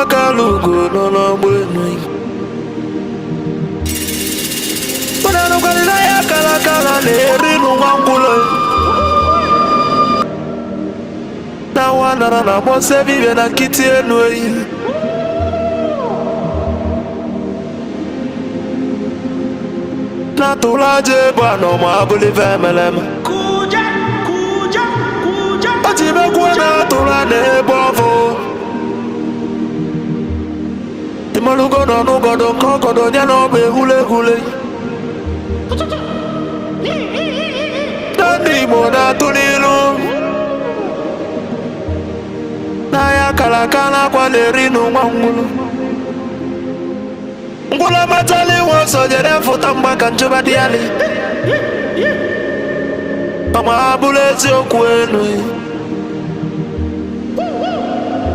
Wakalugo no no bueno. Kuna no kalila ya kala kala le rinu wangulo. Na wana na mose vive na kiti enwe. Na tulaje bano mabuli vemelem. Kuja. Atibe kuna tulane bovo. Malugo no no godo kokodo nya no be hule Dani mo na tunilo Na ya kala kwa lerino mangulu Ngula matali woso jere futa mbaka nchuba diali Ama abulezi okwenu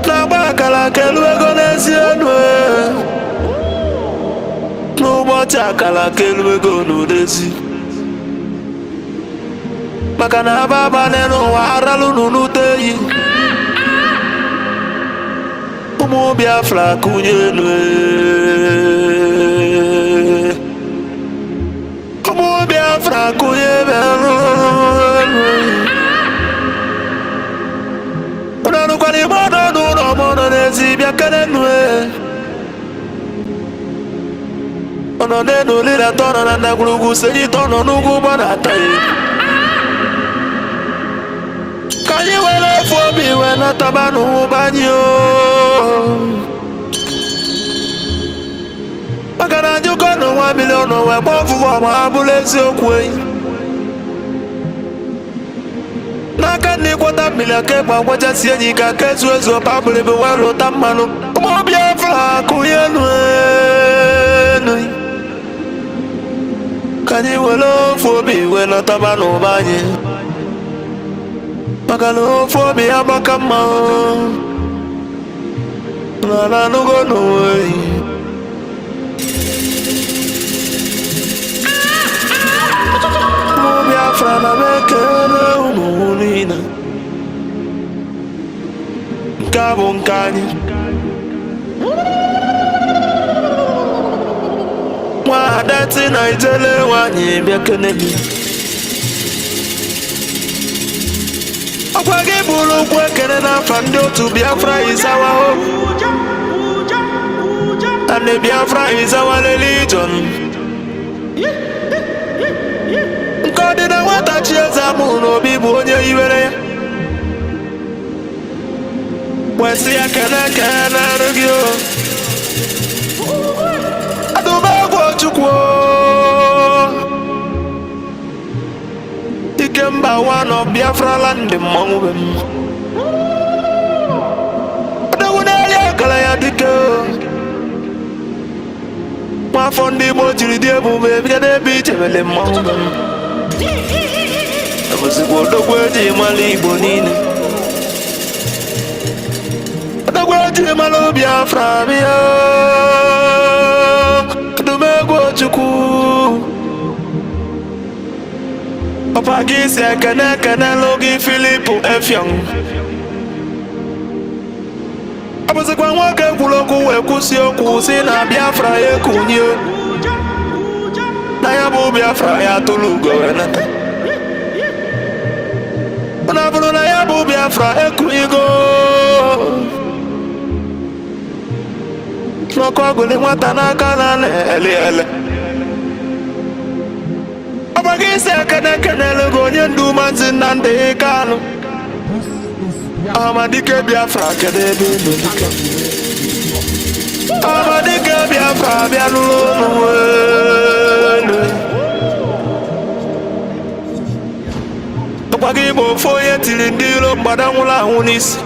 Na bakala kelwe gonezi enwe N'ụbọchị akala kelwe gonodezi Maka na ababa n'ụwa aralu n'unuteyi Ụmụ Biafra kunye nwe Ụmụ Biafra kunye belu Unanukwani mono n'ụlọ mono n'ezi bịa kene nwe Ono nenu lila tono na nagulugu seji tono nugu banatai Kanyi wele fobi wena tabanu banyo Makana njuko no 1 million we bofu wa maabulezi okwe Naka ni kwata milia kekwa wacha sienyi kakezu ezo pabule bewelo tamano Umo Biafra kuyenwe Kanyi welo fobi wena tabano banye Makalo fobi abakama Nana nugo nowe Mo Biafra na mekele umunina Nkabo nkanyi Dati na ijele wanyi biakeneli Okwa gị bụrụ ukwu ekene n'afa ndị otu Biafra Izawa ho Ane Biafra Izawa religion Nke ọ dị na nwata chi eze amụ n'obi bụ onye iwere ya Wesi ya kene arụgị o Chukwu Ikemba one of Biafra land mmanwụ be m Odogwu n'eli akala ya dike Nwafọ ndị Igbo jiri dị ebube ebido n'ebe ichebele mmanwụ be m Ebụzikwa odogwu eji mara Igbo niile Odogwu eji mara Biafra bịa Chukwu Papa gị si ekene logi Filipu Effiong Abụzikwa nwoke kwuru okwu wee kwụsị okwu si na Biafra ekunye Na ya bụ Biafra ya tụrụ ugo wee nata Ọ bụrụ na ya bụ Biafra ekunyigo N'ọkụ ọgụli nwata n'aka na ele Abagisi ekene logo onye ndu Maazị Nnamdi Kanu Amadike Biafra kede ebe dike Amadike Biafra bịa n'ụlọ n'ụlọ Ọgbagị bụ ofu onye tiri ndị iro mgbada nwụrụ anwụ n'isi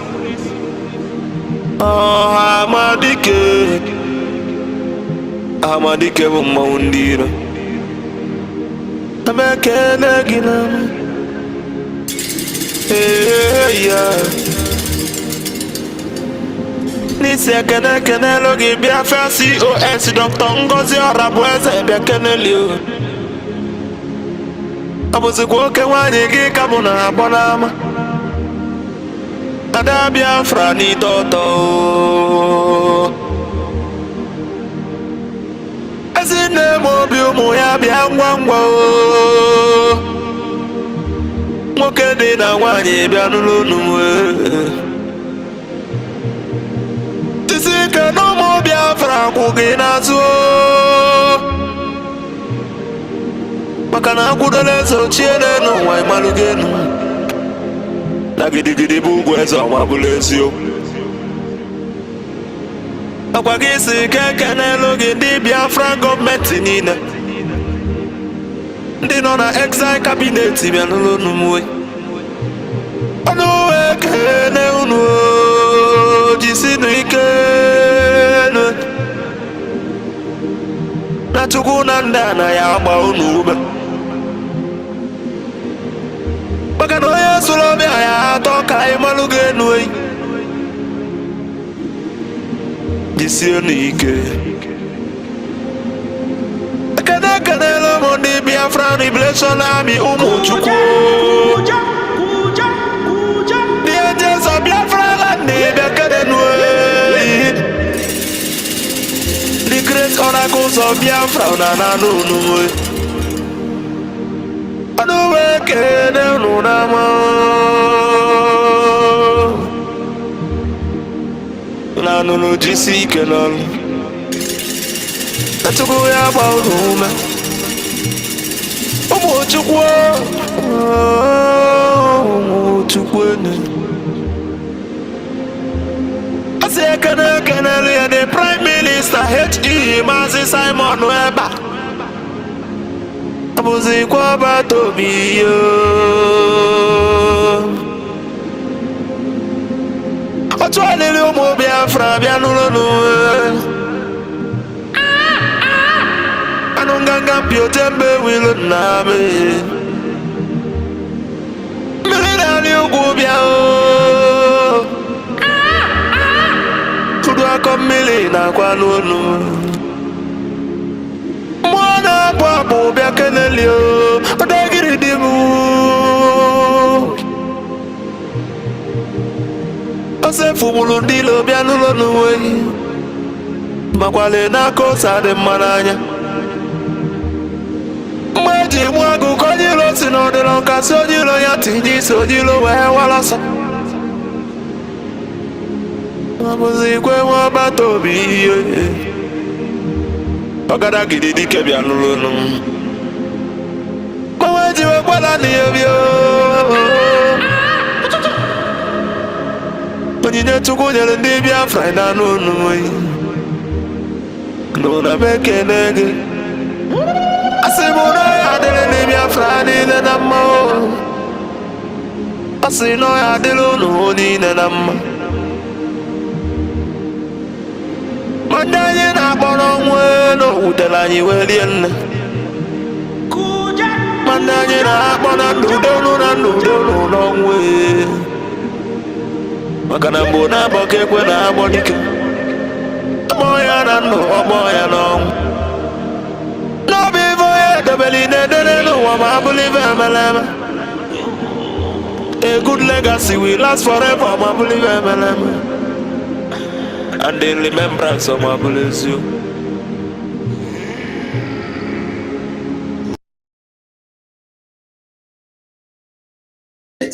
Amadike bụ mmanwụ ndị iro Amekele gị na N'isi ekene logi Biafra COS Dr. Ngozi Orabu eze bịa keneli o Abụzikwa oke nwanyị gị ka mụ na-agbọ n'ama Ada Biafra n'ite ọtọ Ezine mobi ụmụ ya bịa ngwa ngwa nwoke dị na nwaanyị bịa n'ụlọ unu tisi ike n'ụmụ Biafra kwụ gị n'azụ maka na akwụdola eze ochie n'ụwa ịmalụ gị enu na gidigidi bụ ugwu eze ọnwa bụla eziokwu akwa gị si ike ekenelu gị ndị Biafra gọọmenti niile ndị nọ na exile cabinet bịa n'ụlọ unu ọnụ ekene unu jisinu ike na Chukwu na ndị a na ya agba unu ume maka na onye sụrụ ọbịa ya atọ ka ịmalụ gị enu jisienu ike ekenela m ndị Biafra Liberation Army ụmụ Chukwu ndị ejeza Biafra land bịa kedenu the great oracles of Biafra na nanụ unu ọnụ ekene unu n'ama nanụ jisi ike n'ọrụ Chukwu ya gba unu ume ụmụ Chukwu ụmụ Chukwu asị ekenelu ya the Prime Minister HE Maazị Simon Eba abụzikwa ọbata obi yo otu alili ụmụ Biafra bịa n'ụlọ anụ nganga mpịote mbe wilu nna me mmiri na-alị ugwu bịa kudu akọ mmiri na-akwa n'onu mmụọ na-abụ abụ bịa keneli ọdagiri dị m osefumulu ndị ilo bịa n'ụlọ n'uwe makwale n'aka ose adị mma n'anya mgbe eji mụ agụ ka onye ilo si n'ọdịrọ nkasi onye ilo ya tinye isi onye ilo wee walọsọ abụzikwe nwa ọbata obi ihe ọgadagidi dike bịa n'ụlọ unu mgbe eji wekwala n'ihe bịa onyinye Chukwu nyere ndị Biafra na n'unu n'ụna m ekene gị asị m na ya adịrị ndị Biafra niile na mma asị na ya adịrị unu niile na mma ma ndị anyị na-akpọrọ nwe n'owutere anyị wee rie nne ma ndị anyị na-akpọ na n'udo na n'udo n'ọnwụ maka na mgbe na-abọ ka ekwe na-agbọ dike ọgbọ ya na ndụ ọgbọ ya n'ọnwụ n'obi ife onye edebeli na-edere n'ụwa ma abụrụ ife emeleme a good legacy will last forever ma abụrụ ife emeleme and the remembrance of my bless you.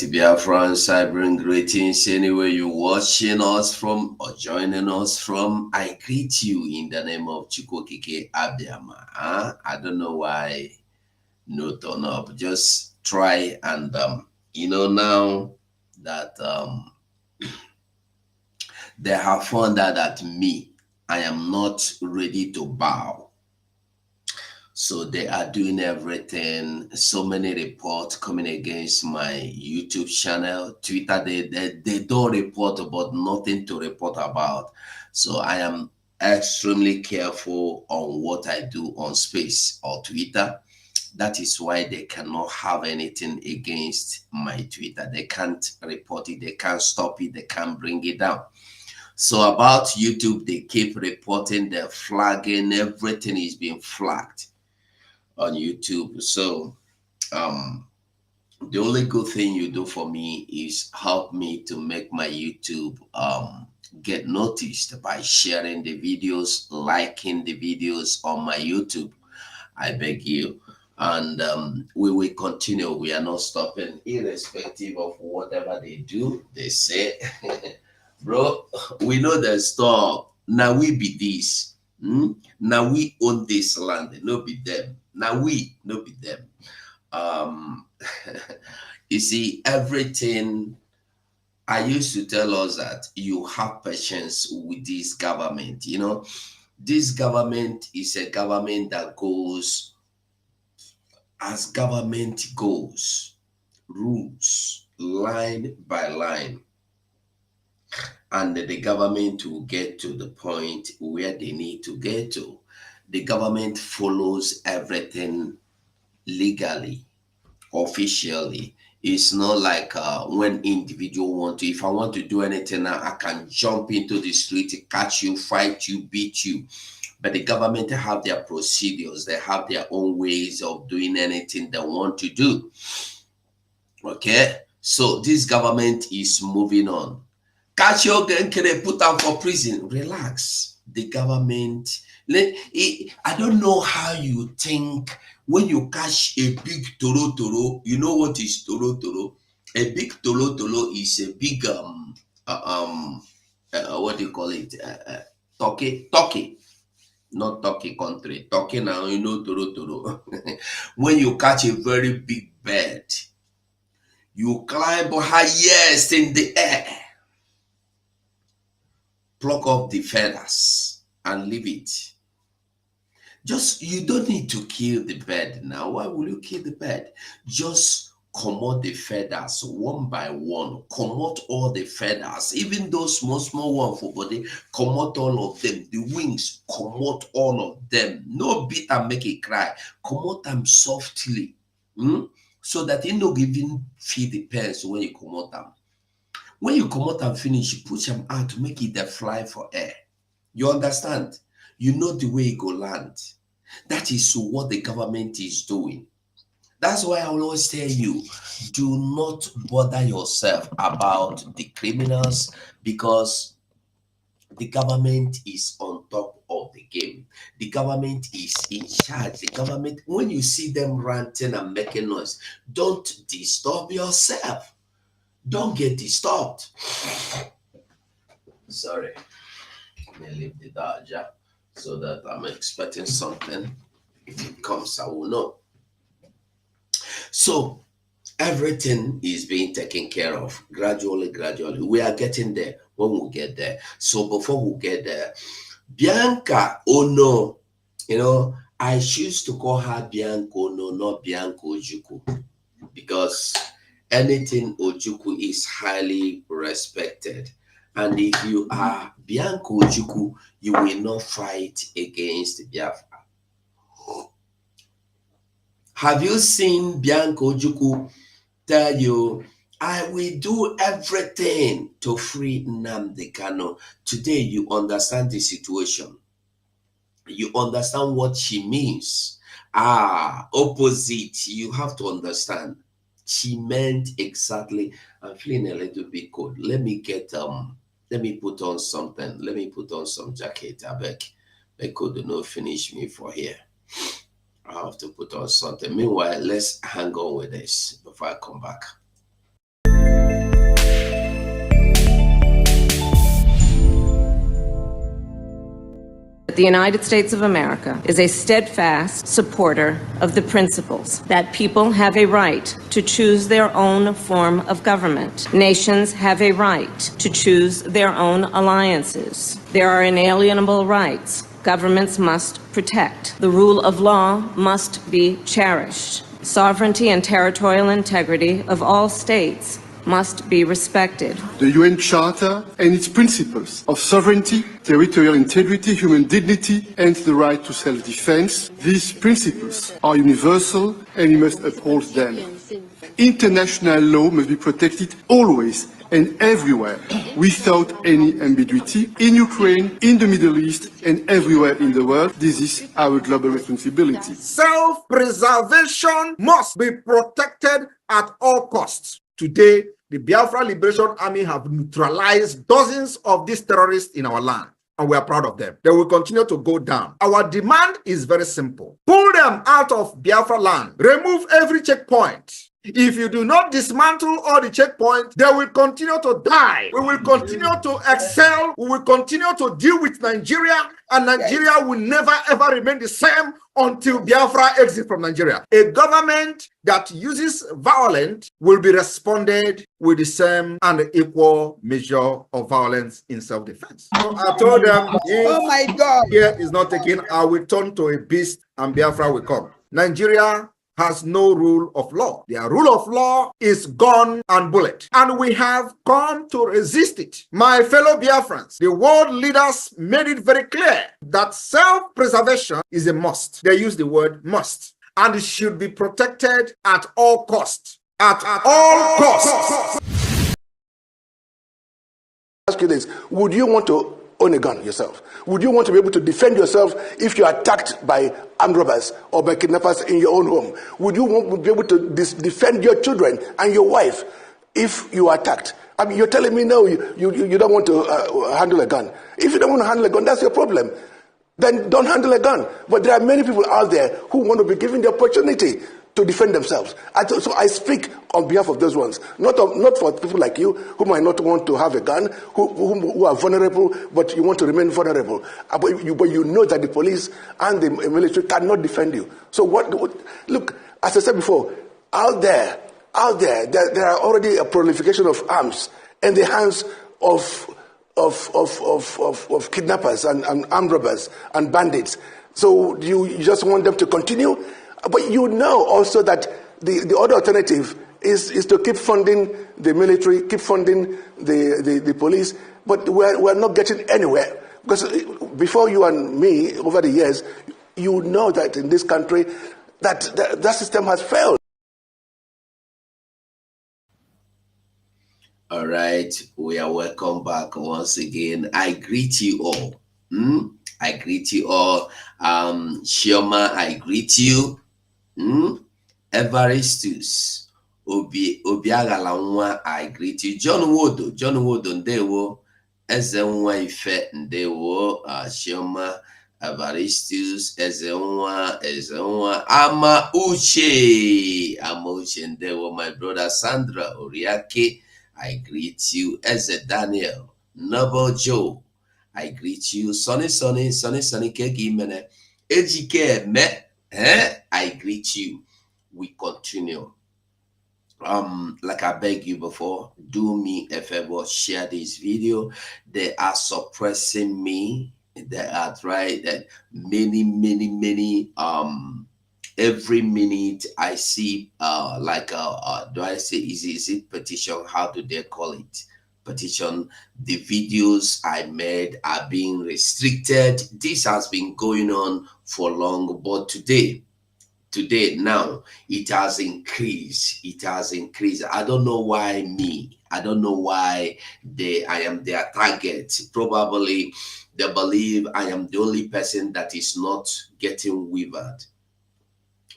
Biafrans, I bring greetings anywhere you're watching us from or joining us from. I greet you in the name of Chukwokike Abiyama. I don't know why no turn up. Just try and now that they have found out that me, I am not ready to bow. So they are doing everything. So many reports coming against my YouTube channel, Twitter. They don't report about nothing to report about. So I am extremely careful on what I do on Space or Twitter. That is why they cannot have anything against my Twitter. They can't report it. They can't stop it. They can't bring it down. So about YouTube, they keep reporting, they're flagging, everything is being flagged on YouTube. So the only good thing you do for me is help me to make my YouTube get noticed by sharing the videos, liking the videos on my YouTube. I beg you. And we will continue. We are not stopping, irrespective of whatever they do, they say. Bro, we know the stop. Now we be this. Now we own this land. No be them. Now we, no be them. You see, everything. I used to tell us that you have patience with this government. You know, this government is a government that goes as government goes, rules, line by line. And the government will get to the point where they need to get to. The government follows everything legally, officially. It's not like when individual want to, if I want to do anything, I can jump into the street, catch you, fight you, beat you. But the government have their procedures. They have their own ways of doing anything they want to do. Okay? So this government is moving on. Catch you again, can they put them for prison? Relax. The government, I don't know how you think when you catch a big toro, you know what is toro? A big toro is a big what do you call it? Turkey, not Turkey country. Turkey now, you know toro. When you catch a very big bird, you climb highest in the air, pluck off the feathers and leave it. Just, you don't need to kill the bird now. Why will you kill the bird? Just comot the feathers one by one. Comot all the feathers, even those small one for body. Comot all of them. The wings, comot all of them. No beat and make it cry. Comot them softly, so that you no even feel the pains when you comot them. When you comot and finish, you push them out to make it the fly for air. You understand? You know the way it go land. That is what the government is doing. That's why I will always tell you, do not bother yourself about the criminals, because the government is on top of the game. The government is in charge. The government, when you see them ranting and making noise, don't disturb yourself. Don't get disturbed. Sorry. Let me leave the Dodger so that I'm expecting something. If it comes, I will know. So everything is being taken care of gradually. We are getting there when we get there. So before we get there, Bianca Ono, you know, I choose to call her Bianca Ono, not Bianca Ojukwu, because anything Ojukwu is highly respected. And if you are Bianca Ojukwu, you will not fight against Biafra. Have you seen Bianca Ojukwu tell you, I will do everything to free Nnamdi Kanu? Today, you understand the situation. You understand what she means. Opposite, you have to understand. She meant exactly, I'm feeling a little bit cold. Let me put on something. Let me put on some jacket. I beg. They could not finish me for here. I have to put on something. Meanwhile, let's hang on with this before I come back. The United States of America is a steadfast supporter of the principles that people have a right to choose their own form of government. Nations have a right to choose their own alliances. There are inalienable rights governments must protect. The rule of law must be cherished. Sovereignty and territorial integrity of all states must be respected. The UN Charter and its principles of sovereignty, territorial integrity, human dignity, and the right to self-defense, these principles are universal and we must uphold them. International law must be protected always and everywhere, without any ambiguity, in Ukraine, in the Middle East, and everywhere in the world. This is our global responsibility. Self-preservation must be protected at all costs. Today, The Biafra Liberation Army have neutralized dozens of these terrorists in our land, and we are proud of them. They will continue to go down. Our demand is very simple. Pull them out of Biafra land. Remove every checkpoint. If you do not dismantle all the checkpoints, they will continue to die. We will continue to excel. We will continue to deal with Nigeria, and Nigeria will never ever remain the same until Biafra exits from Nigeria. A government that uses violence will be responded with the same and equal measure of violence in self-defense. So I told them, Oh my God. here is not taken, I will turn to a beast and Biafra will come. Nigeria has no rule of law. Their rule of law is gun and bullet. And we have come to resist it. My fellow Biafrans, the world leaders made it very clear that self-preservation is a must. They use the word must. And it should be protected at all costs. At all costs. Ask you this, would you want to own a gun yourself? Would you want to be able to defend yourself if you're attacked by armed robbers or by kidnappers in your own home? Would you want to be able to defend your children and your wife if you are attacked? I mean, you're telling me no, you don't want to handle a gun. If you don't want to handle a gun, that's your problem. Then don't handle a gun. But there are many people out there who want to be given the opportunity to defend themselves. So I speak on behalf of those ones, not for people like you who might not want to have a gun, who are vulnerable, but you want to remain vulnerable. But you know that the police and the military cannot defend you. So look, as I said before, out there, there are already a proliferation of arms in the hands of kidnappers and armed robbers and bandits. So you just want them to continue? But you know also that the other alternative is to keep funding the military, keep funding the police, but we're not getting anywhere. Because before you and me, over the years, you know that in this country, that system has failed. All right, we are welcome back once again. I greet you all. I greet you all. Shioma, I greet you. Evaristus Obiagala nwa, I greet you. John Wodo ndewo. Eze nwa Ife ndewo. Shioma, Evaristus, eze nwa Ama Uche ndewo. My brother Sandra Oriake, I greet you. Eze Daniel Noble Joe, I greet you. Sonny Kegi Mene Ejike Me, I greet you. We continue. Like I beg you before, do me a favor, share this video. They are suppressing me. They are trying that many every minute I see do I say is it petition? How do they call it? Petition. The videos I made are being restricted. This has been going on for long, but today now it has increased. I don't know why me. I don't know why I am their target. Probably they believe I am the only person that is not getting withered.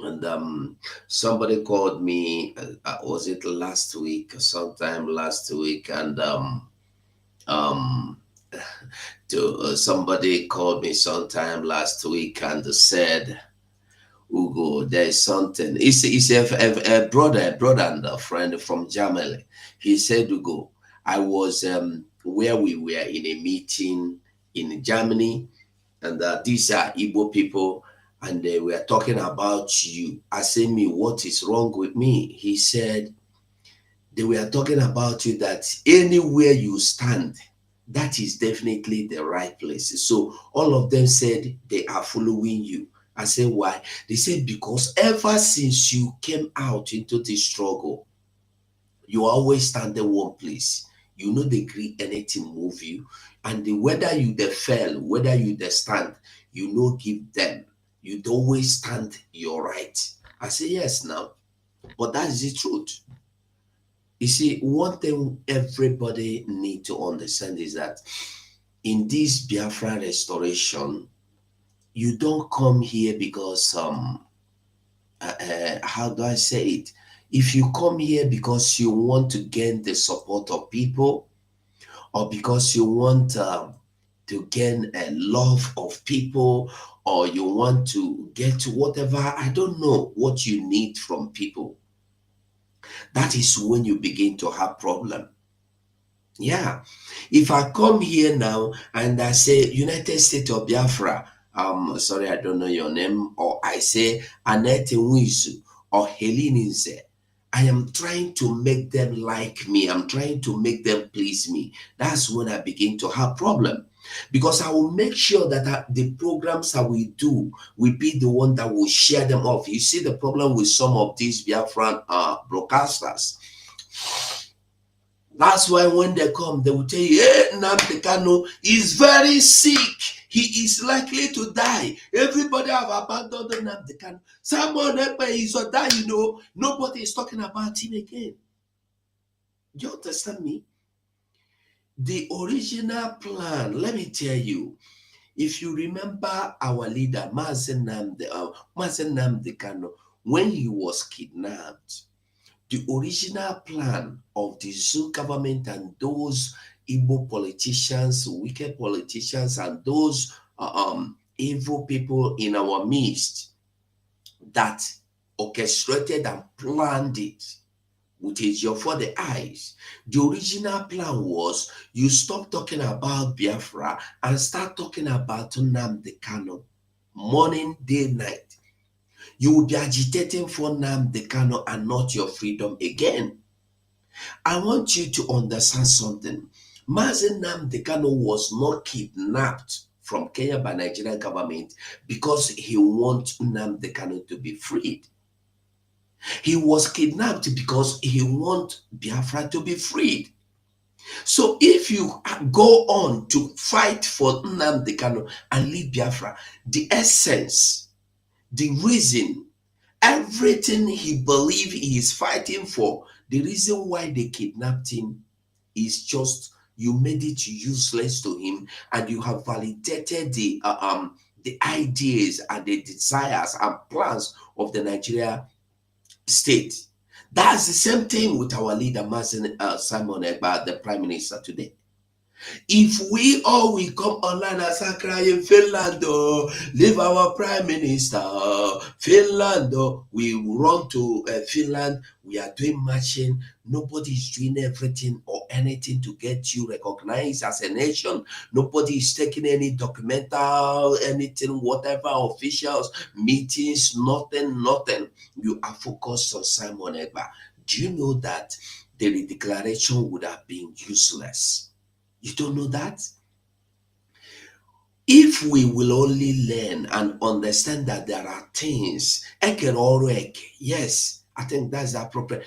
And somebody called me, was it last week, sometime last week, and somebody called me sometime last week and said, Ugo, there's something. It's a brother and a friend from Germany. He said, Ugo, I was where we were in a meeting in Germany, and these are Igbo people, and they were talking about you. I said, me, what is wrong with me? He said, they were talking about you, that anywhere you stand, that is definitely the right place. So all of them said they are following you. I said, why? They said, because ever since you came out into this struggle, you always stand in one place. You know they agree anything move you. And whether you they fell, whether you they stand, you know give them. You'd always stand your right. I say, yes, now. But that is the truth. You see, one thing everybody need to understand is that in this Biafra restoration, you don't come here because, how do I say it? If you come here because you want to gain the support of people, or because you want to gain a love of people, or you want to get whatever, I don't know what you need from people, that is when you begin to have problem. Yeah. If I come here now and I say United States of Biafra, sorry, I don't know your name, or I say Annette Wizu or Helene Nze, I am trying to make them like me. I'm trying to make them please me. That's when I begin to have problem. Because I will make sure that the programs that we do will be the one that will share them off. You see the problem with some of these Biafran broadcasters. That's why when they come, they will tell you, hey, Nnamdi Kanu is very sick. He is likely to die. Everybody have abandoned Nnamdi Kanu. Someone is or die, you know. Nobody is talking about him again. Do you understand me? The original plan, let me tell you, if you remember our leader, Mazen Nnamdi Kanu, when he was kidnapped, the original plan of the Zoo government and those Igbo politicians, wicked politicians, and those evil people in our midst that orchestrated and planned it with a for the eyes. The original plan was you stop talking about Biafra and start talking about Nnamdi Kanu, morning, day, night. You will be agitating for Nnamdi Kanu and not your freedom again. I want you to understand something. Mazen Nnamdi Kanu was not kidnapped from Kenya by Nigerian government because he wants Nnamdi Kanu to be freed. He was kidnapped because he wants Biafra to be freed. So if you go on to fight for Nnamdi Kanu and leave Biafra, the essence, the reason, everything he believed he is fighting for, the reason why they kidnapped him is just you made it useless to him, and you have validated the ideas and the desires and plans of the Nigeria state. That's the same thing with our leader, Simon Ekpa, the Prime Minister today. If we all will come online and start crying, Finland, leave our Prime Minister, Finland, we run to Finland, we are doing marching, nobody is doing everything or anything to get you recognized as a nation, nobody is taking any documental, anything, whatever, officials, meetings, nothing. You are focused on Simon Ekpa. Do you know that the declaration would have been useless? You don't know that? If we will only learn and understand that there are things, yes, I think that's appropriate.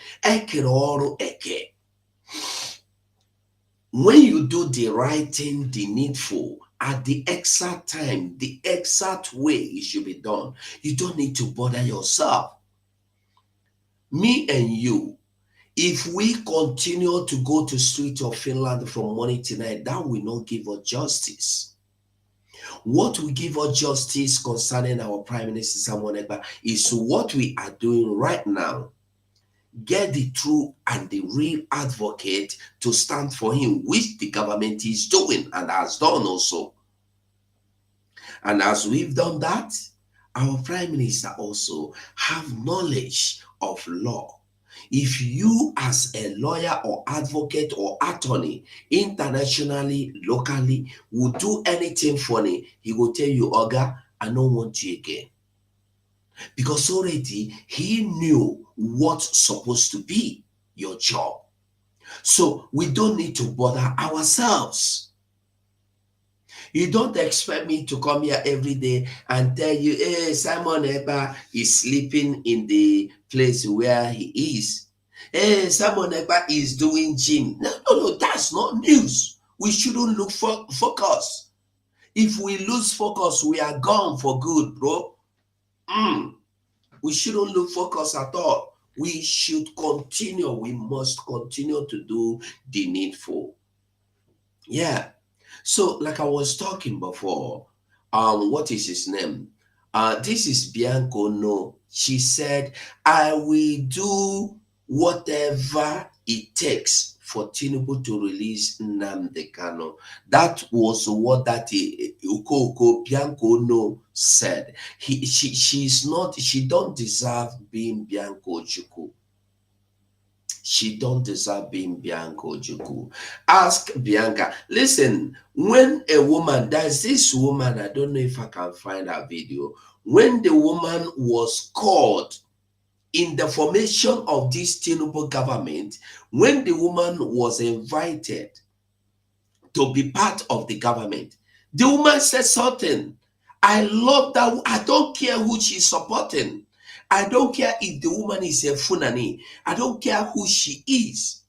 When you do the right thing, the needful, at the exact time, the exact way it should be done, you don't need to bother yourself. Me and you, if we continue to go to street of Finland from morning to night, that will not give us justice. What will give us justice concerning our Prime Minister Samuel Ekpa is what we are doing right now. Get the true and the real advocate to stand for him, which the government is doing and has done also. And as we've done that, our Prime Minister also have knowledge of law. If you as a lawyer or advocate or attorney, internationally, locally, would do anything funny, he will tell you, Oga, I don't want you again. Because already he knew what's supposed to be your job. So we don't need to bother ourselves. You don't expect me to come here every day and tell you, hey, Simon Ekpa is sleeping in the place where he is. Hey, Simon Ekpa is doing gym. No, that's not news. We shouldn't look for focus. If we lose focus, we are gone for good, bro. We shouldn't look focus at all. We should continue. We must continue to do the needful. Yeah. So, like I was talking before, what is his name? This is Bianco. No, she said, I will do whatever it takes for Tinubu to release Nnamdi Kanu. That was what that Ukoko Bianco no said. She don't deserve being Bianco Juku. She don't deserve being Bianco Juku. Ask Bianca. Listen, when a woman, there's this woman, I don't know if I can find her video, when the woman was called in the formation of this Tinubu government, when the woman was invited to be part of the government, the woman said something. I love that. I don't care who she's supporting. I don't care if the woman is a Funani. I don't care who she is.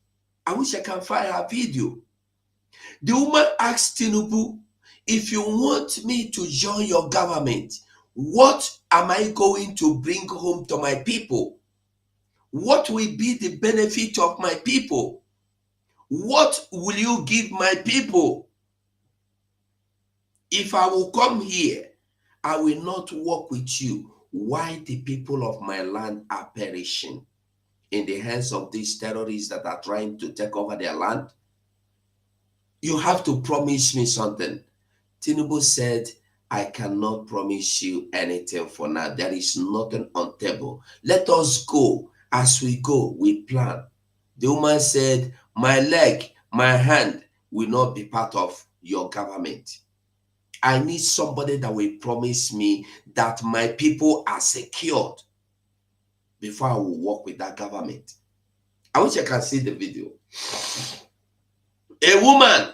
I wish I can find her video. The woman asked Tinubu, if you want me to join your government, what am I going to bring home to my people? What will be the benefit of my people? What will you give my people? If I will come here, I will not work with you. Why the people of my land are perishing in the hands of these terrorists that are trying to take over their land? You have to promise me something. Tinubu said, I cannot promise you anything for now. There is nothing on table. Let us go. As we go, we plan. The woman said, my leg, my hand will not be part of your government. I need somebody that will promise me that my people are secured before I will work with that government. I wish I can see the video. A woman,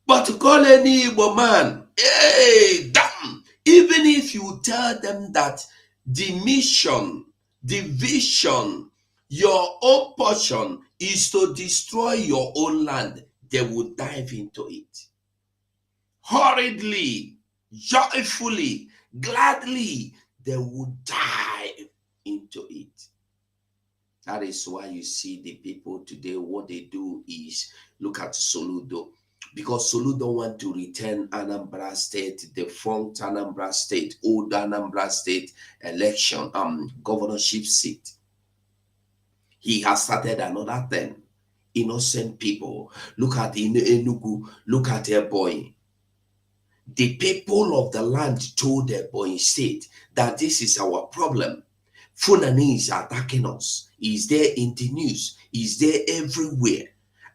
but to call any Igbo man, hey, damn. Even if you tell them that the mission, the vision, your own portion is to destroy your own land, they will dive into it. Hurriedly, joyfully, gladly, they will dive into it. That is why you see the people today, what they do is look at Soludo. Because Soludo want to return Anambra State, defunct Anambra State, old Anambra State election, governorship seat. He has started another thing. Innocent people. Look at Enugu, look at Ebonyi. The people of the land told Ebonyi State that this is our problem. Fulani is attacking us. Is there in the news? Is there everywhere?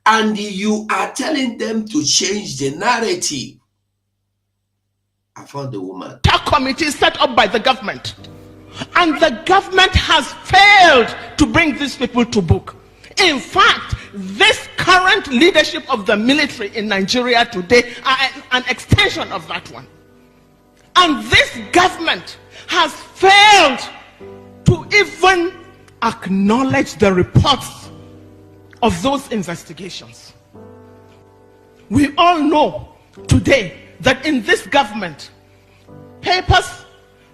And you are telling them to change the narrative. I found the woman. Committee set up by the government. And the government has failed to bring these people to book. In fact, this current leadership of the military in Nigeria today are an extension of that one. And this government has failed to even acknowledge the reports of those investigations. We all know today that in this government, papers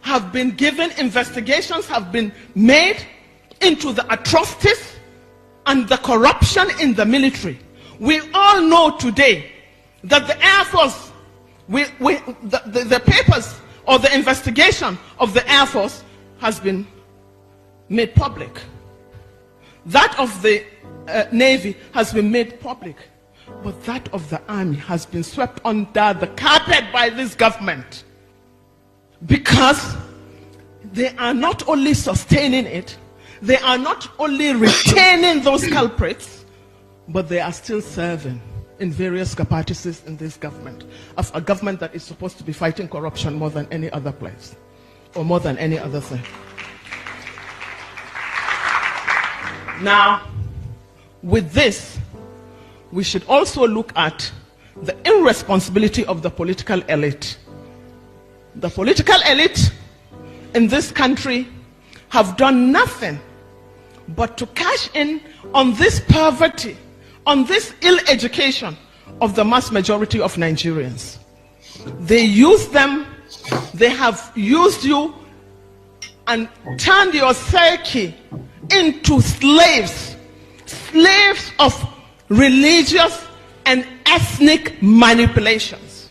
have been given, investigations have been made into the atrocities and the corruption in the military. We all know today that the Air Force, the papers or the investigation of the Air Force has been made public. That of the Navy has been made public. But that of the Army has been swept under the carpet by this government. Because they are not only sustaining it, they are not only retaining those culprits, but they are still serving in various capacities in this government, of a government that is supposed to be fighting corruption more than any other place, or more than any other thing. Now, with this, we should also look at the irresponsibility of the political elite. The political elite in this country have done nothing but to cash in on this poverty, on this ill education of the mass majority of Nigerians. They use them, they have used you and turned your psyche into slaves, slaves of religious and ethnic manipulations.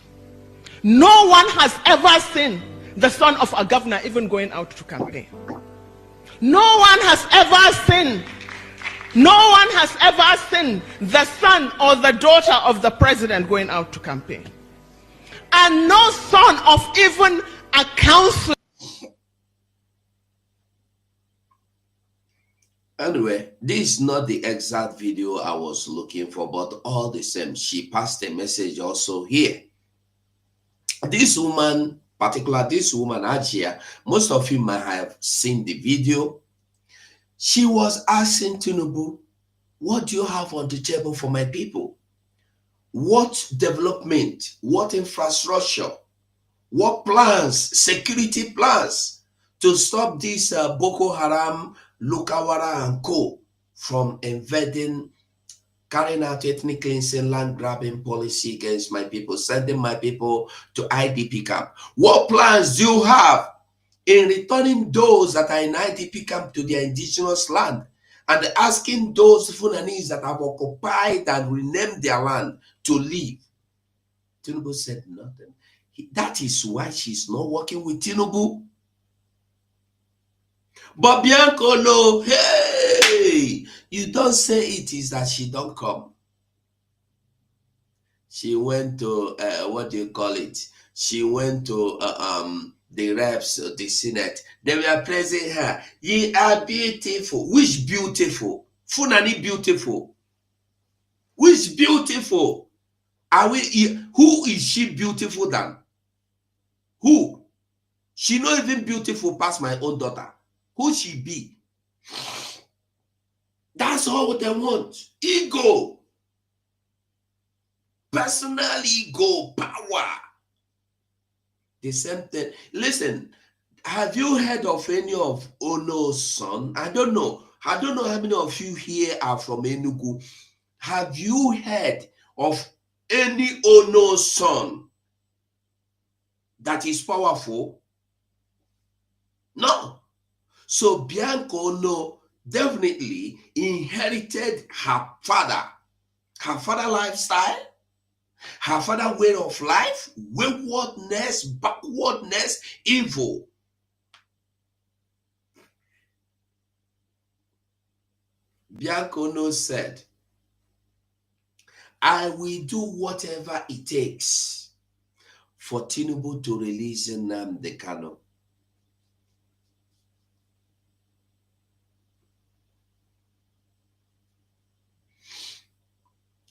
No one has ever seen the son of a governor even going out to campaign. No one has ever seen No one has ever seen the son or the daughter of the president going out to campaign. And no son of even a council. Anyway, this is not the exact video I was looking for, but all the same, she passed a message also here. This woman, particular this woman, Ajia, most of you might have seen the video. She was asking Tinubu, what do you have on the table for my people? What development, what infrastructure, what plans, security plans to stop this Boko Haram, Lukawara and co from invading, carrying out ethnic cleansing, land grabbing policy against my people, sending my people to IDP camp. What plans do you have in returning those that are in IDP camp to their indigenous land and asking those Fulanese that have occupied and renamed their land to leave? Tinubu said nothing. That is why she's not working with Tinubu. But Bianco, no, hey, you don't say it is that she don't come. She went to, what do you call it? She went to the reps, the Senate. They were praising her. Ye are beautiful. Which beautiful? Funani beautiful. Which beautiful? Are we? Who is she beautiful than? Who? She not even beautiful past my own daughter. Who she be? That's all they want. Ego. Personal ego, power. The same thing. Listen, have you heard of any of Ono's son? I don't know. I don't know how many of you here are from Enugu. Have you heard of any Ono's son that is powerful? No. So Bianca Ono definitely inherited her father lifestyle, her father way of life, waywardness, backwardness, evil. Bianca Ono said, I will do whatever it takes for Tinubu to release Nnamdi Kanu.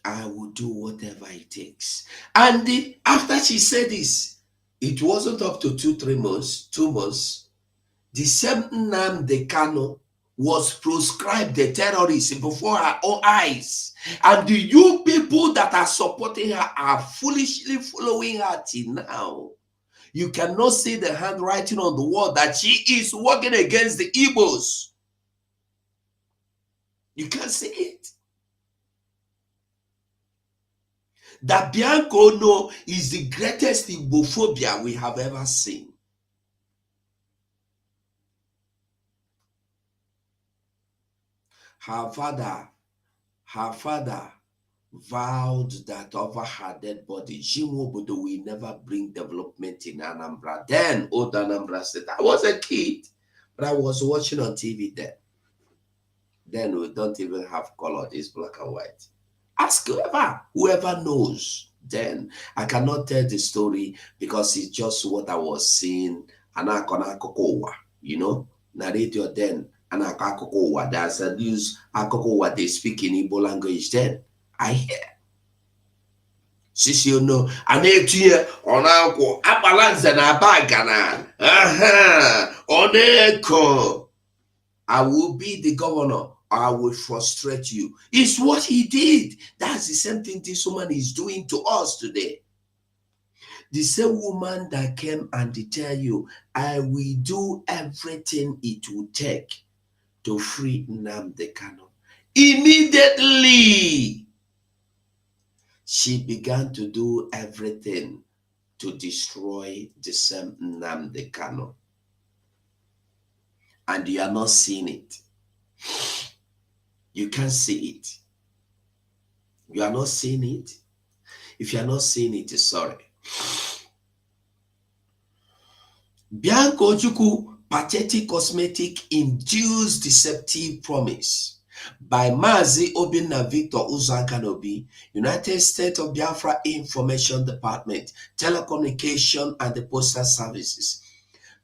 I will do whatever it takes. And after she said this, it wasn't up to 2 months. The same Nnamdi Kanu was proscribed the terrorist before her own eyes. And the you people that are supporting her are foolishly following her till now. You cannot see the handwriting on the wall that she is working against the Igbos. You can't see it. That Bianca Ono is the greatest Igbophobia we have ever seen. Her father vowed that over her dead body, Jimobodo will never bring development in Anambra. Then, old Anambra said, I was a kid, but I was watching on TV then. Then we don't even have color, it's black and white. Ask whoever knows. Then I cannot tell the story because it's just what I was seeing. You know, narrator then. There's a news what they speak in Igbo language then. I hear. Sisi no, anetie onako abalanza na bagana. Oneko. I will be the governor. I will frustrate you. It's what he did. That's the same thing this woman is doing to us today. The same woman that came and tell you, I will do everything it will take to free Nnamdi Kanu. Immediately, she began to do everything to destroy the same Nnamdi Kanu. And you are not seeing it. You can't see it. You are not seeing it. If you are not seeing it, sorry. Bianca Ojukwu, pathetic cosmetic induced deceptive promise. by Mazi Obinna Victor Uzakanobi, United States of Biafra Information Department, Telecommunication and the Postal Services.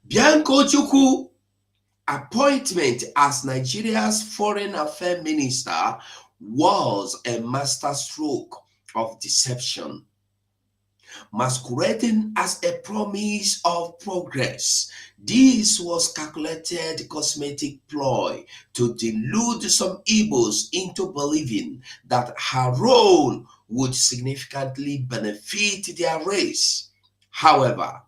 Bianco Ojukwu appointment as Nigeria's Foreign Affairs Minister was a masterstroke of deception, masquerading as a promise of progress. This was calculated cosmetic ploy to delude some Igbos into believing that her role would significantly benefit their race. However,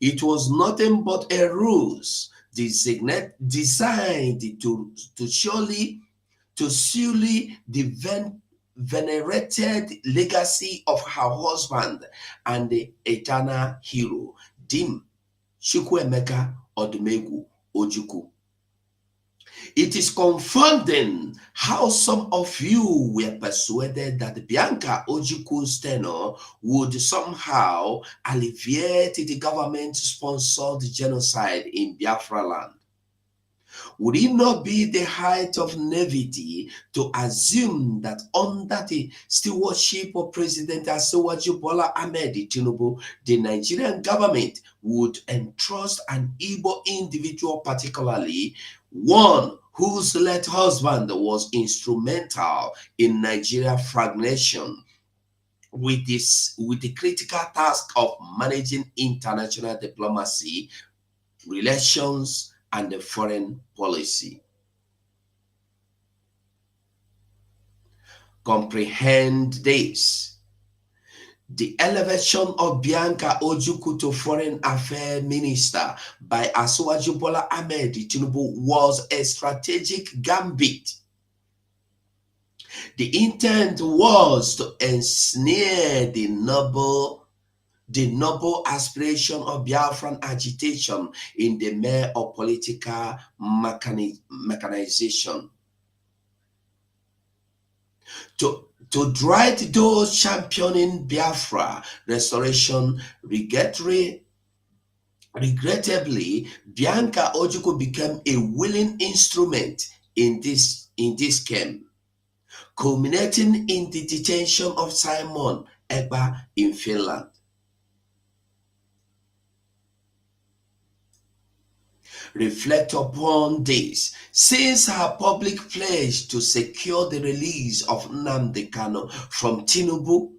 it was nothing but a ruse designed to surely the venerated legacy of her husband and the eternal hero, Dim Chukwuemeka Odumegwu Ojukwu. It is confounding how some of you were persuaded that Bianca Ojukwu's tenure would somehow alleviate the government-sponsored genocide in Biafra land. Would it not be the height of naivety to assume that under the stewardship of President Asiwaju Bola Ahmed Tinubu, the Nigerian government would entrust an Igbo individual, particularly one whose late husband was instrumental in Nigeria fragmentation, with the critical task of managing international diplomacy, relations, and the foreign policy? Comprehend this. The elevation of Bianca Ojukwu to Foreign Affairs Minister by Asiwaju Bola Ahmed Tinubu was a strategic gambit. The intent was to ensnare the noble aspiration of Biafran agitation in the mere of political mechanization. To drive those championing Biafra restoration, regrettably, Bianca Ojukwu became a willing instrument in this scheme, culminating in the detention of Simon Ekpa in Finland. Reflect upon this. Since her public pledge to secure the release of Nnamdi Kanu from Tinubu,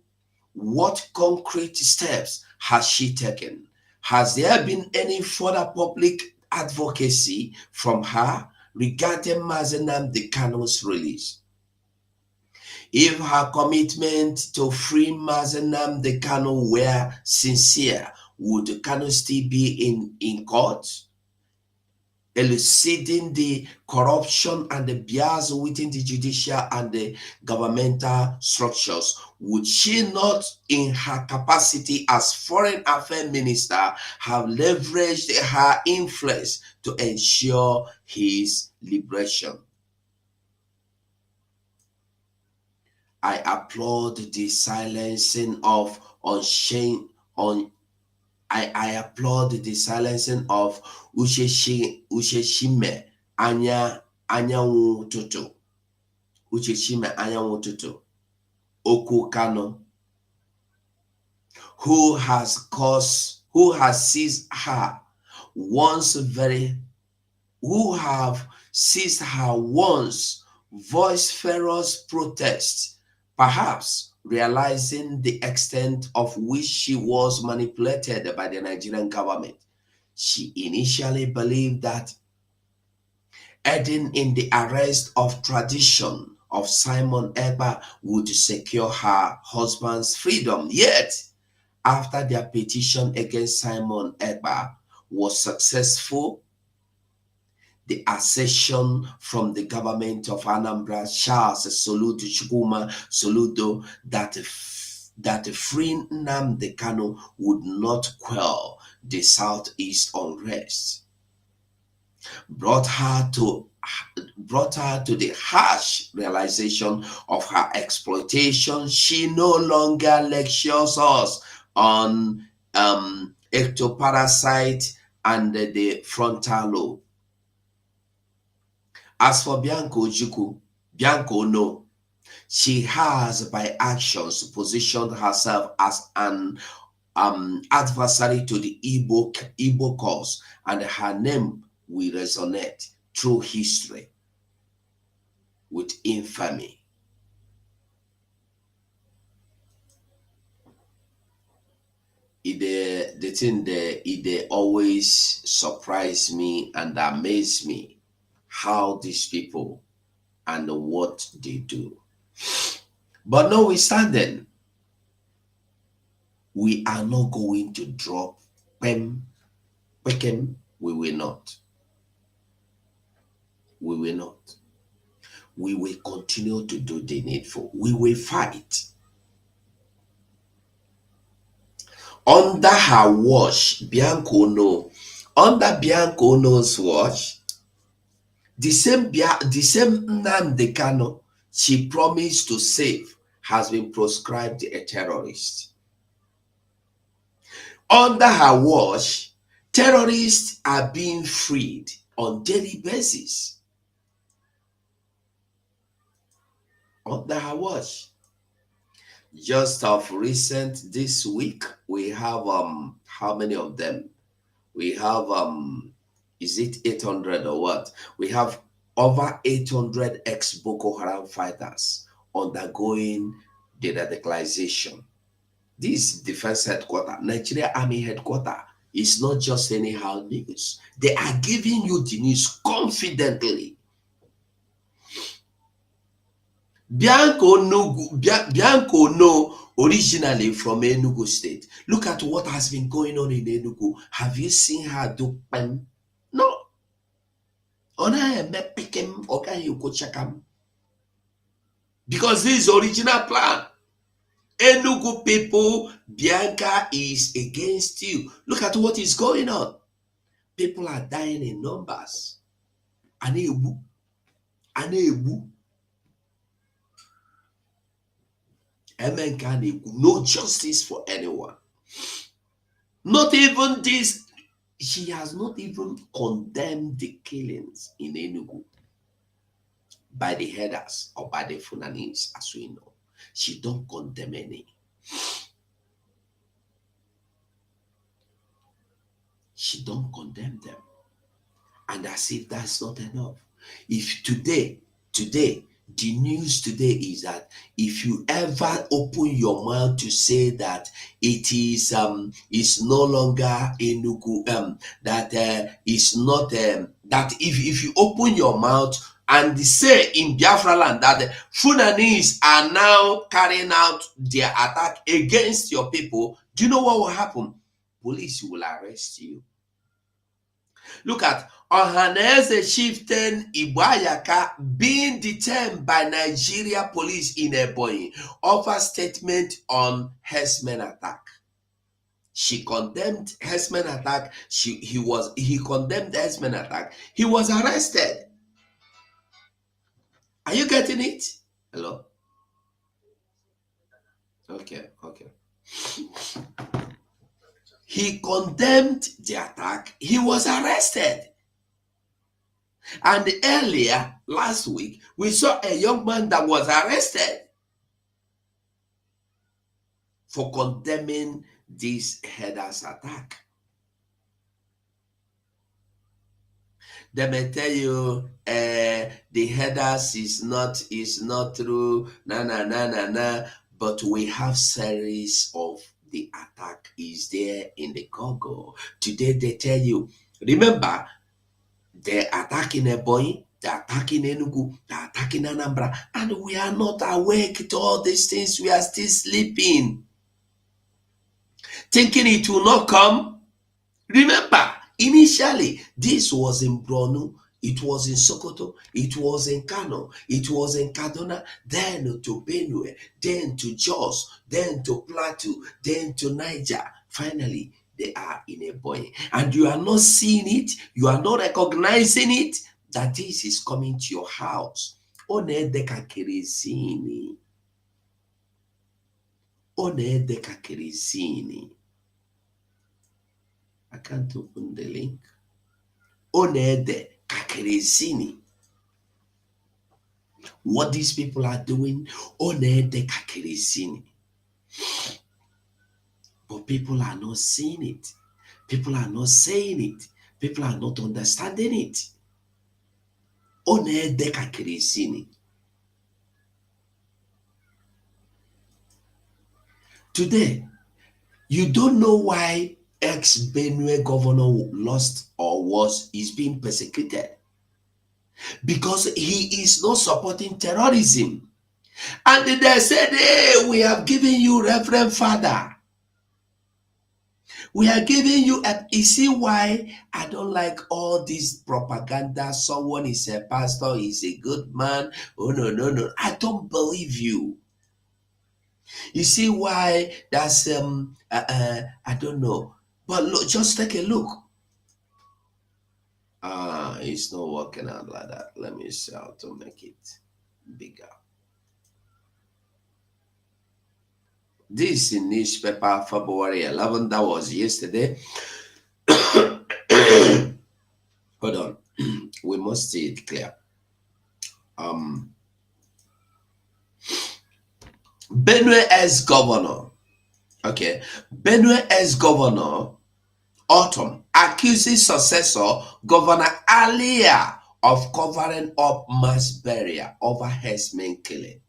what concrete steps has she taken? Has there been any further public advocacy from her regarding Mazi Nnamdi Kanu's release? If her commitment to free Mazi Nnamdi Kanu were sincere, would Kanu still be in court, elucidating the corruption and the bias within the judicial and the governmental structures? Would she not, in her capacity as Foreign Affairs Minister, have leveraged her influence to ensure his liberation? I applaud the silencing of I applaud the silencing of Ucheshime Anyanwu Tutu Oku Kano, who has seized her once voice ferocious protests, perhaps realizing the extent of which she was manipulated by the Nigerian government. She initially believed that aiding in the arrest of tradition of Simon Ekpa would secure her husband's freedom. Yet, after their petition against Simon Ekpa was successful, the assertion from the government of Anambra, Charles Soludo Chukwuma Soludo, that freeing Nnamdi Kanu would not quell the Southeast unrest brought her to the harsh realization of her exploitation. She no longer lectures us on ectoparasite and the frontal lobe. As for Bianca Ojukwu, Bianco, no. She has, by actions, positioned herself as an adversary to the Igbo cause, and her name will resonate through history with infamy. The thing there, it always surprise me and amaze me how these people and what they do. But notwithstanding, we are not going to drop them. We will not. We will not. We will continue to do the needful. We will fight. Under her watch, Bianco no. Under Bianco no's watch, the same Nnamdi Kanu she promised to save has been proscribed a terrorist. Under her watch, terrorists are being freed on daily basis. Under her watch. Just of recent this week, we have how many of them? We have is it 800 or what? We have over 800 ex-Boko Haram fighters undergoing de-radicalization. This defense headquarters, Nigeria Army headquarters, is not just anyhow news. They are giving you the news confidently. Bianco no, originally from Enugu State. Look at what has been going on in Enugu. Have you seen her do pen? No. Because this is original plan. Enugu people, Bianca is against you. Look at what is going on. People are dying in numbers. Anebu. MNK, no justice for anyone. Not even this. She has not even condemned the killings in Enugu by the headers or by the Fulanese, as we know. She don't condemn any. She don't condemn them. And as if that's not enough. If today, the news today is that if you ever open your mouth to say that it is no longer Enugu, that is not that if you open your mouth and say in Biafra land that the Fulanese are now carrying out their attack against your people, do you know what will happen? Police will arrest you. Look at Ohaneze chieftain Ibuayaka being detained by Nigeria police in Ebonyi over statement on herdsmen attack. She condemned herdsmen attack. He condemned herdsmen attack. He was arrested. Are you getting it? Hello? Okay. He condemned the attack. He was arrested. And earlier, last week, we saw a young man that was arrested for condemning this headers attack. They may tell you the headers is not true, but we have series of the attack is there in the Congo. Today they tell you, remember, they're attacking Ebonyi, they're attacking Enugu, they're attacking Anambra, and we are not awake to all these things. We are still sleeping, thinking it will not come. Remember, initially, this was in Borno, it was in Sokoto, it was in Kano, it was in Kaduna, then to Benue, then to Jos, then to Plateau, then to Niger. Finally, they are in Ebonyi. And you are not seeing it, you are not recognizing it, that this is coming to your house. Onedeka kerezini. Onedeka kerezini. I can't open the link. Onede kakerezini. What these people are doing, but people are not seeing it. People are not saying it. People are not understanding it. Today, you don't know why ex-Benue governor lost or is being persecuted. Because he is not supporting terrorism. And they said, hey, we have given you Reverend Father. We are giving you you see why I don't like all this propaganda. Someone is a pastor, is a good man. Oh, no. I don't believe you. You see why that's, I don't know. But look, just take a look. It's not working out like that. Let me see how to make it bigger. This in newspaper February 11. That was yesterday. Hold on. We must see it clear. Benue ex-governor. Okay. Benue ex-governor Autumn accuses successor Governor Alia of covering up mass burial over herdsmen killing.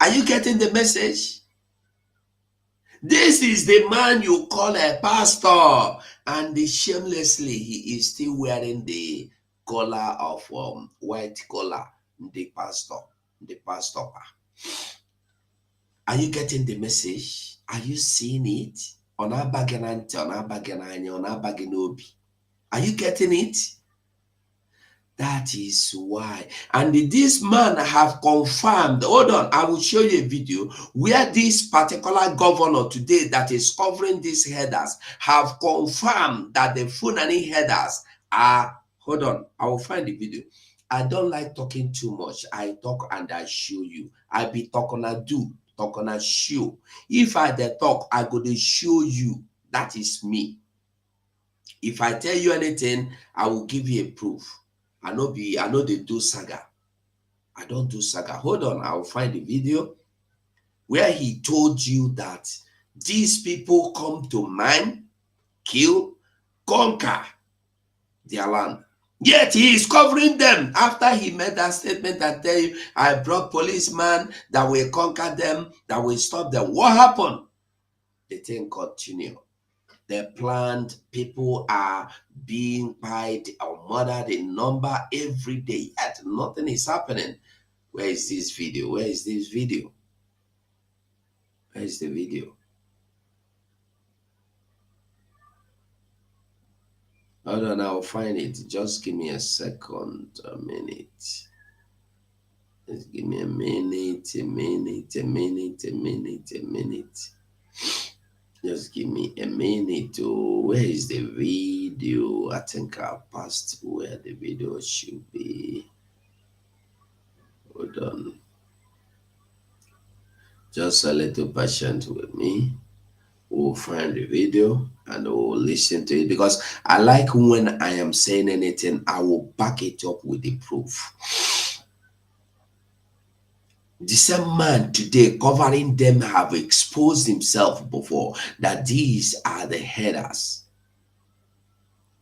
Are you getting the message? This is the man you call a pastor, and shamelessly he is still wearing the collar of white collar, the pastor. Are you getting the message? Are you seeing it? Are you getting it? That is why. And this man have confirmed. Hold on, I will show you a video where this particular governor today that is covering these headers have confirmed that the Fulani headers are. Hold on, I will find the video. I don't like talking too much. I talk and I show you. I be talking and do, talking and show. If I dey talk, I go to show you. That is me. If I tell you anything, I will give you a proof. I know they do saga. I don't do saga. Hold on, I'll find the video where he told you that these people come to mine, kill, conquer their land. Yet he is covering them after he made that statement and tell you, I brought policemen that will conquer them, that will stop them. What happened? The thing continued. The planned people are being pied or murdered in number every day, yet nothing is happening. Where is this video? Where is this video? Where is the video? Hold on, I'll find it. Just give me a second, a minute. Just give me a minute. Just give me a minute. Oh, where is the video? I think I passed where the video should be. Hold on. Just a little patient with me. We'll find the video and we'll listen to it, because I like when I am saying anything, I will back it up with the proof. The same man today covering them have exposed himself before that these are the headers.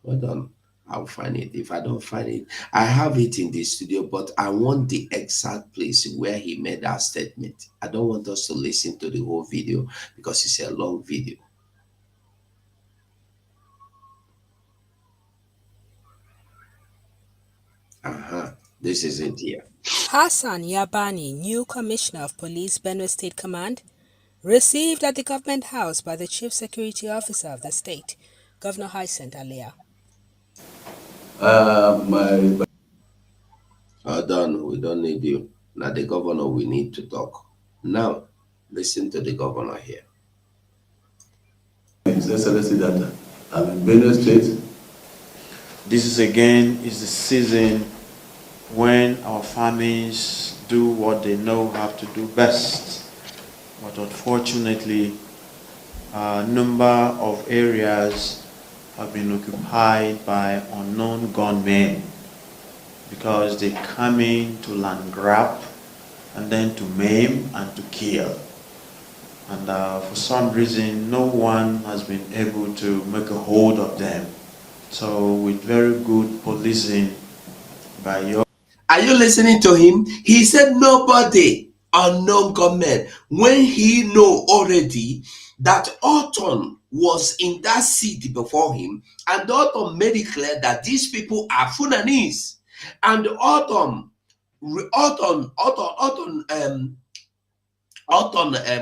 Hold on, I'll find it. If I don't find it, I have it in the studio, but I want the exact place where he made that statement. I don't want us to listen to the whole video because it's a long video. This is it here. Hassan Yabani, new Commissioner of Police, Benue State Command, received at the Government House by the Chief Security Officer of the state, Governor Hyacinth Alia. Hold on, we don't need you. Now the governor, we need to talk. Now, listen to the governor here. His Excellency that I'm in Benue State. This is the season when our farmers do what they know how to do best. But unfortunately, a number of areas have been occupied by unknown gunmen. because they come in to land grab and then to maim and to kill. And for some reason, no one has been able to make a hold of them. So with very good policing by your... Are you listening to him? He said nobody, unknown gunmen, when he know already that Orton was in that seat before him, and Orton made it clear that these people are Fulanese, and Orton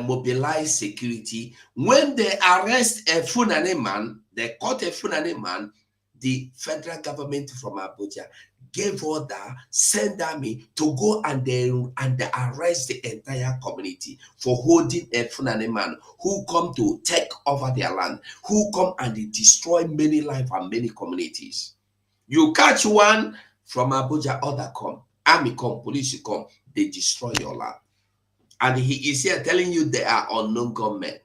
mobilized security. When they arrest a Fulani man, they caught a Fulani man, the federal government from Abuja gave order, send army to go and arrest the entire community for holding a Fulani man who come to take over their land, who come and destroy many lives and many communities. You catch one from Abuja, other come, army come, police come, they destroy your land. And he is here telling you they are unknown gunmen.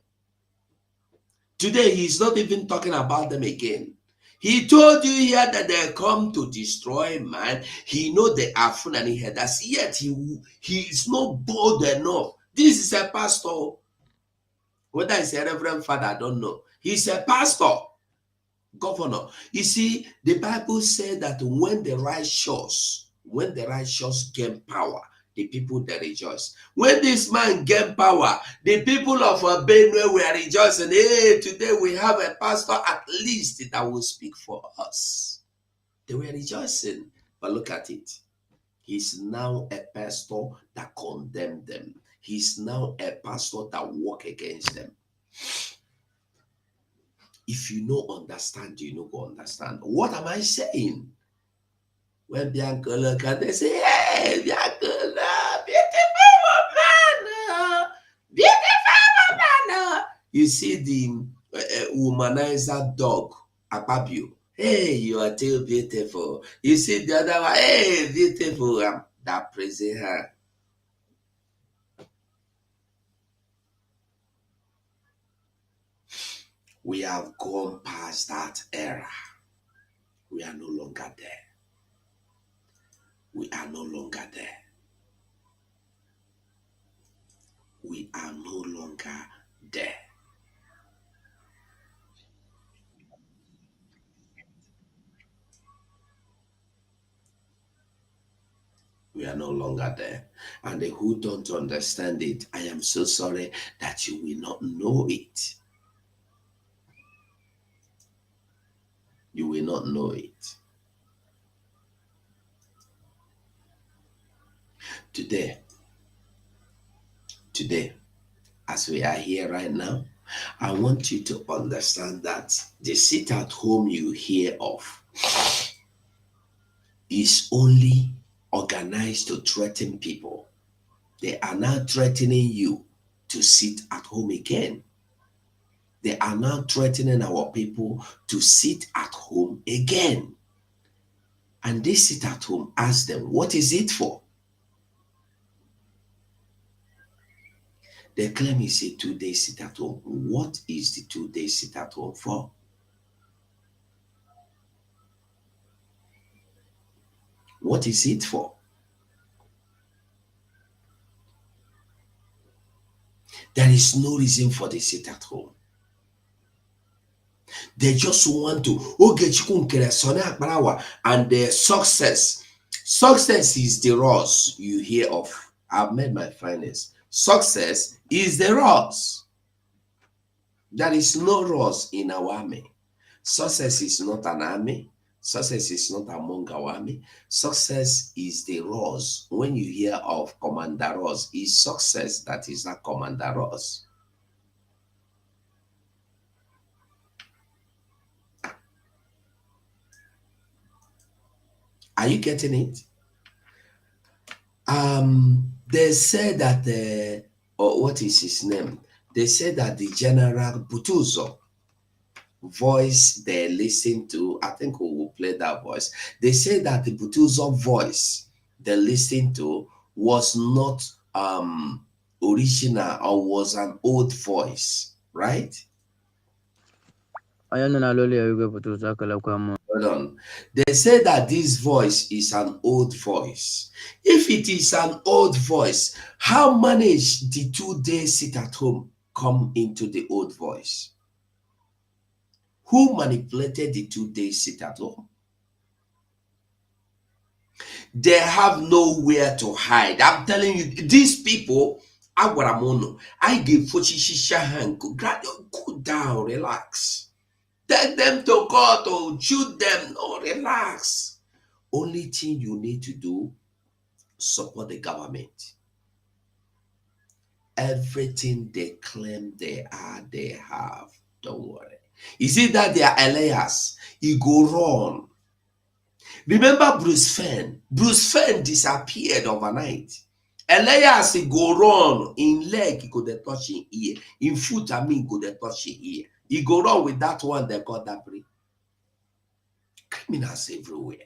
Today, he's not even talking about them again. He told you here that they come to destroy man. He know they are Fulani headers, yet he is not bold enough. This is a pastor. Whether it's a reverend father, I don't know. He's a pastor, governor. You see, the Bible said that when the righteous gain power, the people that rejoice. When this man gained power, the people of Benue were rejoicing. Hey, today we have a pastor at least that will speak for us. They were rejoicing. But look at it. He's now a pastor that condemned them. He's now a pastor that walk against them. If you don't understand, you don't go understand. What am I saying? When Bianca look at, they say, hey, Bianca, beautiful woman. You see the womanizer dog, Akpabio. Hey, you are too beautiful. You see the other one, hey, beautiful. That praising her. We have gone past that era. We are no longer there. We are no longer there. We are no longer there. We are no longer there. And the who don't understand it, I am so sorry that you will not know it. You will not know it. Today, as we are here right now, I want you to understand that the sit at home you hear of is only organized to threaten people. They are now threatening you to sit at home again. They are now threatening our people to sit at home again. And they sit at home, ask them, what is it for? They claim it's a 2-day sit at home. What is the 2-day sit at home for? What is it for? There is no reason for the sit at home. They just want to, and their success. Success is the rose you hear of. I've made my finest. Success is the rose. There is no rose in our army. Success is not an army. Success is not among our army. Success is the rose. When you hear of Commander Ross, is success that is not Commander Ross. Are you getting it? They said that what is his name? They said that the General Butuzo voice they listen to, I think we will play that voice. They say that the Butuzo voice they listened to was not original or was an old voice, right? Hold on. They say that this voice is an old voice. If it is an old voice, how managed the 2 days sit at home come into the old voice? Who manipulated the 2 days sit at home? They have nowhere to hide. I'm telling you, these people, I give Fochishisha hand, go down, relax. Take them to court or shoot them. No, relax. Only thing you need to do, support the government. Everything they claim they are, they have. Don't worry. You see that they are Elias. He go wrong. Remember Bruce Fenn? Bruce Fenn disappeared overnight. Elias he go run in leg, he go dey touch in ear. In foot, go dey touch in ear. He go run with that one they got that break. Criminals everywhere.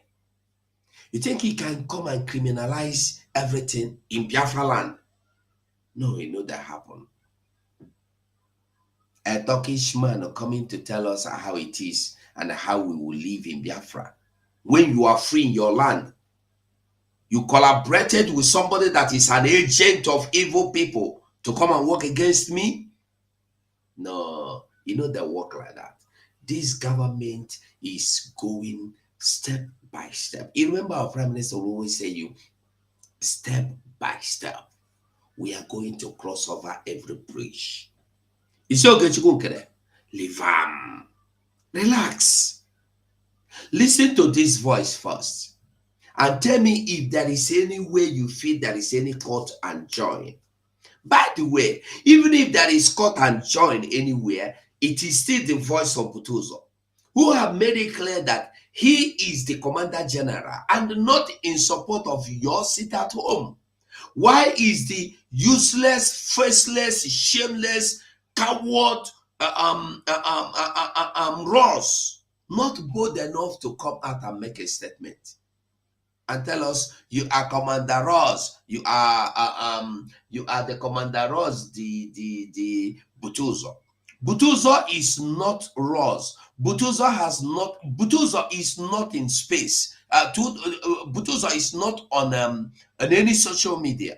You think he can come and criminalize everything in Biafra land? No, you know that happen. A Turkish man coming to tell us how it is and how we will live in Biafra. When you are free in your land, you collaborated with somebody that is an agent of evil people to come and work against me? No, you know they work like that. This government is going step by step. You remember our Prime Minister will always say you, step by step, we are going to cross over every bridge. You see, okay, leave relax. Listen to this voice first and tell me if there is any way you feel there is any cut and join. By the way, even if there is cut and join anywhere, it is still the voice of Butuzo, who have made it clear that he is the commander general and not in support of your sit at home. Why is the useless, faceless, shameless, coward Ross not bold enough to come out and make a statement and tell us you are Commander Ross, you are the Commander Ross, the Butuzo. Butuzo is not Ross. Butuzo is not in space. Butuzo is not on any social media.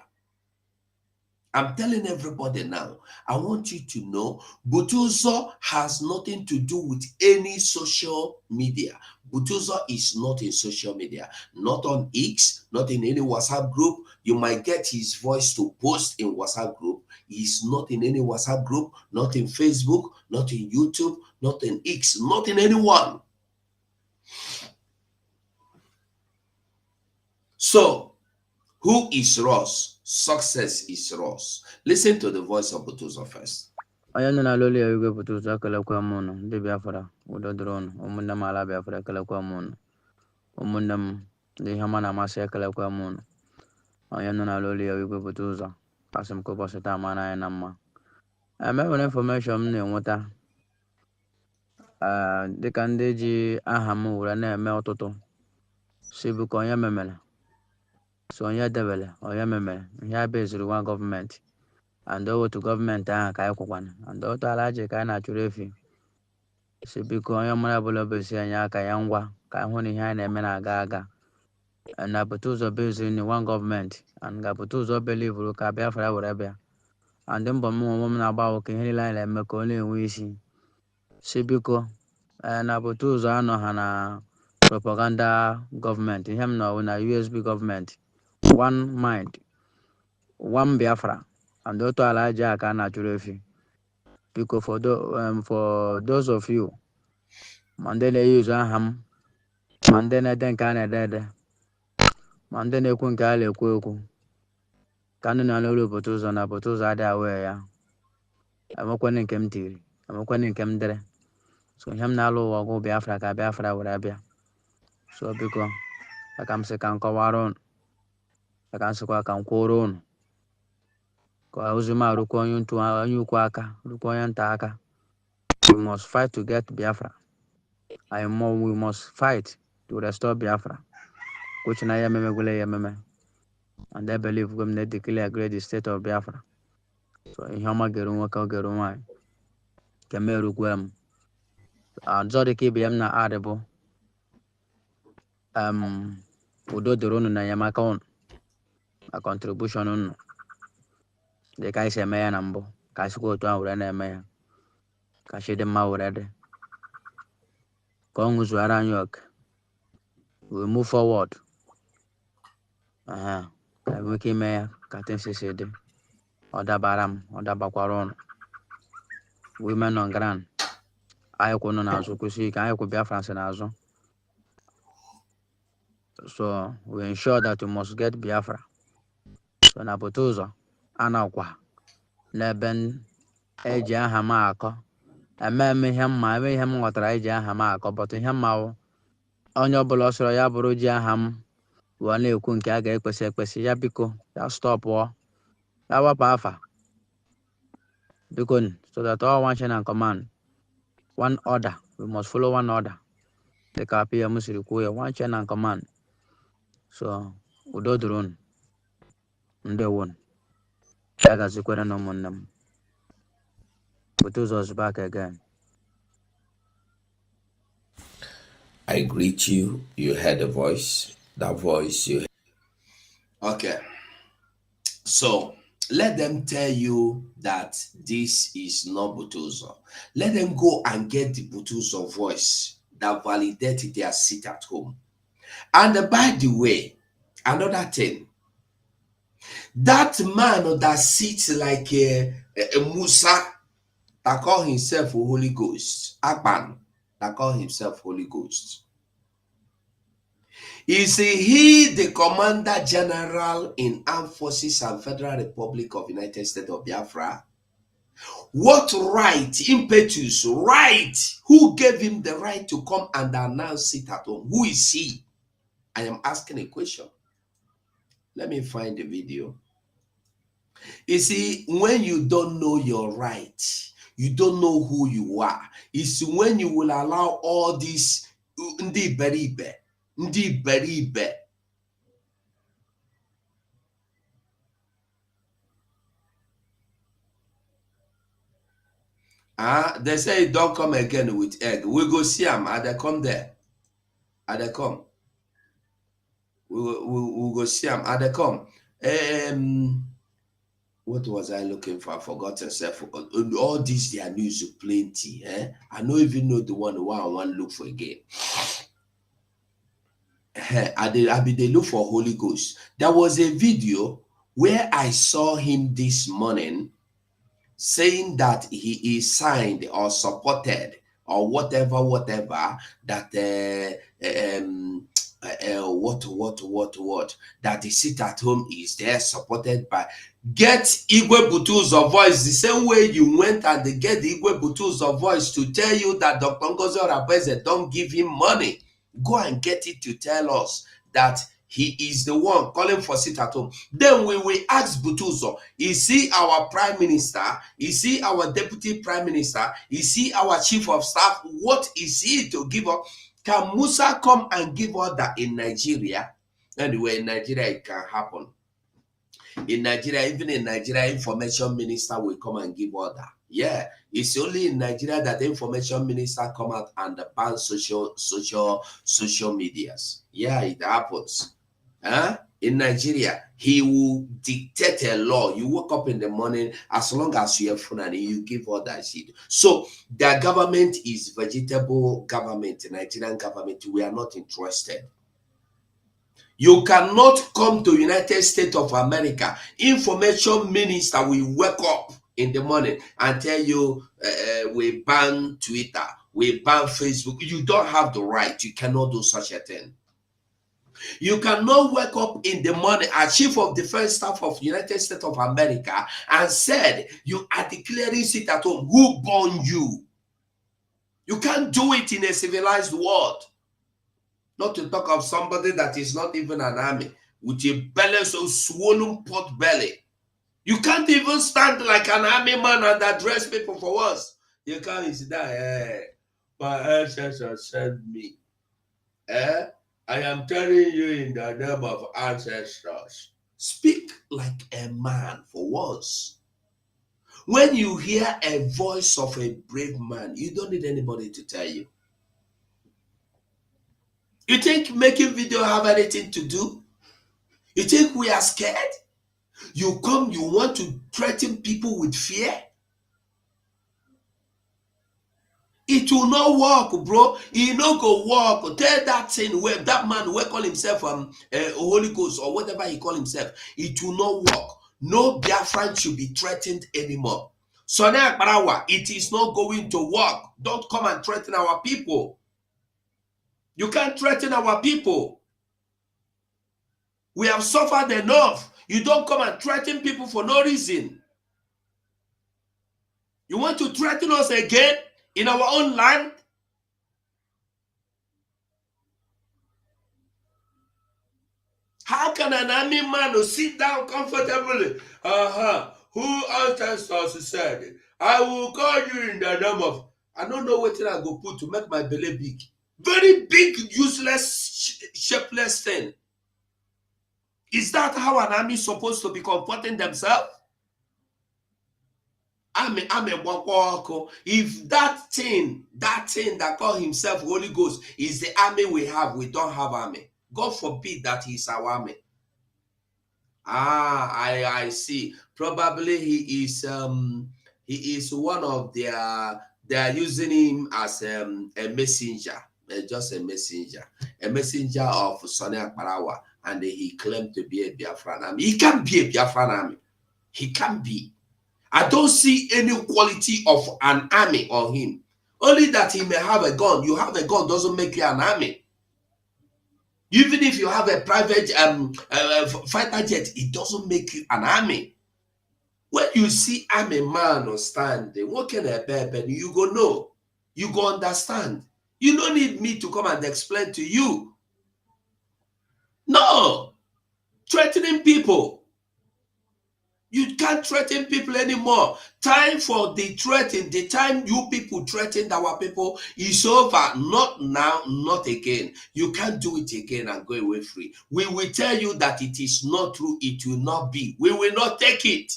I'm telling everybody now, I want you to know Butuzo has nothing to do with any social media. Butuzo is not in social media, not on X, not in any WhatsApp group. You might get his voice to post in WhatsApp group. He's not in any WhatsApp group, not in Facebook, not in YouTube, not in X, not in anyone. So, who is Ross? Success is Ross. Listen to the voice of Butuzo first. Ayana na loli ayuge Butuzo kala kwa mono de Biafra udo drone umunda mala Biafra kala kwa mono umunda de hamana masa kala kwa mono ayana na loli ayuge Butuzo asem ko boseta mana ya namma ame one information na enweta dịka ndị ji aha m were na-eme ọtụtụ si bụ ka onye memere so onye debere onye memere ihe a beziri nwa gọọmenti and otu gọọmenti ahụ ka anyị kwụkwana and otu ala ji ka anyị na-achụrụ efi si biko onye mara ọbụla besi anyị aka ya ngwa ka anyị hụ na ihe anyị na-eme na-aga aga na Butuzo beziri na nwa gọọmenti and ga Butuzo belivuru ka Biafra were bịa and mbọ m onwe m na-agba ụka ihe niile anyị na-eme ka ọ na-enwe isi si biko na Butuzo anọ ha na propaganda gọọmenti ihe m nọ na USB gọọmenti one mind one Biafra and otu ala ji aka na-achụrụ efi biko for those of you ma ndị na-eyuzu aha m ma ndị na-ede nke a na-ede ede ma ndị na-ekwu nke a na-ekwu ekwu ka ndị na-alụrụ Butuzo na Butuzo adịghị awe ya emekwanị nke m tiri emekwanị nke m dere so ihe m na-alụ ụwa ọgụ Biafra ka Biafra were bịa so biko aka m sị ka m kọwara unu aka m sịkwa ka m kwụrụ unu ka ozi m arụkwa onye ukwu aka rụkwa onye nta aka. We must fight to get Biafra. We must fight to restore Biafra. Which na yememe. And I believe we need to declare great the state of Biafra. So in Hama Geru Waka Geru Mai. Kameru Gwem. Zodi KBM na Adebo. udo dịrị unu na enyemaka unu na contribution unu dị ka anyị si eme ya na mbụ ka anyị sikwa otu ahụ were na-eme ya ka chi dị mma were dị ka ọ ṅụzuara anyị oke we move forward ka anyị nwee ike ime ya ka things si dị ọ dabara m ọ dabakwara unu women on ground anyị kwụ unu n'azụ kwụsị ike anyị kwụ Biafra n'azụ. So we ensure that we must get Biafra. So na bute ụzọ anakwa n'ebe eji aha m akọ eme ihe mma eme ihe m ghọtara eji aha m akọ but ihe mma wụ onye ọbụla ọ sọrọ ya bụrụ ji aha m wee na-ekwu nke a ga-ekwesị ekwesị ya biko ya stọpụọ ya wapụ afa biko so that all one chain and command one order we must follow one order dịka PM siri kwuo ya one chain and command. So udo dịrị unu ndewo ya gazikwere na ụmụnne m bute ụzọ is back again. I greet you. You heard a voice. That voice you heard. Okay. So let them tell you that this is not Butuzo. Let them go and get the Butuzo voice that validated their seat at home. And by the way, another thing, that man that sits like a Musa that call himself Holy Ghost, Akban that call himself Holy Ghost, is he the Commander General in Armed Forces and Federal Republic of United States of Biafra? What right, impetus, right? Who gave him the right to come and announce it at home? Who is he? I am asking a question. Let me find the video. You see, when you don't know your right, you don't know who you are. It's when you will allow all this ndi beribe. They say don't come again with egg. We go see them. They come there. They come. We'll go see them. They come. What was I looking for? I forgot myself. All these their news plenty. I don't even know the one I want to look for again. I be they look for Holy Ghost. There was a video where I saw him this morning saying that he is signed or supported or whatever that that the seat at home is there supported by get Igwe Butuzo voice the same way you went and they get the Igwe Butuzo voice to tell you that Dr. Ngozi Orabeze don't give him money. Go and get it to tell us that he is the one calling for seat at home. Then we will ask Butuzo, is he our prime minister? Is he our deputy prime minister? Is he our chief of staff? What is he to give up? Can Musa come and give order in Nigeria? Anyway, in Nigeria, it can happen. In Nigeria, even in Nigeria, information minister will come and give order. Yeah, it's only in Nigeria that the information minister come out and ban social medias. Yeah, it happens. In Nigeria, he will dictate a law. You wake up in the morning, as long as you have phone and you give orders. So the government is vegetable government, Nigerian government. We are not interested. You cannot come to United States of America. Information minister will wake up in the morning and tell you we ban Twitter, we ban Facebook. You don't have the right. You cannot do such a thing. You cannot wake up in the morning as chief of defense staff of United States of America and said you are declaring sit at home. Who born you? You can't do it in a civilized world. Not to talk of somebody that is not even an army with a belly so swollen pot belly. You can't even stand like an army man and address people for once. You can't sit there. My ancestors sent me. I am telling you in the name of ancestors. Speak like a man for once. When you hear a voice of a brave man, you don't need anybody to tell you. You think making video have anything to do? You think we are scared? You come, you want to threaten people with fear? It will not work, bro. It no go work. Tell that thing where that man will call himself Holy Ghost or whatever he call himself. It will not work. No Biafran should be threatened anymore. So now, it is not going to work. Don't come and threaten our people. You can't threaten our people. We have suffered enough. You don't come and threaten people for no reason. You want to threaten us again in our own land? How can an army man sit down comfortably? Who ancestors said, I will call you in the name of... I don't know what I go put to make my belly big. Very big, useless, shapeless thing. Is that how an army is supposed to be comforting themselves? If that thing that call himself Holy Ghost is the army we have, we don't have army. God forbid that he's our army. I see. Probably he is one of their... They are using him as a messenger, just a messenger of Sonny Akbarawa, and he claimed to be a Biafran army. He can't be a Biafran army. He can't be. I don't see any quality of an army on him. Only that he may have a gun. You have a gun doesn't make you an army. Even if you have a private fighter jet, it doesn't make you an army. When you see army man standing, what can a baby? You go know. You go understand. You don't need me to come and explain to you. No. Threatening people. You can't threaten people anymore. Time for the threatening, the time you people threatened our people is over. Not now, not again. You can't do it again and go away free. We will tell you that it is not true. It will not be. We will not take it.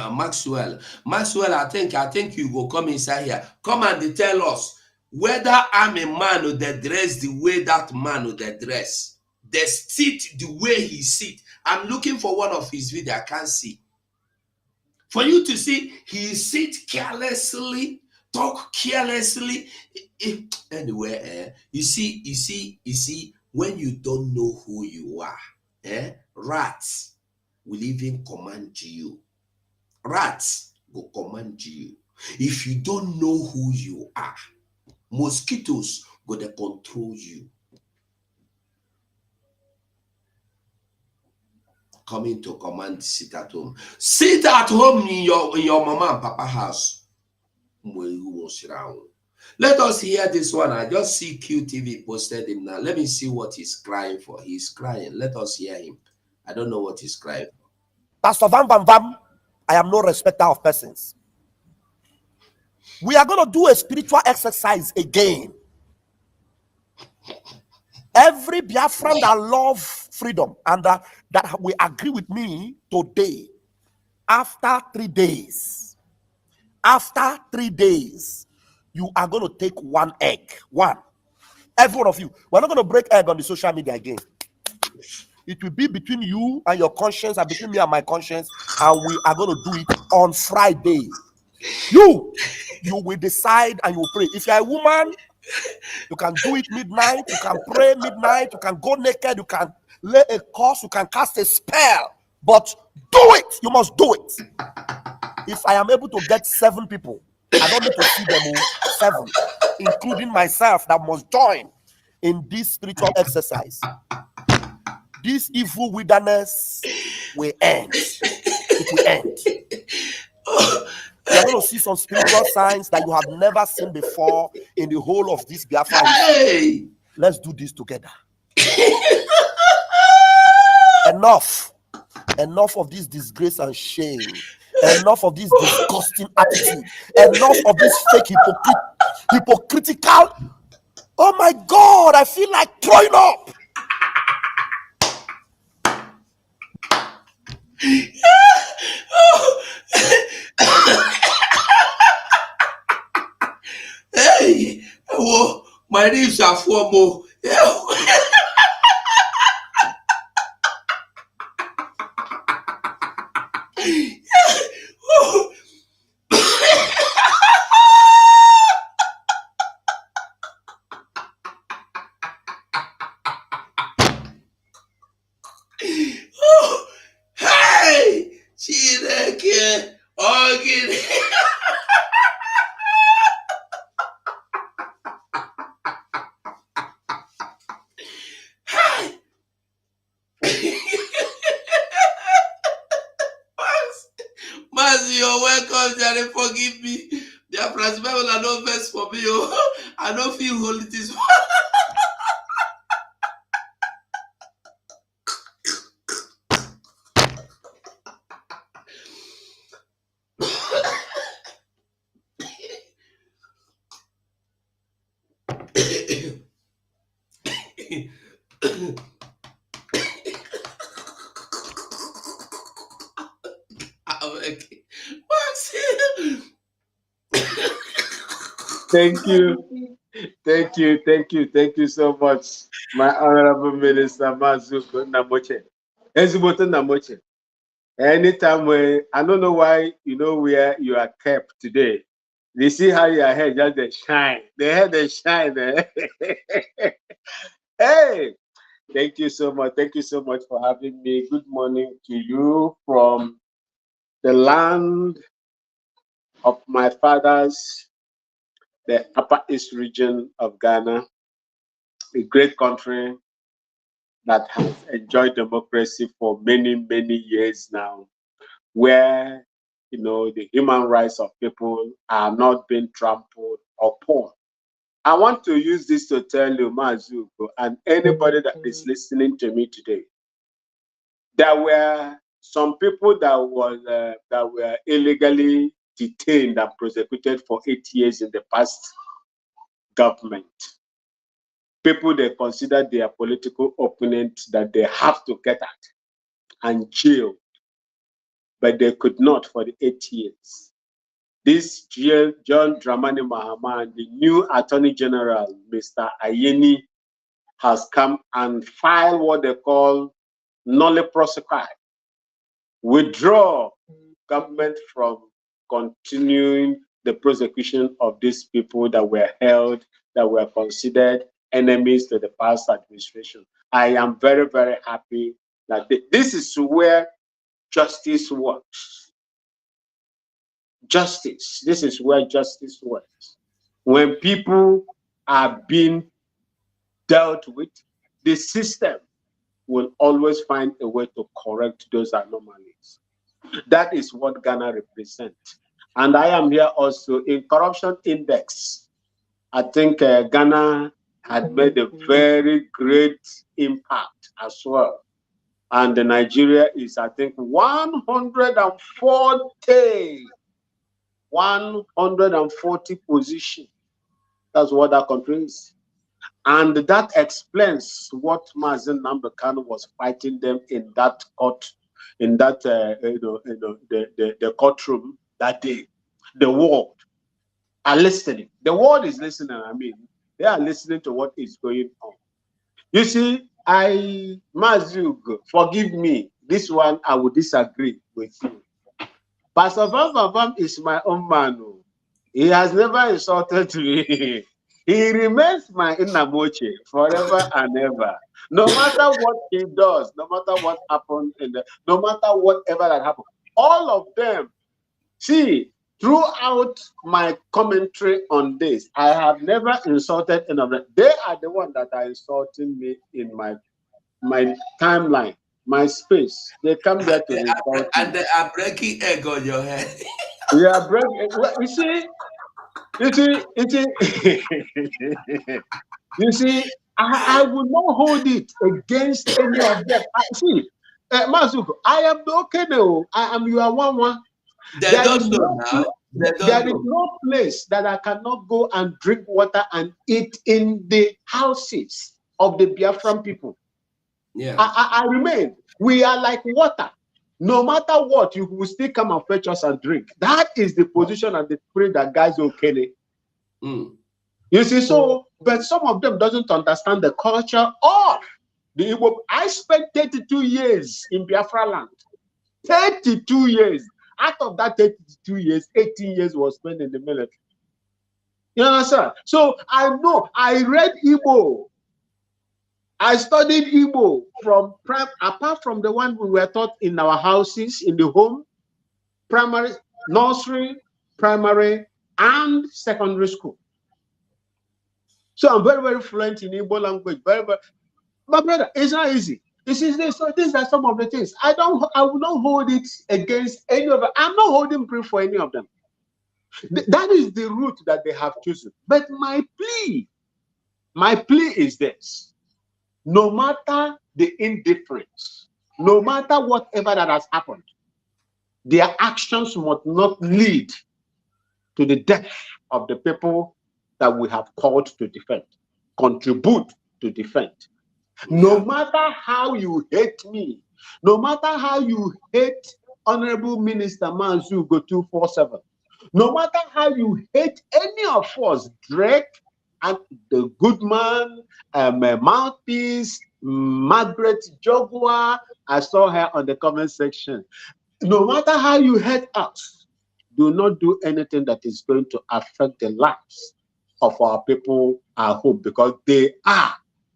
Maxwell, I think you go come inside here. Come and tell us whether I'm a man who they dress the way that man who they dress. They sit the way he sit. I'm looking for one of his videos. I can't see. For you to see, he sit carelessly, talk carelessly. Anyway, you see, when you don't know who you are, rats will even command you. Rats will command you. If you don't know who you are, mosquitoes go to control you. Coming to command, sit at home. Sit at home in your mama and papa house. Let us hear this one. I just see QTV posted him now. Let me see what he's crying for. He's crying. Let us hear him. I don't know what he's crying for. Pastor Vam Vam Vam, I am no respecter of persons. We are going to do a spiritual exercise again. Every Biafran that love freedom and that will agree with me today, after 3 days, you are going to take one egg. One. Every one of you. We're not going to break egg on the social media again. It will be between you and your conscience and between me and my conscience, and we are going to do it on Friday. You will decide and you will pray. If you're a woman, you can do it midnight, you can pray midnight, you can go naked, you can lay a curse, you can cast a spell, but do it. You must do it. If I am able to get 7 people, I don't need to see them all, 7, including myself, that must join in this spiritual exercise. This evil wilderness will end. It will end. You're going to see some spiritual signs that you have never seen before in the whole of this Biafra. Hey! Let's do this together. Enough of this disgrace and shame. Enough of this disgusting attitude. Enough of this fake hypocritical. Oh my God, I feel like throwing up. My ribs are formal. Hey! Chineke! Ogini! Mazi, you're welcome, Jerry. Forgive me. Their Bible are no verse for me. I don't feel holy this one. Thank you. Thank you so much, my honorable minister Mazuko Namoche. Ezuboto Namoche. Anytime when I don't know why you know where you are kept today. You see how your head just they shine. The head they shine. Hey, thank you so much. Thank you so much for having me. Good morning to you from the land of my fathers, the Upper East region of Ghana, a great country that has enjoyed democracy for many, many years now, where the human rights of people are not being trampled upon. I want to use this to tell you, Mazuko, and anybody that is listening to me today, there were some people that were illegally detained and prosecuted for 8 years in the past government. People they consider their political opponent that they have to get at and jail, but they could not for the 8 years. This John Dramani Mahama, the new Attorney General, Mr. Ayeni, has come and filed what they call nolle prosequi, withdraw government from continuing the prosecution of these people that were held, that were considered enemies to the past administration. I am very, very happy that this is where justice works. Justice. This is where justice works. When people are being dealt with, the system will always find a way to correct those anomalies. That is what Ghana represents. And I am here also in corruption index. I think Ghana had made a very great impact as well. And Nigeria is, I think, 140 position. That's what that country is. And that explains what Mazen Namdekan was fighting them in that court, in that the courtroom that day. The world are listening. The world is listening. I mean, they are listening to what is going on. You see, Mazug, forgive me. This one I would disagree with you. Pastor Vam is my own man. He has never insulted me. He remains my Inamoche forever and ever. No matter what he does, no matter what happens, no matter whatever that happens, all of them, see, throughout my commentary on this, I have never insulted any of them. They are the ones that are insulting me in my timeline, my space. They come there to insult me. And they are breaking egg on your head. We are breaking. You see, you see, I will not hold it against any of them. See, Mazuko, I am okay now. You are one. There is no place that I cannot go and drink water and eat in the houses of the Biafran people. Yeah, I remain. We are like water. No matter what, you will still come and fetch us and drink. That is the position and the spirit that guides Okene. You see, so, but some of them doesn't understand the culture of the Igbo. I spent 32 years in Biafra land. 32 years. Out of that 32 years, 18 years was spent in the military. You understand? So I know, I read Igbo. I studied Igbo from apart from the one we were taught in our houses, in the home, primary, nursery, primary, and secondary school. So I'm very, very fluent in Igbo language. Very, very. My brother, it's not easy. So these are some of the things. I will not hold it against any of them. I'm not holding brief for any of them. That is the route that they have chosen. But my plea is this: no matter the indifference, no matter whatever that has happened, their actions must not lead to the death of the people that we have called to defend, contribute to defend. No matter how you hate me, no matter how you hate Honorable Minister Mansu Go 247, no matter how you hate any of us, Drake and the good man, Mouthpiece, Margaret Jogwa, I saw her on the comment section. No matter how you hate us, do not do anything that is going to affect the lives of our people at home, because they are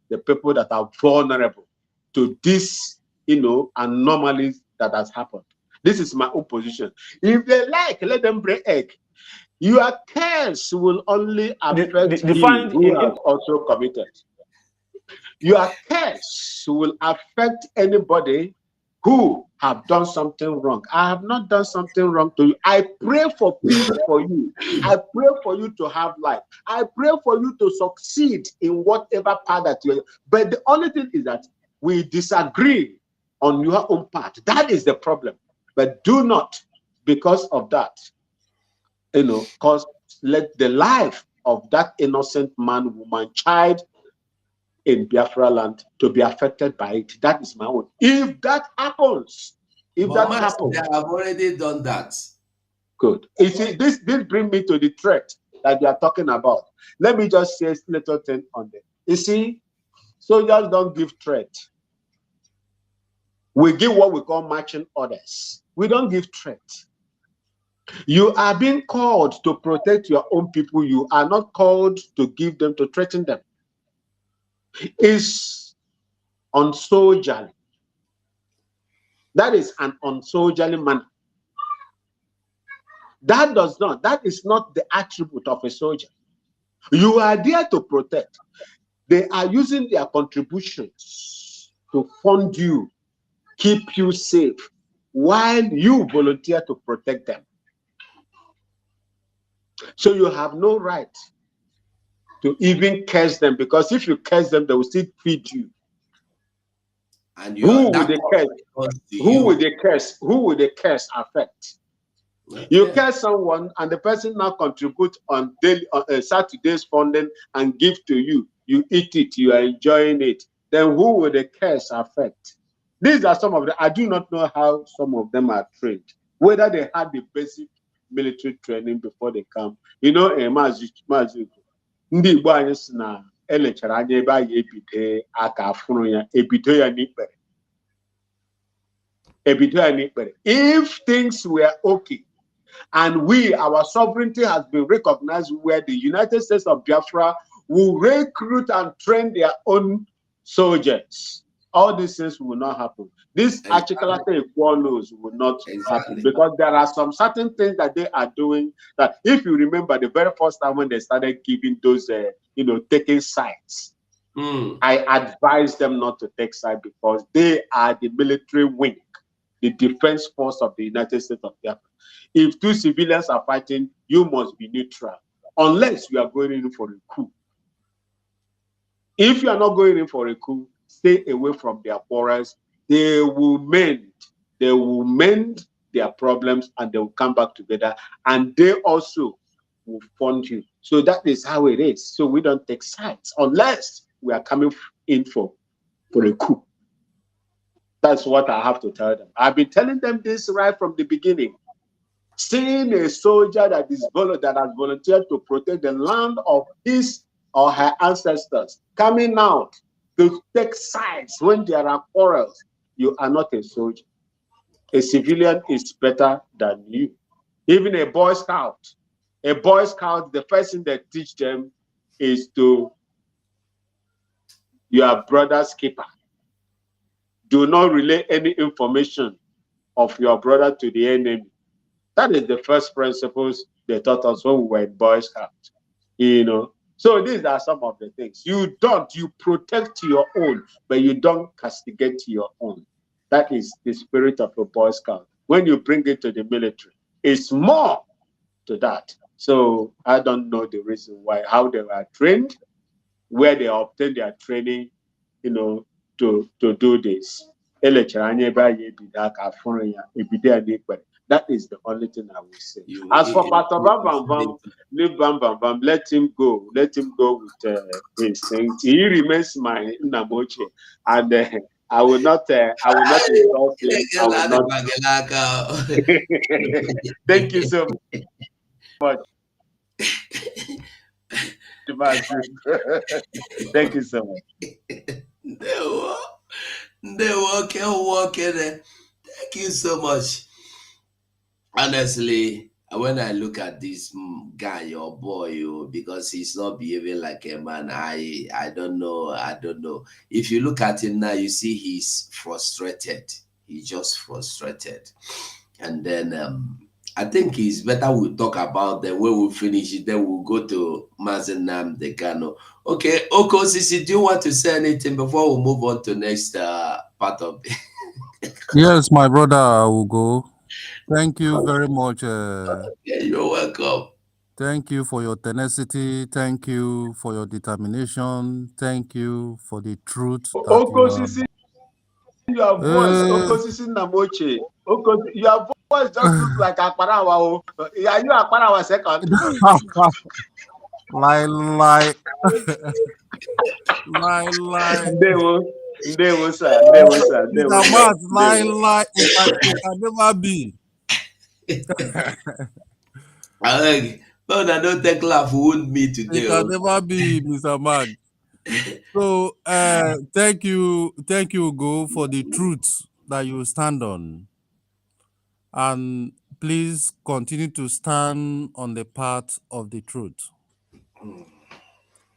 the people that are vulnerable to this, anomalies that has happened. This is my own position. If they like, let them break egg. Your curse will only affect him who has also committed. Your curse will affect anybody who have done something wrong. I have not done something wrong to you. I pray for peace for you. I pray for you to have life. I pray for you to succeed in whatever part that you're. But the only thing is that we disagree on your own part. That is the problem. But do not, because of that, let the life of that innocent man, woman, child in Biafra land to be affected by it. That is my own. If that happens, They have already done that. Good. You see, this brings me to the threat that we are talking about. Let me just say a little thing on it. You see, soldiers don't give threat. We give what we call marching orders. We don't give threat. You are being called to protect your own people. You are not called to give them, to threaten them. It's unsoldierly. That is an unsoldierly manner. That is not the attribute of a soldier. You are there to protect. They are using their contributions to fund you, keep you safe, while you volunteer to protect them. So you have no right to even curse them, because if you curse them, they will still feed you. And who will the curse? Who will the curse? Who will the curse affect? You curse someone, and the person now contribute on daily, Saturday's funding and give to you. You eat it. You are enjoying it. Then who will the curse affect? These are some of the. I do not know how some of them are trained. Whether they had the basic military training before they come. Ndị Igbo anyị si na elechara anya ebe anyị ebite aka afụrụ ya, ebido ya n'ikpere. Ebido ya n'ikpere. If things were okay, and our sovereignty has been recognized, where the United States of Biafra will recruit and train their own soldiers, all these things will not happen. This Achikalate Equalos will not happen, because there are some certain things that they are doing that, if you remember the very first time when they started giving those, taking sides, I advised them not to take sides, because they are the military wing, the defense force of the United States of Biafra. If two civilians are fighting, you must be neutral, unless you are going in for a coup. If you are not going in for a coup, stay away from their quarrels. They will mend their problems, and they will come back together, and they also will fund you. So that is how it is. So we don't take sides unless we are coming in for a coup. That's what I have to tell them. I've been telling them this right from the beginning. Seeing a soldier that has volunteered to protect the land of his or her ancestors coming out to take sides when there are quarrels, you are not a soldier. A civilian is better than you. Even a Boy Scout. A Boy Scout, the first thing they teach them is to your brother's keeper. Do not relay any information of your brother to the enemy. That is the first principles they taught us when we were in Boy Scouts. So these are some of the things. You protect your own, but you don't castigate your own. That is the spirit of a Boy Scout. When you bring it to the military, it's more to that. So I don't know the reason why, how they were trained, where they obtained their training, to do this. That is the only thing I will say. As for Pastor Bam Bam Bam, leave Bam Bam Bam, let him go. Let him go with his things. He remains my Namoche, and I will not insult him. I will not. Thank you so much. Thank you so much. Thank you so much. Honestly, when I look at this guy, your boy, because he's not behaving like a man, I don't know. If you look at him now, you see he's frustrated. He's just frustrated. And then I think it's better we talk about the way we finish it, then we'll go to Mazenam Dekano. Okay, Oko Sisi, do you want to say anything before we move on to next part of it? Yes, my brother, I will go. Thank you very much. Yeah, you're welcome. Thank you for your tenacity. Thank you for your determination. Thank you for the truth that your voice, Okosisi Namoche. Your voice just looks like Akparawa. Are you Akparawa second? lie. Ndewo, sir. Mr. Matt, lie. It can never be. No, don't take laugh. Wound me today. It can never be, Mr. Matt. So, thank you, Go, for the truth that you stand on. And please continue to stand on the path of the truth.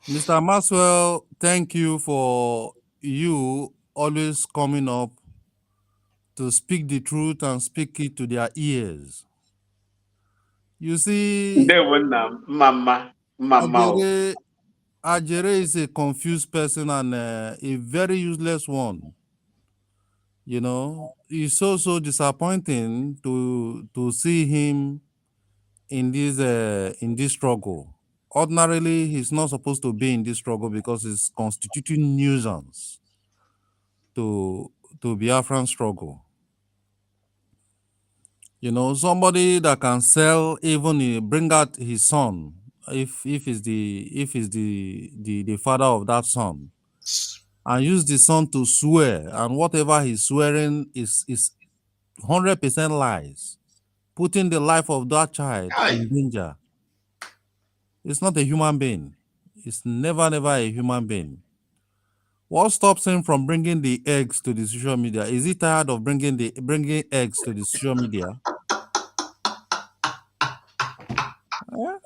Mr. Maxwell, thank you for you always coming up to speak the truth and speak it to their ears. You see, Ajere is a confused person and a very useless one. It's so disappointing to see him in this struggle. Ordinarily, he's not supposed to be in this struggle because it's constituting nuisance to Biafran struggle. Somebody that can sell, even bring out his son, if he's the father of that son, and use the son to swear, and whatever he's swearing is 100% lies, putting the life of that child in danger. It's not a human being. It's never a human being. What stops him from bringing the eggs to the social media? Is he tired of bringing eggs to the social media? Oh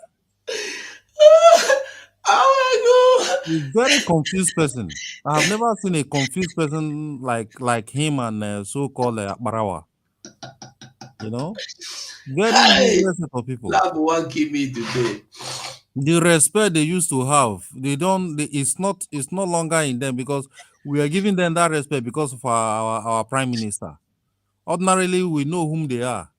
my God! He's very confused person. I have never seen a confused person like him and so-called Barawa. Very useless set of people. Love won't keep me today. The respect they used to have, it's no longer in them, because we are giving them that respect because of our prime minister. Ordinarily, we know whom they are.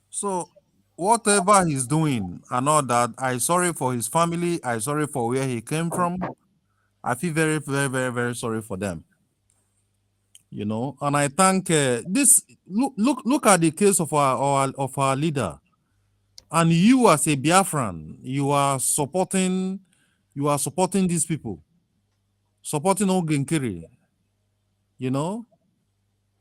So whatever he's doing and all that, I sorry for his family. I sorry for where he came from. I feel very, very, very, very sorry for them. And I thank this. Look at the case of our leader. And you, as a Biafran, you are supporting these people, supporting Ogenkiri.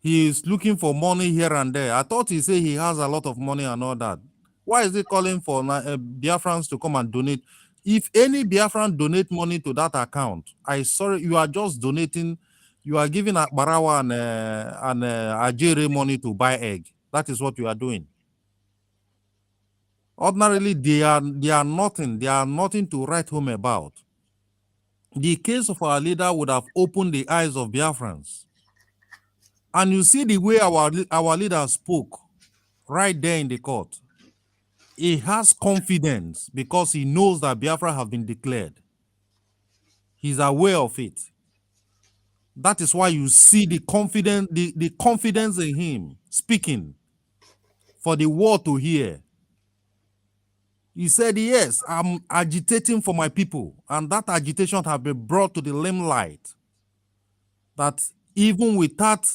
He is looking for money here and there. I thought he said he has a lot of money and all that. Why is it calling for Biafrans to come and donate? If any Biafran donate money to that account, I sorry, you are just donating. You are giving Barawa and Ajere money to buy egg. That is what you are doing. Ordinarily, they are nothing. They are nothing to write home about. The case of our leader would have opened the eyes of Biafrans. And you see the way our leader spoke right there in the court. He has confidence because he knows that Biafra have been declared. He's aware of it. That is why you see the confidence in him speaking for the world to hear. He said, yes, I'm agitating for my people. And that agitation has been brought to the limelight. That even without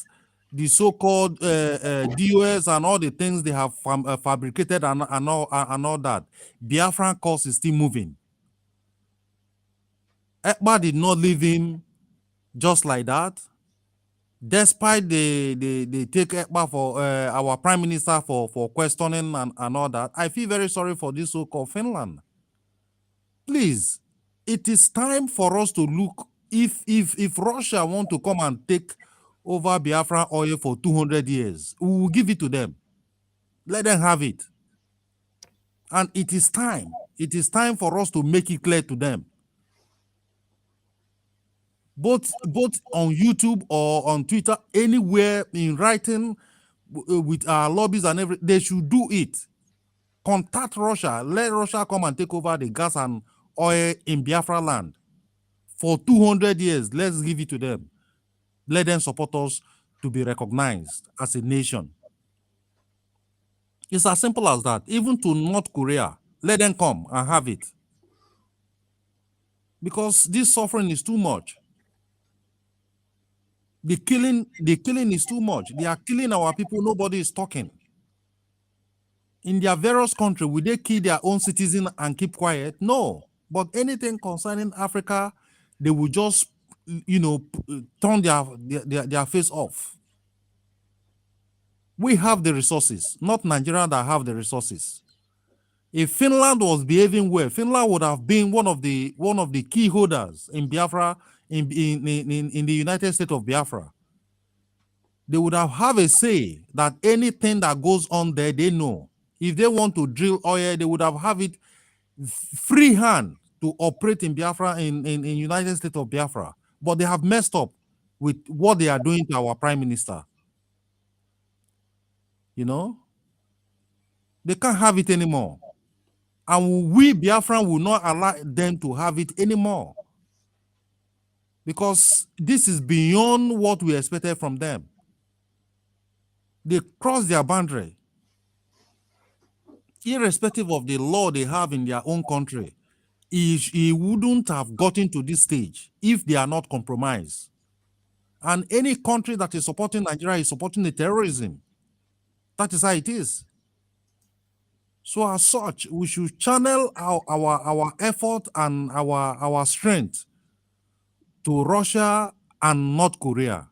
the so-called DOS and all the things they have fabricated and all that, Biafran cause is still moving. Ekpa did not leave him just like that. Despite they take Ekpa for our prime minister for questioning and all that, I feel very sorry for this so-called Finland. Please, it is time for us to look. If Russia want to come and take over Biafran oil for 200 years, we will give it to them. Let them have it. And it is time. It is time for us to make it clear to them. Both on YouTube or on Twitter, anywhere in writing with our lobbies and everything, they should do it. Contact Russia. Let Russia come and take over the gas and oil in Biafra land. For 200 years, let's give it to them. Let them support us to be recognized as a nation. It's as simple as that. Even to North Korea, let them come and have it. Because this suffering is too much. The killing is too much. They are killing our people. Nobody is talking. In their various countries, will they kill their own citizens and keep quiet? No. But anything concerning Africa, they will just, turn their face off. We have the resources, not Nigeria that have the resources. If Finland was behaving well, Finland would have been one of the key holders in Biafra, in the United States of Biafra. They would have a say that anything that goes on there, they know. If they want to drill oil, they would have it free hand to operate in Biafra, in United States of Biafra. But they have messed up with what they are doing to our prime minister. They can't have it anymore. And we, Biafran, will not allow them to have it anymore. Because this is beyond what we expected from them. They crossed their boundary. Irrespective of the law they have in their own country, he wouldn't have gotten to this stage if they are not compromised. And any country that is supporting Nigeria is supporting the terrorism. That is how it is. So as such, we should channel our effort and our strength to Russia and North Korea.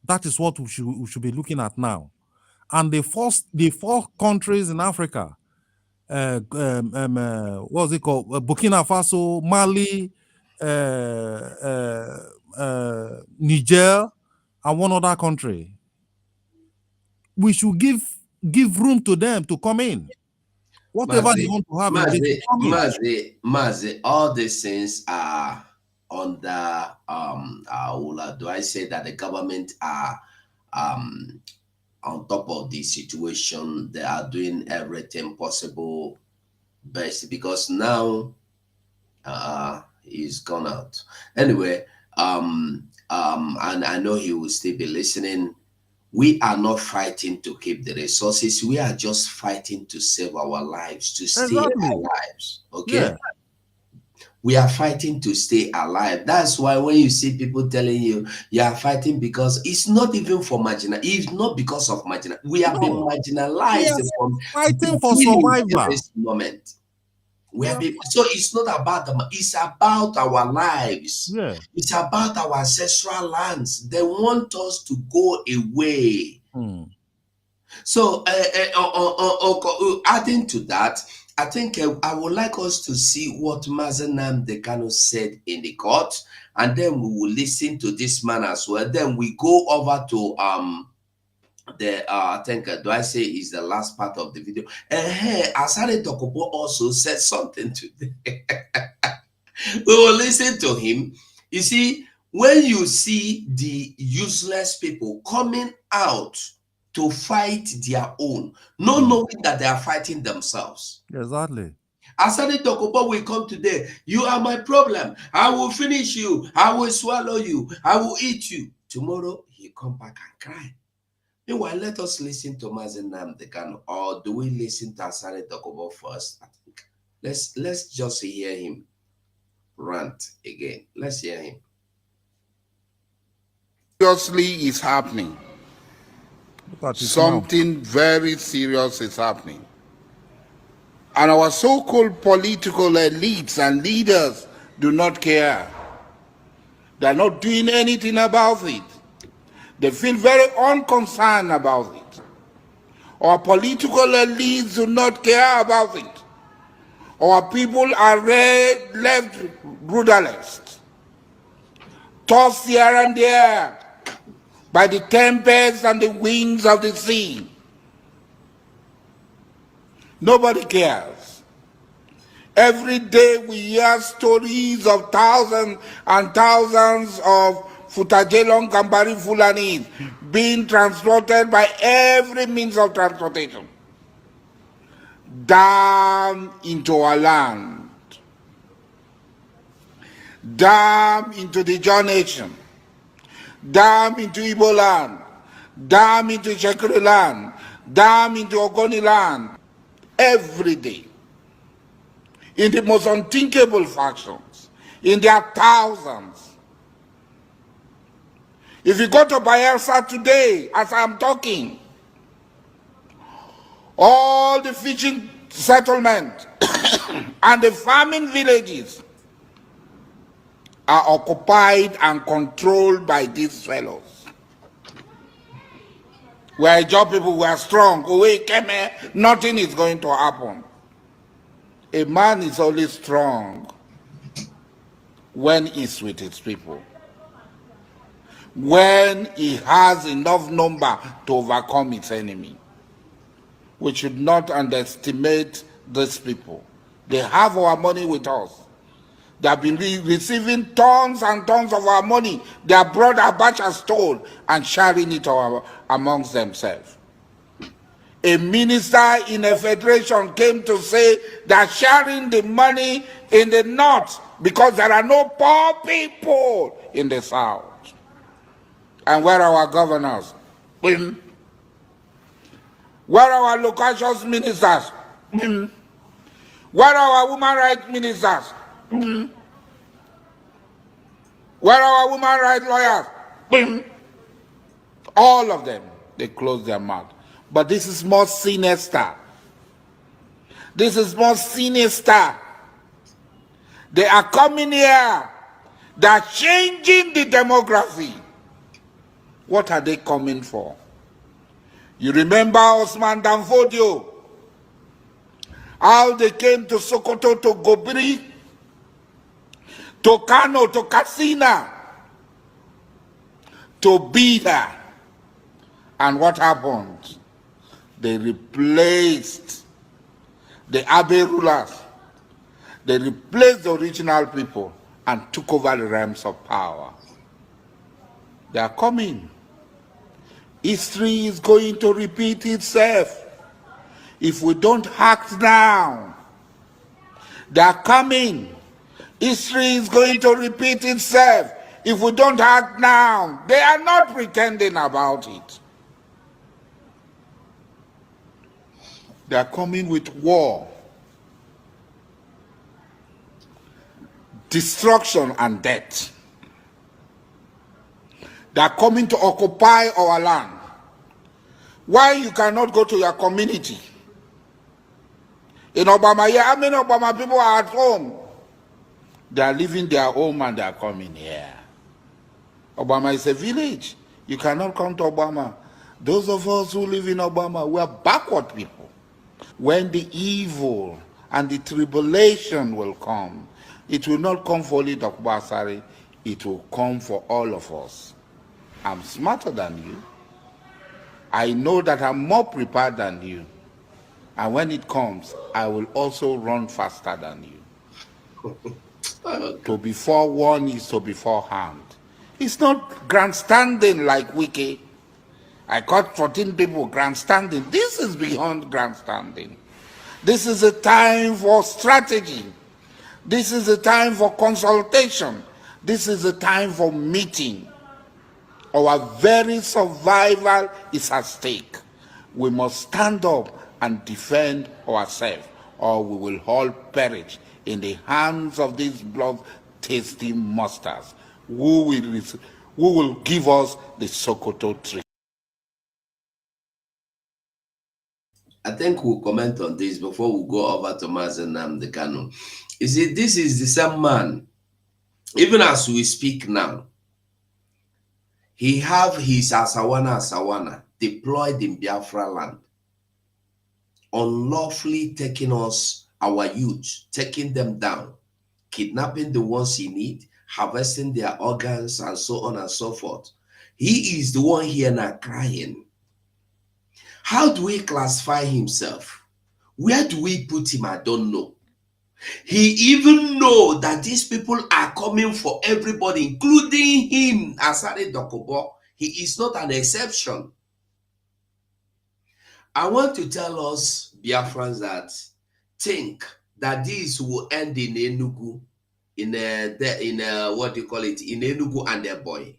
That is what we should be looking at now. And the four countries in Africa, what's it called? Burkina Faso, Mali, Niger, and one other country. We should give room to them to come in. Whatever they want to have, Mazi, all these things are under do I say that the government are on top of the situation? They are doing everything possible best, because now he's gone out anyway. And I know he will still be listening. We are not fighting to keep the resources. We are just fighting to save our lives, to stay alive. Okay. Yeah. We are fighting to stay alive. That's why when you see people telling you are fighting, because it's not even for marginal. It's not because of marginal. We have been marginalized from fighting for survival at this moment. We have been, so it's not about them. It's about our lives. Yeah. It's about our ancestral lands. They want us to go away. So, adding to that, I think I would like us to see what Mazen Nnamdi Kanu said in the court, and then we will listen to this man as well. Then we go over to I think do I say is the last part of the video. Asare Dokubo also said something today. We will listen to him. You see, when you see the useless people coming out to fight their own, not knowing that they are fighting themselves. Exactly. Asani Tokobo will come today. You are my problem. I will finish you. I will swallow you. I will eat you. Tomorrow, he come back and cry. Meanwhile, let us listen to Mazen Nnamdi Kanu, or do we listen to Asani Tokobo first? I think let's just hear him rant again. Let's hear him. Seriously is happening. Something very serious is happening. And our so-called political elites and leaders do not care. They're not doing anything about it. They feel very unconcerned about it. Our political elites do not care about it. Our people are left rudderless, tossed here and there by the tempests and the winds of the sea. Nobody cares. Every day we hear stories of thousands and thousands of Futajelong Kambari Fulanis being transported by every means of transportation down into our land, down into the John Nation, down into Igbo land, down into Shekiri land, down into Ogoni land, every day, in the most unthinkable factions, in their thousands. If you go to Bayelsa today, as I'm talking, all the fishing settlements and the farming villages are occupied and controlled by these fellows. We are job people, we are strong. Nothing is going to happen. A man is only strong when he's with his people, when he has enough number to overcome his enemy. We should not underestimate these people. They have our money with us. They have been receiving tons and tons of our money. Their brother Abacha stole and sharing it amongst themselves. A minister in a federation came to say they're sharing the money in the north because there are no poor people in the south. And where are our governors? Where are our local ministers? Where are our women rights ministers? Where are our women rights lawyers? All of them, they close their mouth. But this is more sinister. This is more sinister. They are coming here. They are changing the demography. What are they coming for? You remember Osman Danfodio? How they came to Sokoto, to Gobiri, to Kano, to Katsina, to Bida. And what happened? They replaced the Abe rulers. They replaced the original people and took over the realms of power. They are coming. History is going to repeat itself if we don't act now. They are coming. History is going to repeat itself if we don't act now. They are not pretending about it. They are coming with war, destruction, and death. They are coming to occupy our land. Why you cannot go to your community? In Obama, how many Obama people are at home? They are leaving their home and they are coming here. Obama is a village. You cannot come to Obama Those of us who live in Obama, we are backward people. When the evil and the tribulation will come, it will not come for only Dr. Basari, it will come for all of us. I'm smarter than you. I know that I'm more prepared than you. And when it comes, I will also run faster than you. To be forewarned is to be forearmed. It's not grandstanding like Wiki. I caught 14 people grandstanding. This is beyond grandstanding. This is a time for strategy. This is a time for consultation. This is a time for meeting. Our very survival is at stake. We must stand up and defend ourselves, or we will all perish in the hands of these blood-tasty monsters who will give us the Sokoto tree. I think we'll comment on this before we go over to Mazen Namdekano. You see, this is the same man. Even as we speak now, he have his Asawana deployed in Biafra land, unlawfully taking us, our youth, taking them down, kidnapping the ones he need, harvesting their organs, and so on and so forth. He is the one here now crying. How do we classify himself? Where do we put him? I don't know. He even know that these people are coming for everybody, including him, Asare Dokubo. He is not an exception. I want to tell us, Biafrans, that think that this will end in Enugu, in what do you call it, in Enugu and their boy.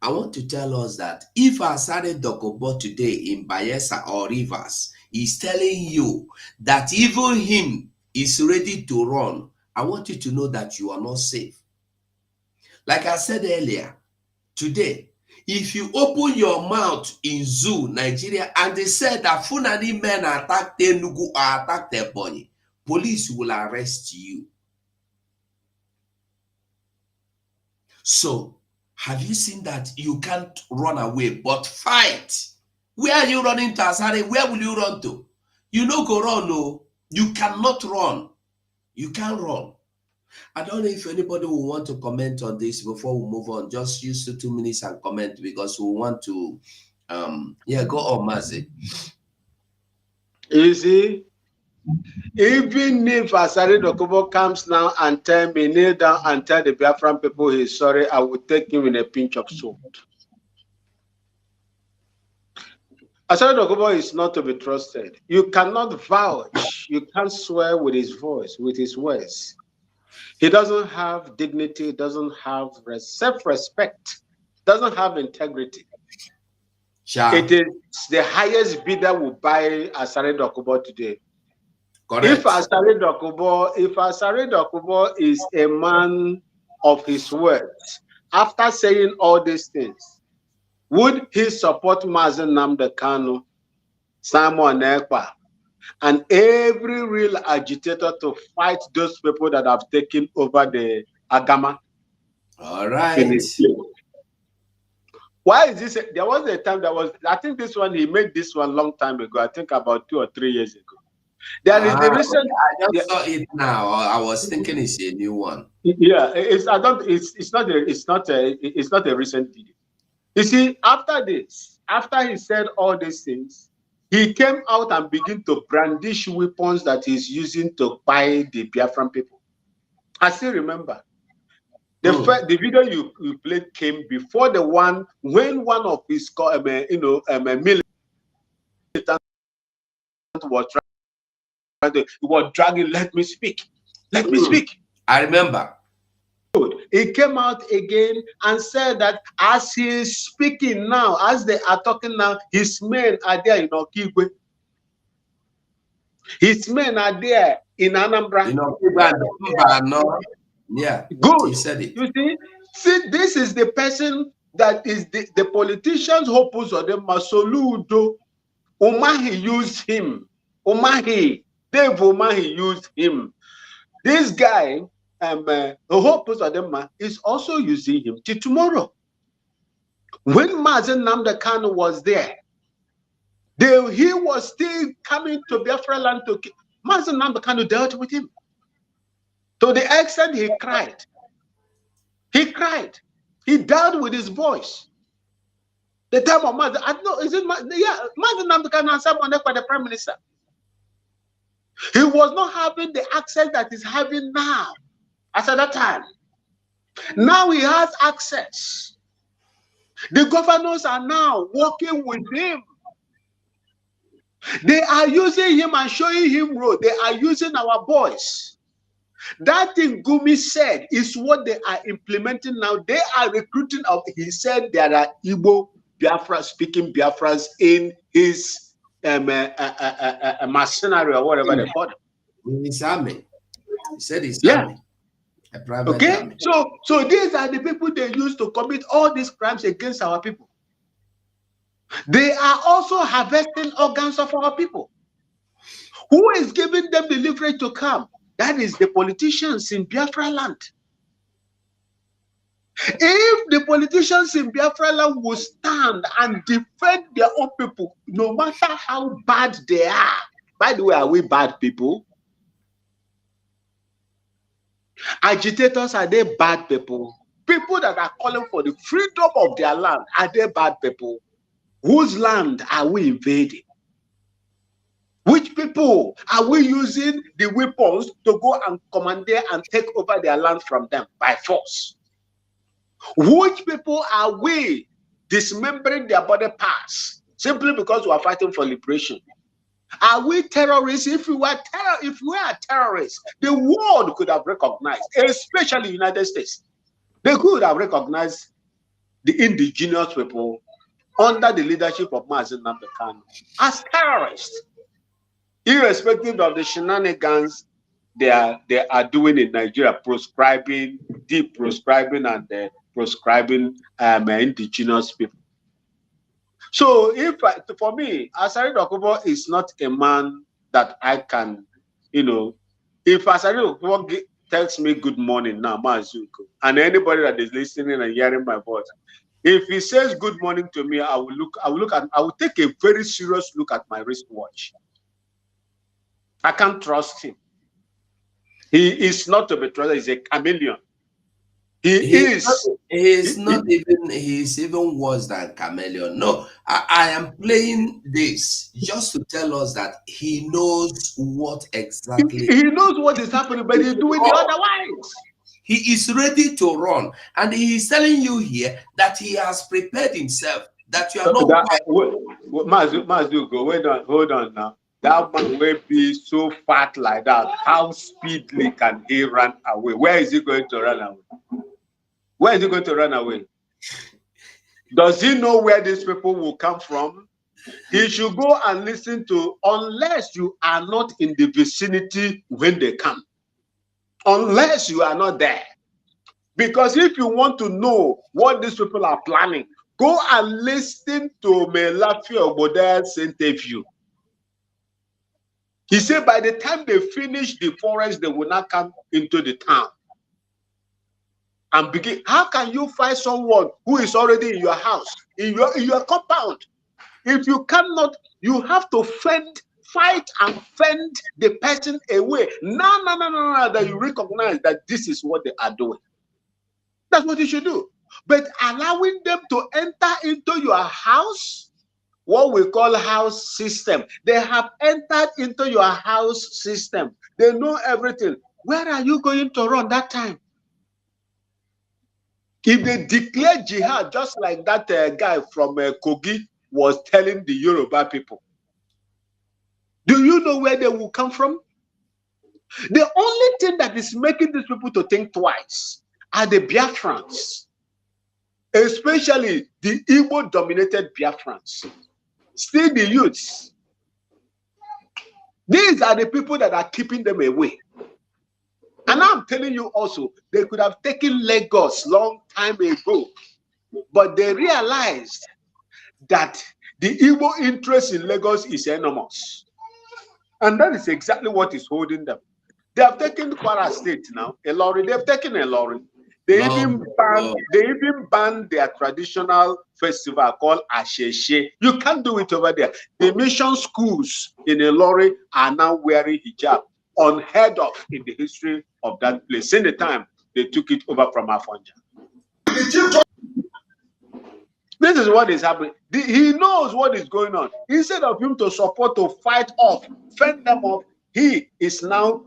I want to tell us that if Asare Dokubo today in Bayelsa or Rivers is telling you that even him is ready to run, I want you to know that you are not safe. Like I said earlier, today, if you open your mouth in Zoo, Nigeria, and they said that Fulani men attacked Enugu or attacked Ebonyi, police will arrest you. So, have you seen that you can't run away but fight? Where are you running to, Asare? Where will you run to? You no go run, no. You cannot run. You can't run. I don't know if anybody will want to comment on this before we move on. Just use the 2 minutes and comment, because we want to, go on, Mazi. You see, even if Asare Dokubo comes now and tell me, kneel down and tell the Biafran people he's sorry, I will take him in a pinch of salt. Asare Dokubo is not to be trusted. You cannot vouch. You can't swear with his voice, with his words. He doesn't have dignity, doesn't have self-respect, doesn't have integrity. Sure. It is the highest bidder will buy Asare Dokubo today. Correct. If Asare Dokubo is a man of his words, after saying all these things, would he support Mazen Namdekano, Simon Ekpa, and every real agitator to fight those people that have taken over the Agama? All right. Why is this? There was a time I think this one, he made this one long time ago, I think about 2 or 3 years ago. There is the recent. I just saw it now. I was thinking it's a new one. Yeah, it's not a recent video. You see, after this, after he said all these things, he came out and began to brandish weapons that he's using to buy the Biafran people. I still remember. The video you played came before the one when one of his militant was dragging. Let me speak. Let me speak. I remember. He came out again and said that as he is speaking now, as they are talking now, his men are there in Okigwe. His men are there in Anambra. Yeah, good. He said it. You see, this is the person that is the politicians hopus or the Masoludo. Umahi used him. Dave Umahi used him. This guy, Hopus Adema, is also using him till tomorrow. When Mazen Nnamdi Kanu was there, he was still coming to Biafra land to kill. Mazen Nnamdi Kanu dealt with him. To the extent he cried. He cried. He dealt with his voice. The time of Mazen, I know, is it Mazen Nnamdi Kanu and someone by the Prime Minister. He was not having the access that he's having now, as at that time. Now he has access. The governors are now working with him. They are using him and showing him road. They are using our boys. That thing Gumi said is what they are implementing now. They are recruiting. He said there are Igbo Biafra speaking Biafrans in his mercenary or whatever they call it. In his army. He said his army. A private army. So these are the people they use to commit all these crimes against our people. They are also harvesting organs of our people. Who is giving them the leverage to come? That is the politicians in Biafra land. If the politicians in Biafra land will stand and defend their own people, no matter how bad they are. By the way, are we bad people? Agitators, are they bad people? People that are calling for the freedom of their land, are they bad people? Whose land are we invading? Which people are we using the weapons to go and commandeer and take over their land from them by force? Which people are we dismembering their body parts simply because we are fighting for liberation? Are we terrorists? If we are terrorists, the world could have recognized, especially the United States. They could have recognized the indigenous people under the leadership of Mazen Nnamdi Kanu as terrorists, irrespective of the shenanigans they are doing in Nigeria, proscribing, deproscribing, and proscribing indigenous people. So, for me, Asari Dokubo is not a man that I can, if Asari Dokubo tells me good morning now, Mazuko, and anybody that is listening and hearing my voice, if he says good morning to me, I will take a very serious look at my wristwatch. I can't trust him. He is not to be trusted. He's a chameleon. He's even worse than chameleon. No, I am playing this just to tell us that he knows what exactly. He knows what is happening, but he's doing it otherwise. He is ready to run, and he is telling you here that he has prepared himself. That you are not. Mazuko, hold on now. That man will be so fat like that. How speedily can he run away? Where is he going to run away? Where is he going to run away? Does he know where these people will come from? He should go and listen to, unless you are not in the vicinity when they come. Unless you are not there. Because if you want to know what these people are planning, go and listen to Melafi Obode's interview. He said by the time they finish the forest, they will not come into the town. And begin. How can you find someone who is already in your house, in your compound? If you cannot, you have to fight and fend the person away. No, that you recognize that this is what they are doing. That's what you should do. But allowing them to enter into your house, what we call house system. They have entered into your house system. They know everything. Where are you going to run that time? If they declare jihad, just like that guy from Kogi was telling the Yoruba people, do you know where they will come from? The only thing that is making these people to think twice are the Biafrans, especially the Igbo-dominated Biafrans. Still the youths. These are the people that are keeping them away. And I'm telling you also, they could have taken Lagos long time ago, but they realized that the Igbo interest in Lagos is enormous. And that is exactly what is holding them. They have taken Kwara State now, Ilorin. They have taken Ilorin. They even banned their traditional festival called Asheshe. You can't do it over there. The mission schools in Ilori are now wearing hijab, unheard of in the history of that place. In the time they took it over from Afonja. This is what is happening. He knows what is going on. Instead of him to support, to fight off, fend them off, he is now,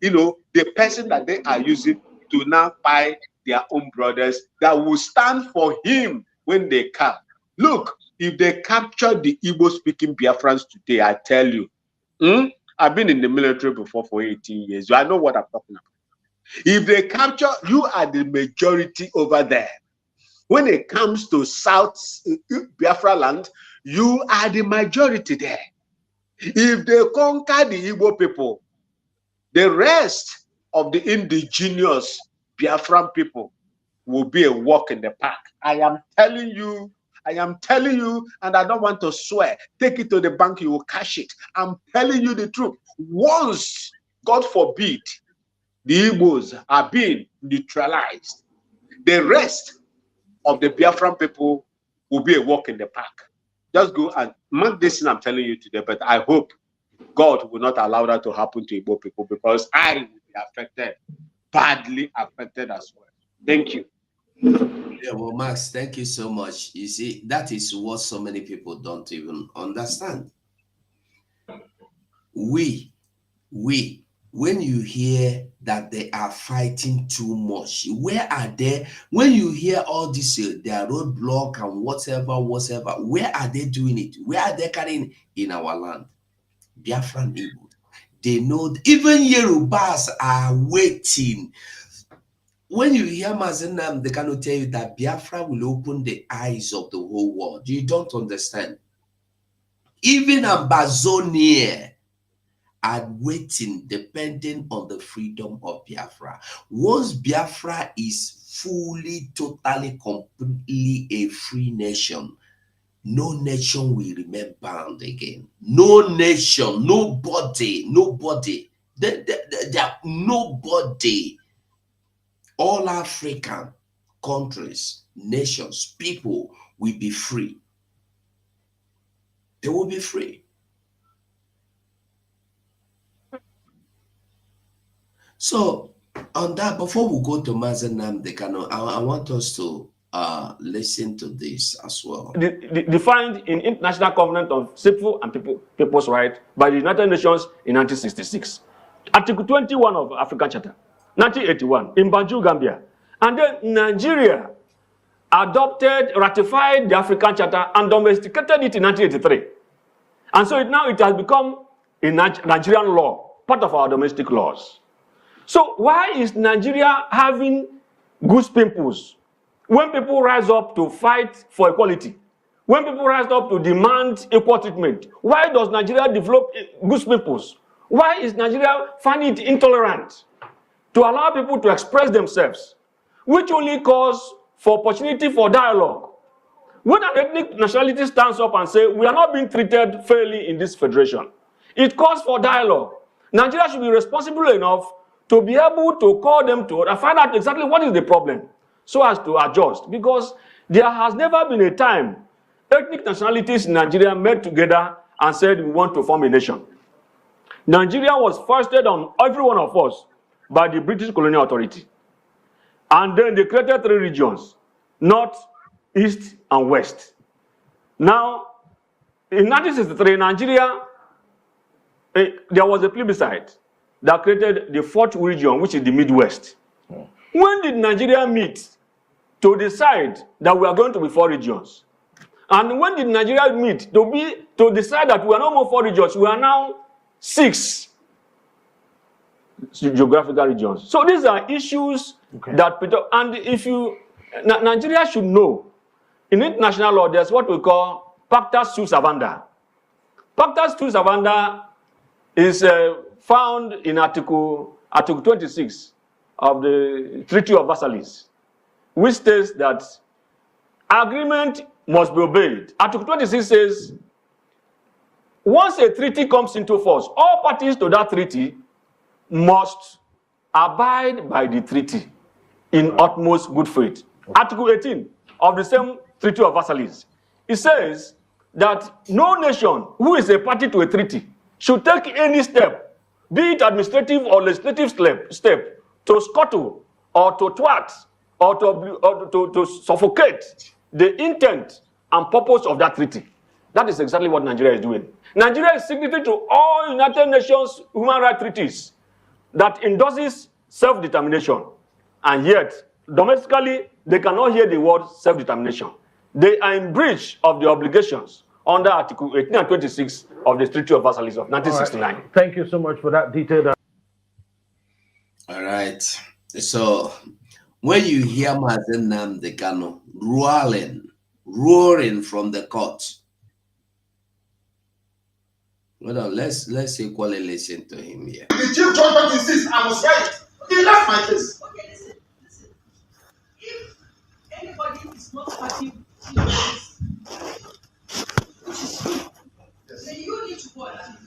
the person that they are using to now buy their own brothers that will stand for him when they come. Look, if they capture the Igbo-speaking Biafrans today, I tell you, I've been in the military before for 18 years. So I know what I'm talking about. If they capture, you are the majority over there. When it comes to South Biafra land, you are the majority there. If they conquer the Igbo people, the rest of the indigenous Biafran people will be a walk in the park. I am telling you, and I don't want to swear. Take it to the bank, you will cash it. I'm telling you the truth. Once, God forbid, the Igbos are being neutralized, the rest of the Biafran people will be a walk in the park. Just go and mark this thing I'm telling you today, but I hope God will not allow that to happen to Igbo people, because I will be affected, badly affected as well. Thank you. Yeah, well, Max, thank you so much. You see, that is what so many people don't even understand. When you hear that they are fighting too much, where are they? When you hear all this, their roadblock and whatever, where are they doing it? Where are they carrying in our land? Biafran Igbo. They know, even Yorubas are waiting. When you hear Mazenam, they cannot tell you that Biafra will open the eyes of the whole world. You don't understand. Even Ambazonia are waiting, depending on the freedom of Biafra. Once Biafra is fully, totally, completely a free nation, no nation will remain bound again. No nation, nobody. Nobody. All African countries, nations, people will be free. They will be free. So, on that, before we go to Mazenam Dekano, I want us to listen to this as well. Defined in International Covenant of Civil and People's Rights by the United Nations in 1966. Article 21 of African Charter, 1981, in Banjul, Gambia. And then Nigeria ratified the African Charter and domesticated it in 1983. And so now it has become a Nigerian law, part of our domestic laws. So why is Nigeria having goose pimples when people rise up to fight for equality? When people rise up to demand equal treatment? Why does Nigeria develop goose pimples? Why is Nigeria finding it intolerant to allow people to express themselves, which only calls for opportunity for dialogue? When an ethnic nationality stands up and says, we are not being treated fairly in this federation, it calls for dialogue. Nigeria should be responsible enough to be able to call them to and find out exactly what is the problem so as to adjust. Because there has never been a time ethnic nationalities in Nigeria met together and said, we want to form a nation. Nigeria was foisted on every one of us by the British colonial authority. And then they created 3 regions, North, East, and West. Now, in 1963, Nigeria, there was a plebiscite that created the 4th region, which is the Midwest. When did Nigeria meet to decide that we are going to be 4 regions? And when did Nigeria meet to decide that we are no more 4 regions, we are now 6 geographical regions? So these are issues that, and if Nigeria should know, in international law, there's what we call Pacta Sui Servanda. Pacta Sui Servanda is found in Article 26 of the Treaty of Versailles, which states that agreement must be obeyed. Article 26 says, once a treaty comes into force, all parties to that treaty must abide by the treaty. in utmost good faith. Article 18 of the same Treaty of Versailles, it says that no nation who is a party to a treaty should take any step, be it administrative or legislative step, to scuttle or to thwart or to suffocate the intent and purpose of that treaty. That is exactly what Nigeria is doing. Nigeria is signatory to all United Nations human rights treaties that endorses self-determination, and yet domestically they cannot hear the word self-determination. They are in breach of the obligations under Article 18 and 26 of the Treaty of Versailles of 1969. Right. Thank you so much for that detailed. All right. So when you hear Mazen Nnamdi Kanu roaring from the court, well, let's equally listen to him here. The chief judgment insists I must write. He left my case. Okay, listen. If anybody is not party to this, then you need to go and appeal.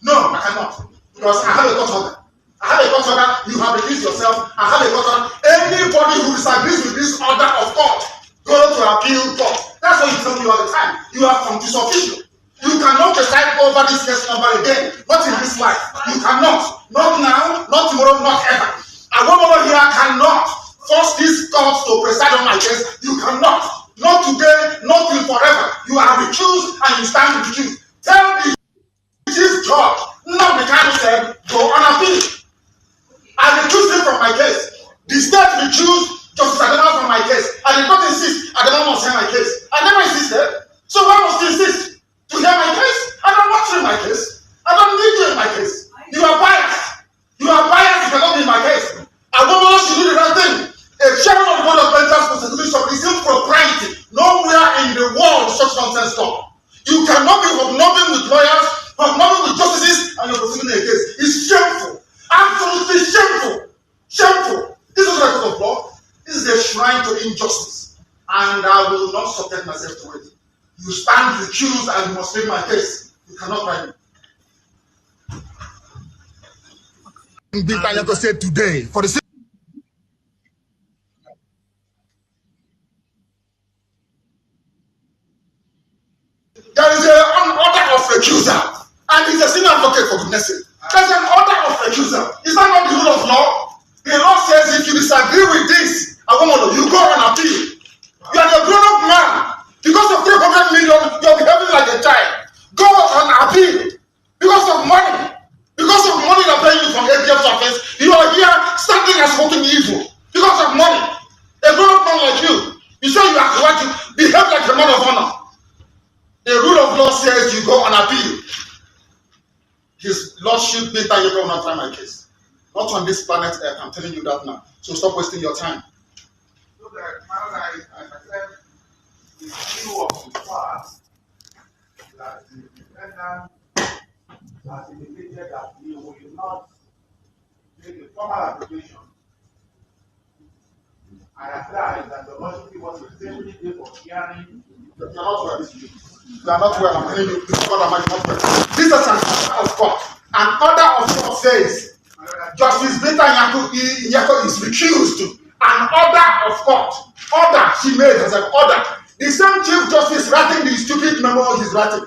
No, I cannot. Because I have a court order. I have a court order. You have released yourself. I have a court order. Anybody who disagrees with this order of court, go to appeal court. That's what you tell me all the time. You are from Dissolution. You cannot preside over this case number again. Not in this life. You cannot. Not now, not tomorrow, not ever. A woman here cannot force this court to preside on my case. You cannot. Not today, not till forever. You are recused and you stand recused. Tell the chief judge, Nnamdi Kanu said, go on appeal. I recused him from my case. The state recused Justice Adama from my case. I did not insist Adama must hear my case. I never insisted. So why must you insist? To hear my case? I don't want you in my case. I don't need you in my case. You are biased. You are biased. You cannot be in my case. A woman should do the right thing. A chairman of the board of mentors prosecution is impropriety. Nowhere in the world such nonsense come. You cannot be hobnobbing with lawyers, hobnobbing with justices, and you're prosecuting a case. It's shameful. Absolutely shameful. Shameful. This is not a court of law. This is a shrine to injustice. And I will not subject myself to it. You stand recused and you must make my case. You cannot write me. This I have to say today for the there is an order of recusal, and he's a senior advocate for goodness sake. There's an order of recusal. Is that not the rule of law? The law says if you disagree with this, you go and appeal. You are a grown-up man. Because of 300 million, you're behaving like a child. Go and appeal. Because of money. Because of money they're paying you from ABF office, you are here standing and smoking evil. Because of money. A grown-up man like you, you say you have to behave like a man of honor. The rule of law says you go and appeal. His Lordship Peter, you will not try my case. Not on this planet Earth, I'm telling you that now. So stop wasting your time. So that, as I said, the issue of the past that the defendant has indicated that he will not make a formal application. I apply that the Lordship was a safety day for hearing. You are not well. You are not well. I'm telling you, this is what I'm not well. This is an order of court. An order of court says Justice Beta Nyako is recused. An order of court. Order she made as an order. The same Chief Justice writing the stupid memo he's writing.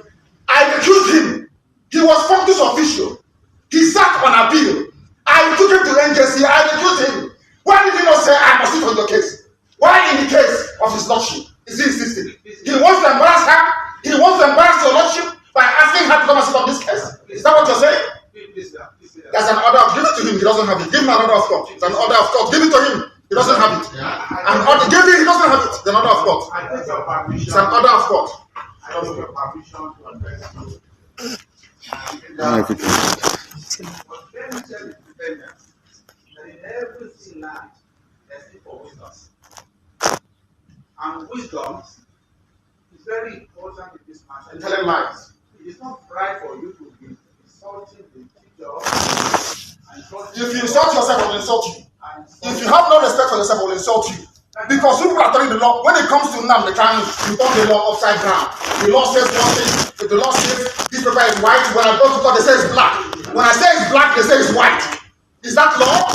I recused him. He was functus official. He sat on appeal. I took him to NJC. I recused him. Why did he not say I must sit on your case? Why in the case of his lordship is he insisting? He wants to embarrass her. He wants to embarrass your lordship by asking her to come and sit on this case. Is that what you're saying? There's an order. Give it to him. He doesn't have it. Give him an order of court. It's an order of court. Give it to him. He doesn't have it. An order. Give it. He doesn't have it. It's an order of court. It's an order of court. I don't have permission to address you. Let me tell the defendant that in everything life, there's need for wisdom. And wisdom is very important in this matter. And tell him lies. It is not right for you to be insulting the teacher. If you insult yourself, I will insult you. If you have no respect for yourself, I will insult you. Because people are telling the law, when it comes to Nnamdi Kanu, you turn the law upside down. The law says one thing. If the law says this paper is white, when I go to court, they say it's black. When I say it's black, they say it's white. Is that law?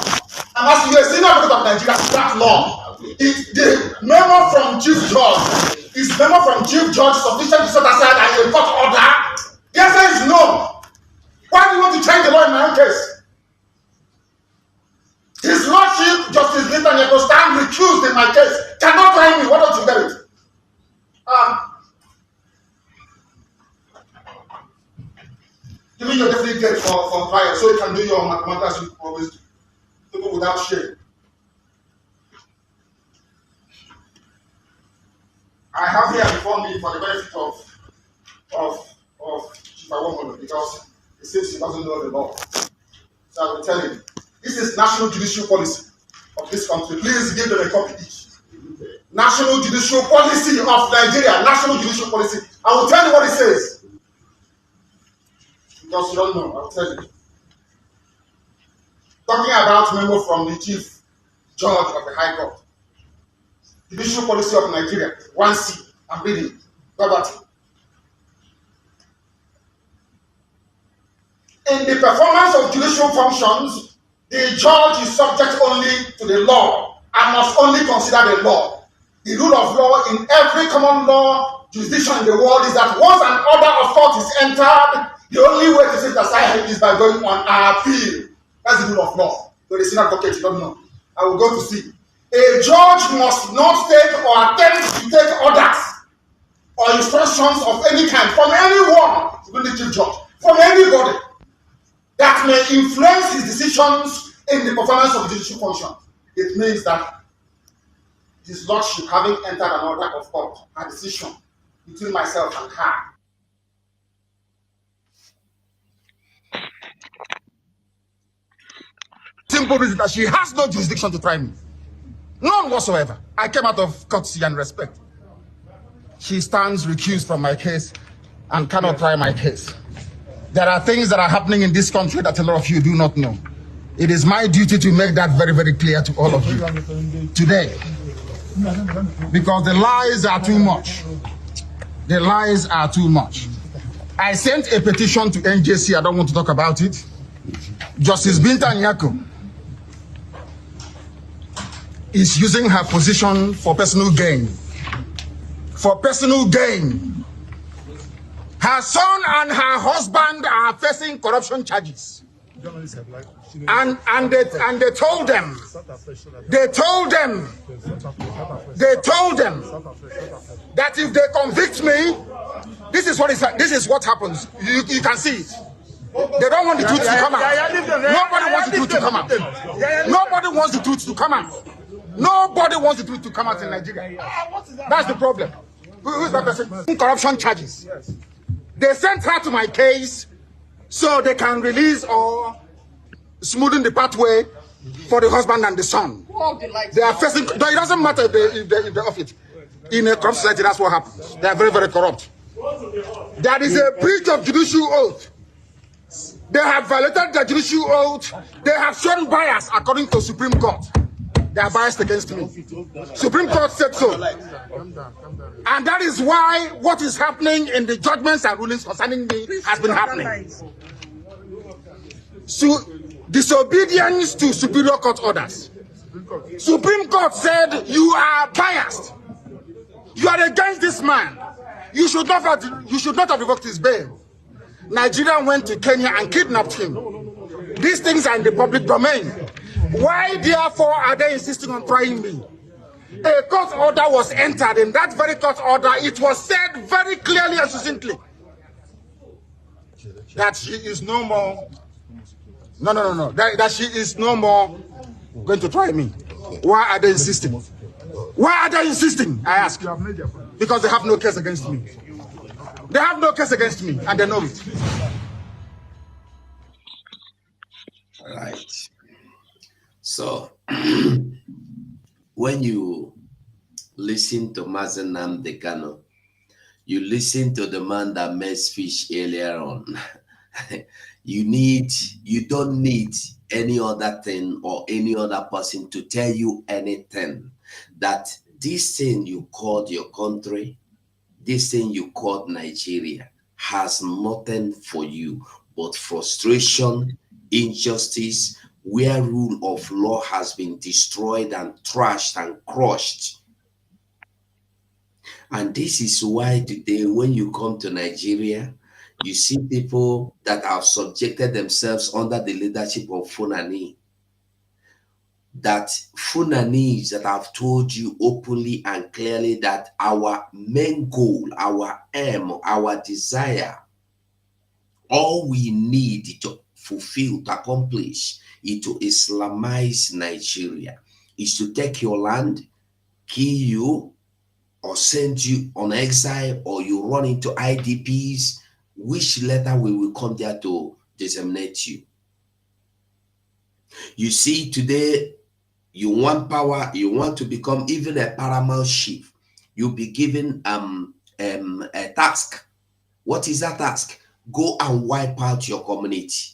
I'm asking you, a senior advocate of Nigeria, that law. If the memo from Chief Judge is memo from Chief Judge sufficient to set aside and a court order? The answer is no. Why do you want to change the law in my own case? His Lordship, Justice Linton Yeko, stand recused in my case. Cannot try me. Why don't you get it? Give me your definite date for trial so you can do your mathematics you always do. People without shame. I have here before me for the benefit of Chief Awomono because it seems he doesn't know the law. So I will tell him. This is national judicial policy of this country. Please give them a copy each. National judicial policy of Nigeria. National judicial policy. I will tell you what it says. Because you don't know, I will tell you. Talking about memo from the Chief Judge of the High Court. Judicial policy of Nigeria. 1C. I'm reading. Verbatim. In the performance of judicial functions, the judge is subject only to the law and must only consider the law. The rule of law in every common law jurisdiction in the world is that once an order of court is entered, the only way to set aside is by going on appeal. That's the rule of law. But it's not advocate, you don't know. I will go to see. A judge must not take or attempt to take orders or instructions of any kind from anyone, even the chief judge, from anybody that may influence his decisions in the performance of judicial function. It means that his lordship, having entered an order of court, a decision between myself and her. Simple reason that she has no jurisdiction to try me. None whatsoever. I came out of courtesy and respect. She stands recused from my case and cannot try my case. There are things that are happening in this country that a lot of you do not know. It is my duty to make that very, very clear to all of you today. Because the lies are too much. The lies are too much. I sent a petition to NJC. I don't want to talk about it. Justice Binta Nyako is using her position for personal gain. For personal gain. Her son and her husband are facing corruption charges. And they told them that if they convict me, this is what happens. You can see it. They don't want the truth to come out. Nobody wants the truth to come out. Nobody wants the truth to come out. Nobody wants the truth to come out in Nigeria. That's the problem. Who is that person? Corruption charges. They sent her to my case so they can release or smoothen the pathway for the husband and the son. They are facing. It doesn't matter if they off it. In a corrupt society, that's what happens. They are very, very corrupt. There is a breach of judicial oath. They have violated the judicial oath. They have shown bias according to Supreme Court. They are biased against me. Supreme Court said so. And that is why what is happening in the judgments and rulings concerning me has been happening. So, disobedience to Superior Court orders. Supreme Court said you are biased. You are against this man. You should not have revoked his bail. Nigeria went to Kenya and kidnapped him. These things are in the public domain. Why, therefore, are they insisting on trying me? A court order was entered. In that very court order, it was said very clearly and succinctly that she is no more. No. That she is no more going to try me. Why are they insisting? Why are they insisting? I ask. Because they have no case against me. They have no case against me, and they know it. All right. So, when you listen to Mazen Nnamdi Kanu, you listen to the man that made speech earlier on. You don't need any other thing or any other person to tell you anything. That this thing you called your country, this thing you called Nigeria, has nothing for you but frustration, injustice, where rule of law has been destroyed and trashed and crushed. And this is why today, when you come to Nigeria, you see people that have subjected themselves under the leadership of Funani. That Funanis that have told you openly and clearly that our main goal, our aim, our desire, all we need to fulfill, to accomplish, is to Islamize Nigeria, is to take your land, kill you, or send you on exile, or you run into IDPs, which letter we will come there to disseminate you. You see, today, you want power, you want to become even a paramount chief. You'll be given a task. What is that task? Go and wipe out your community.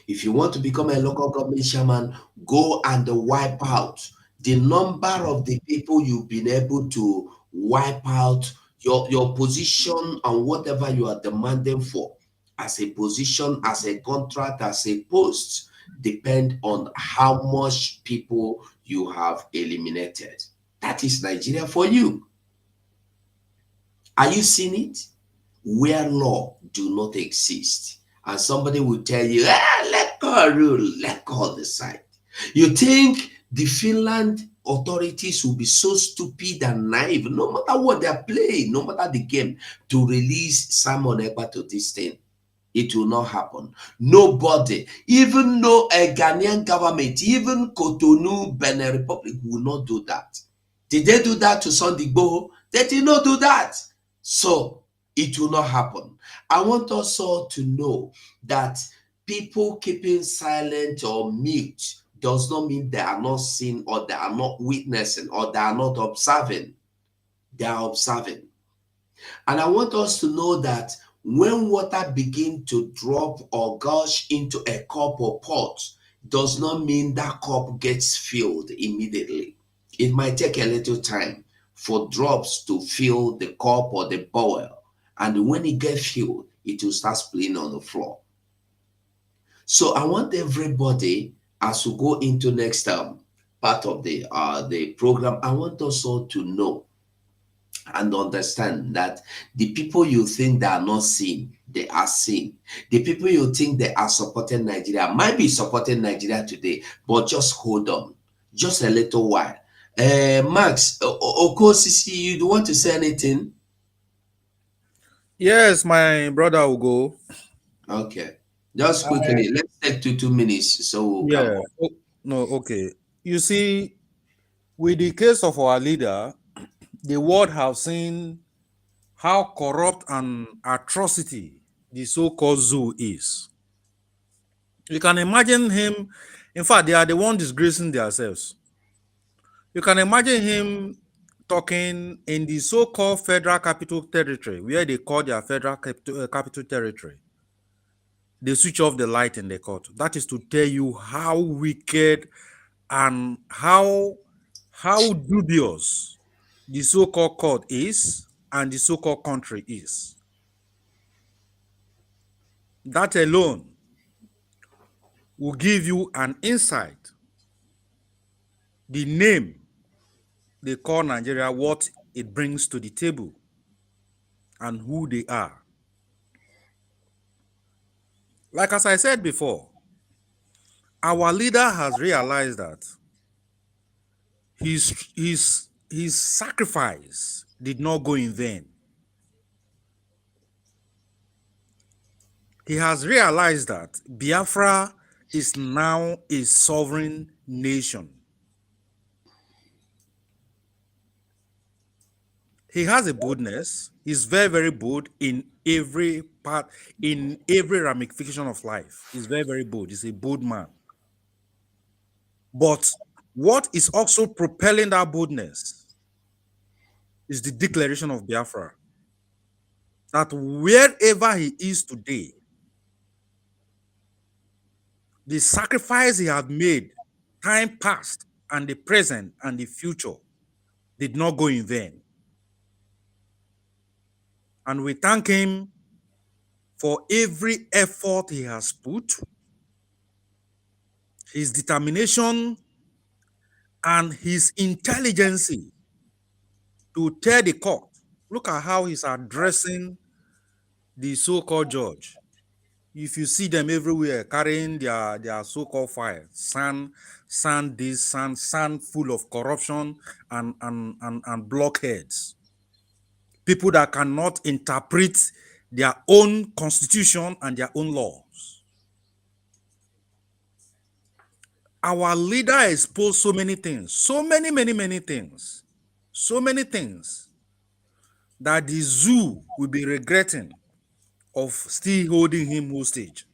If you want to become a local government chairman, go and wipe out the number of the people you've been able to wipe out, your position and whatever you are demanding for as a position, as a contract, as a post, depend on how much people you have eliminated. That is Nigeria for you. Are you seeing it? Where law do not exist. And somebody will tell you, let God rule, let God decide. You think the Finland authorities will be so stupid and naive, no matter what they're playing, no matter the game, to release Simon Ekpa to this thing? It will not happen. Nobody, even though a Ghanaian government, even Cotonou, Benin Republic, will not do that. Did they do that to Sunday Igboho? They did not do that. So it will not happen. I want us all to know that people keeping silent or mute does not mean they are not seeing, or they are not witnessing, or they are not observing. They are observing. And I want us to know that when water begins to drop or gush into a cup or pot, does not mean that cup gets filled immediately. It might take a little time for drops to fill the cup or the bowl. And when it gets filled, it will start spilling on the floor. So I want everybody, as we go into next part of the program, I want us all to know and understand that the people you think they are not seen, they are seen. The people you think they are supporting Nigeria might be supporting Nigeria today, but just hold on, just a little while. Max, Okosisi, you do want to say anything? Yes, my brother will go. Okay, just quickly, let's take 2 minutes so we can. Yeah. No, okay. You see, with the case of our leader, the world have seen how corrupt and atrocity the so-called zoo is. You can imagine him. In fact, they are the one disgracing themselves. You can imagine him talking in the so-called Federal Capital Territory, where they call their Federal Capital Territory. They switch off the light in the court. That is to tell you how wicked and how dubious the so-called court is and the so-called country is. That alone will give you an insight, the name they call Nigeria, what it brings to the table, and who they are. Like as I said before, our leader has realized that his sacrifice did not go in vain. He has realized that Biafra is now a sovereign nation. He has a boldness. He's very, very bold in every part, in every ramification of life. He's very, very bold. He's a bold man. But what is also propelling that boldness is the declaration of Biafra. That wherever he is today, the sacrifice he had made, time past and the present and the future, did not go in vain. And we thank him for every effort he has put, his determination, and his intelligence to tell the court. Look at how he's addressing the so-called judge. If you see them everywhere carrying their so-called file, sand full of corruption and blockheads. People that cannot interpret their own constitution and their own laws. Our leader exposed so many things, so many things, so many things that the zoo will be regretting of still holding him hostage.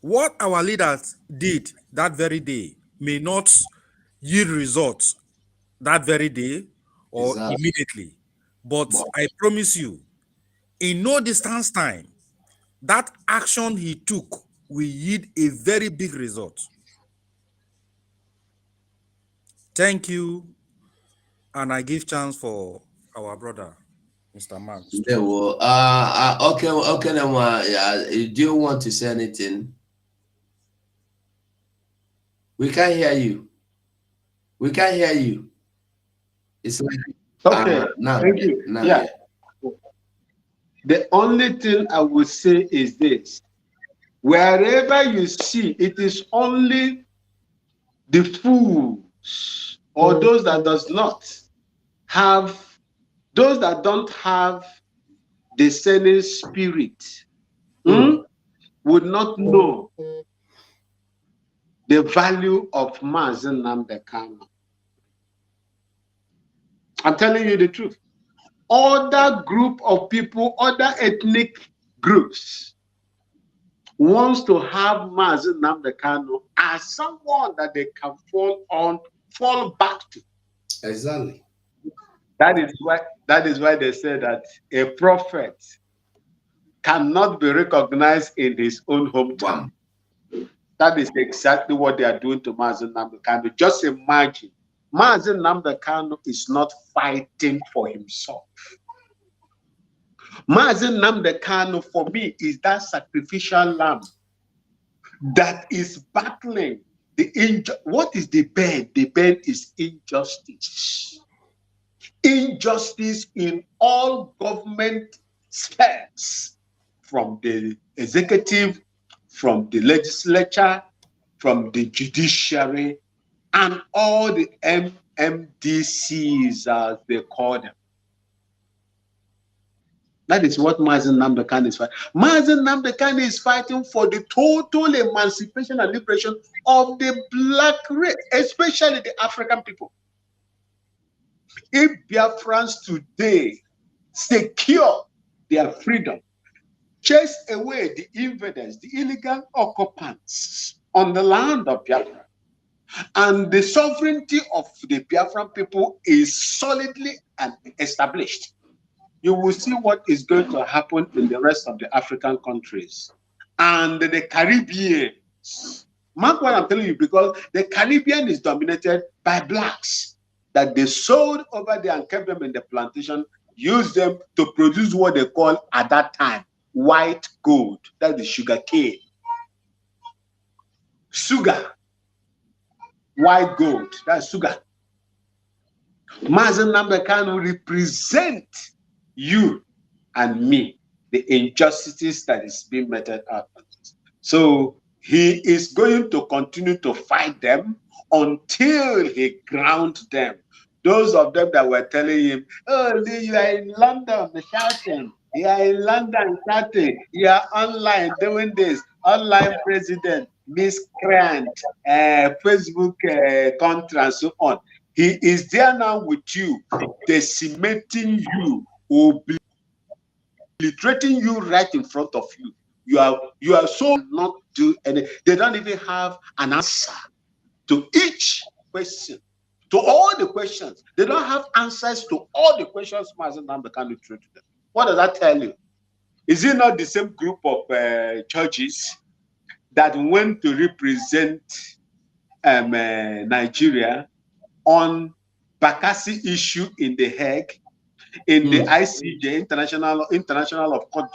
What our leaders did that very day may not yield results that very day or immediately. But I promise you, in no distance time, that action he took will yield a very big result. Thank you. And I give chance for our brother, Mr. Max. Yeah, well, okay, do you want to say anything? We can't hear you. We can't hear you. It's like okay. Now, Thank you. Now, yeah. The only thing I would say is this: wherever you see, it is only the fools or those that does not have, those that don't have the discerning spirit would not know the value of Mazen Nnamdi Kanu. I'm telling you the truth. Other group of people, other ethnic groups wants to have Mazen Nnamdi Kanu as someone that they can fall back to. Exactly. That is why they say that a prophet cannot be recognized in his own hometown. That is exactly what they are doing to Mazen Nnamdi Kanu. Just imagine, Mazen Nnamdi Kanu is not fighting for himself. Mazen Nnamdi Kanu, for me, is that sacrificial lamb that is battling what is the bane? The bane is injustice. Injustice in all government spheres, from the executive, from the legislature, from the judiciary, and all the MMDCs, as they call them. That is what Mazen Nnamdi Kanu is fighting. Mazen Nnamdi Kanu is fighting for the total emancipation and liberation of the black race, especially the African people. If Biafrans today secure their freedom, chase away the invaders, the illegal occupants on the land of Biafra, and the sovereignty of the Biafran people is solidly established, you will see what is going to happen in the rest of the African countries and the Caribbean. Mark what I'm telling you, because the Caribbean is dominated by blacks that they sold over there and kept them in the plantation, used them to produce what they call at that time white gold. That is sugar cane. Sugar. White gold. That's sugar. Mazen Nnamdi Kanu represent you and me, the injustices that is being meted out. So he is going to continue to fight them until he ground them. Those of them that were telling him, oh, you are in London shouting, you are in London shouting, you are online doing this, online president, miscreant, Facebook contra, and so on. He is there now with you, decimating you, obliterating you right in front of you. You are so not do any. They don't even have an answer to each question, to all the questions. They don't have answers to all the questions Mazen Nnamdi Kanu threw to them. What does that tell you? Is it not the same group of judges that went to represent Nigeria on Bakassi issue in The Hague, in the ICJ, International of Court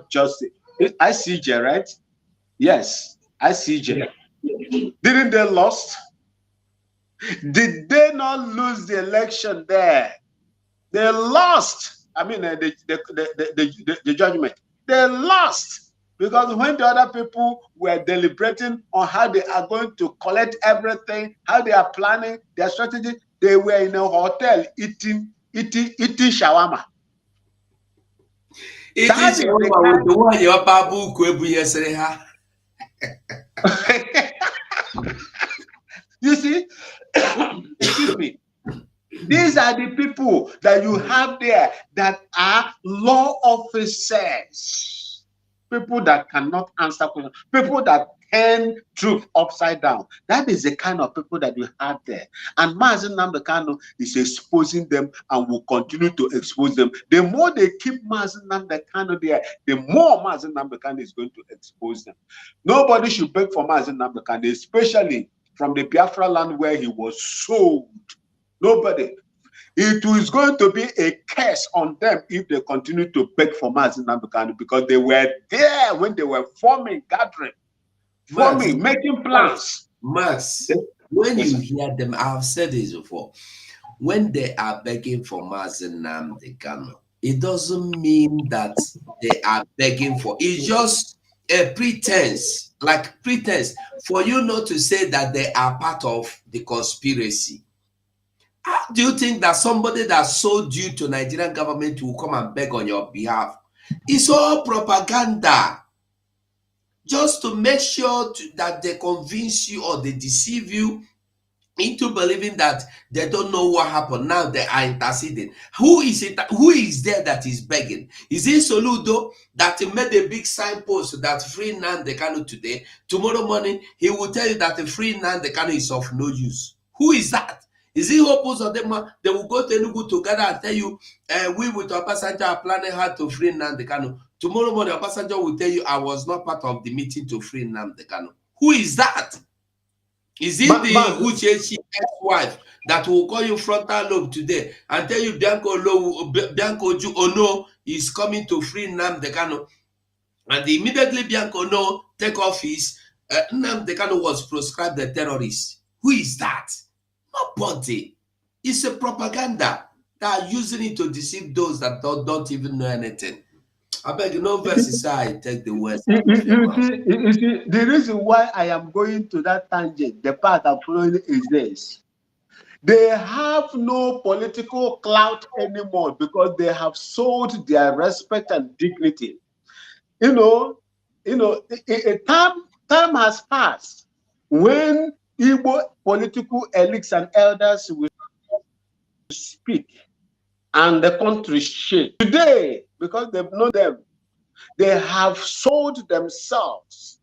Justice, ICJ, right? Yes, ICJ. Didn't they lost? Did they not lose the election there? They lost. I mean, the judgment. They lost because when the other people were deliberating on how they are going to collect everything, how they are planning their strategy, they were in a hotel eating shawarma. That is the kind the one your babu kwebu yesterday. You see, excuse me. These are the people that you have there that are law officers. People that cannot answer questions. People that turn truth upside down. That is the kind of people that you have there. And Mazi Nnamdi Kanu is exposing them and will continue to expose them. The more they keep Mazi Nnamdi Kanu there, the more Mazi Nnamdi Kanu is going to expose them. Nobody should beg for Mazi Nnamdi Kanu, especially from the Biafra land where he was sold. Nobody. It is going to be a curse on them if they continue to beg for Mazi Nnamdi Kanu, because they were there when they were forming, gathering, making plans. Max, when you hear them, I've said this before, when they are begging for Mazi Nnamdi Kanu, it doesn't mean that they are begging for, it's just a pretense, like pretense, for you not to say that they are part of the conspiracy. How do you think that somebody that sold you to Nigerian government will come and beg on your behalf? It's all propaganda. Just to make sure that they convince you or they deceive you into believing that they don't know what happened. Now they are interceding. Who is it? Who is there that is begging? Is it Soludo that made a big signpost that free Nnamdi Kanu today? Tomorrow morning, he will tell you that the free Nnamdi Kanu is of no use. Who is that? Is it Opus or them? They will go to Enugu together and tell you, we with our passenger are planning how to free Nnamdi Kanu. Tomorrow morning, our passenger will tell you, I was not part of the meeting to free Nnamdi Kanu. Who is that? Is it the Uchechi ex-wife that will call you frontal lobe today and tell you Bianco Ju Ono is coming to free Nnamdi Kanu? And immediately Bianco No take office, Nnamdi Kanu was proscribed a terrorist. Who is that? Nobody. It's a propaganda. They are using it to deceive those that don't even know anything. I beg no verses I take the words. You see, the reason why I am going to that tangent, the path I'm following is this. They have no political clout anymore because they have sold their respect and dignity. Time has passed when Igbo political elites and elders will speak and the country shake. Today, because they've known them, they have sold themselves.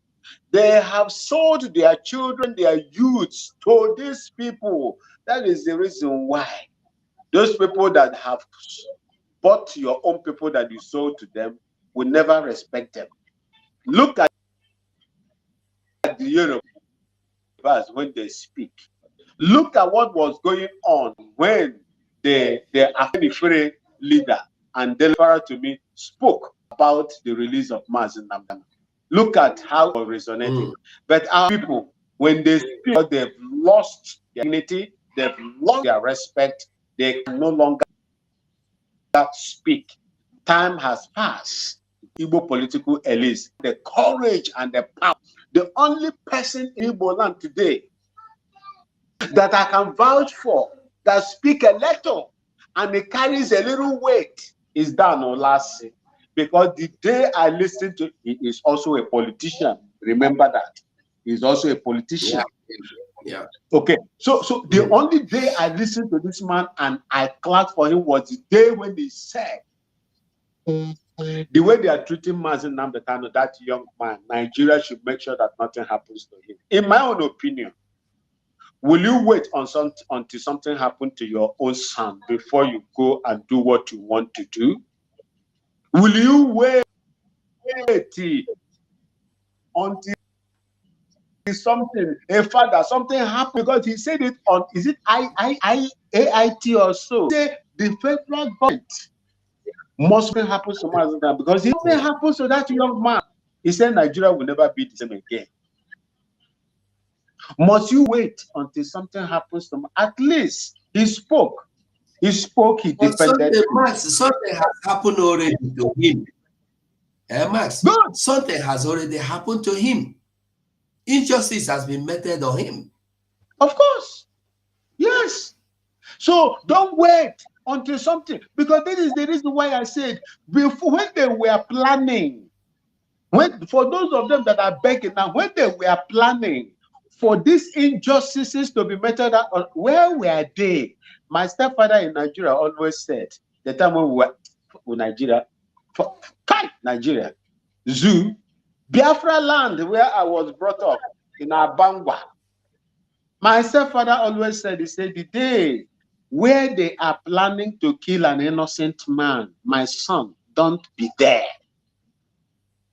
They have sold their children, their youths to these people. That is the reason why those people that have bought your own people that you sold to them will never respect them. Look at the Yorubas when they speak. Look at what was going on when the Afenifere leader and Delfara to me spoke about the release of Mazi Nnamdi Kanu. Look at how it resonated. But our people, when they speak, they've lost their dignity, they've lost their respect, they can no longer speak. Time has passed. Igbo political elites, the courage and the power. The only person in Igbo land today that I can vouch for, that speak a little and it carries a little weight, is Dan Olasi. Because the day I listened to, he is also a politician. Remember that. He's also a politician. Yeah. Okay. So the only day I listened to this man and I clapped for him was the day when he said, the way they are treating Mazi Nnamdi Kanu, that young man, Nigeria should make sure that nothing happens to him. In my own opinion, will you wait until something happens to your own son before you go and do what you want to do? Will you wait until something happened? Because he said it on, is it AIT or so? Say the federal government must happen to Mazi Nnamdi, because if it happens to that young man, He said Nigeria will never be the same again. Must you wait until something happens to him? At least he spoke. He spoke, he defended. Something has happened already to him. Max, good. Something has already happened to him. Injustice has been meted on him. Of course. Yes. So don't wait until something, because this is the reason why I said before, when they were planning, for those of them that are begging now, when they were planning for these injustices to be meted out, where were they? My stepfather in Nigeria always said, the time when we were in Nigeria, Nigeria, Zoo, Biafra land, where I was brought up in Abangwa. My stepfather always said, he said, the day where they are planning to kill an innocent man, my son, don't be there.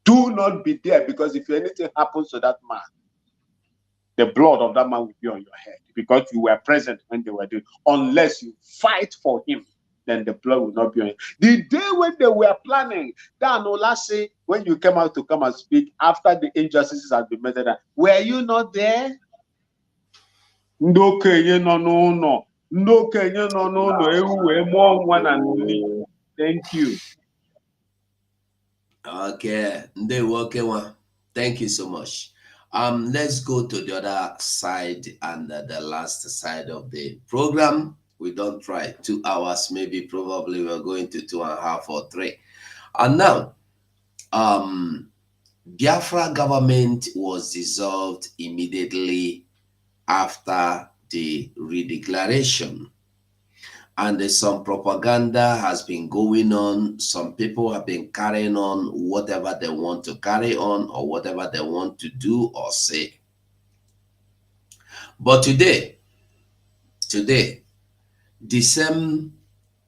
Do not be there, because if anything happens to that man, the blood of that man will be on your head, because you were present when they were doing. Unless you fight for him, then the blood will not be on you. The day when they were planning, that last say, when you came out to come and speak after the injustices had been meted, were you not there? No, no. Thank you. Okay, thank you so much. Let's go to the other side and the last side of the program. We don't try 2 hours, maybe probably we're going to 2.5 or 3. And now, Biafra government was dissolved immediately after the redeclaration. And some propaganda has been going on. Some people have been carrying on whatever they want to carry on or whatever they want to do or say. But today, the same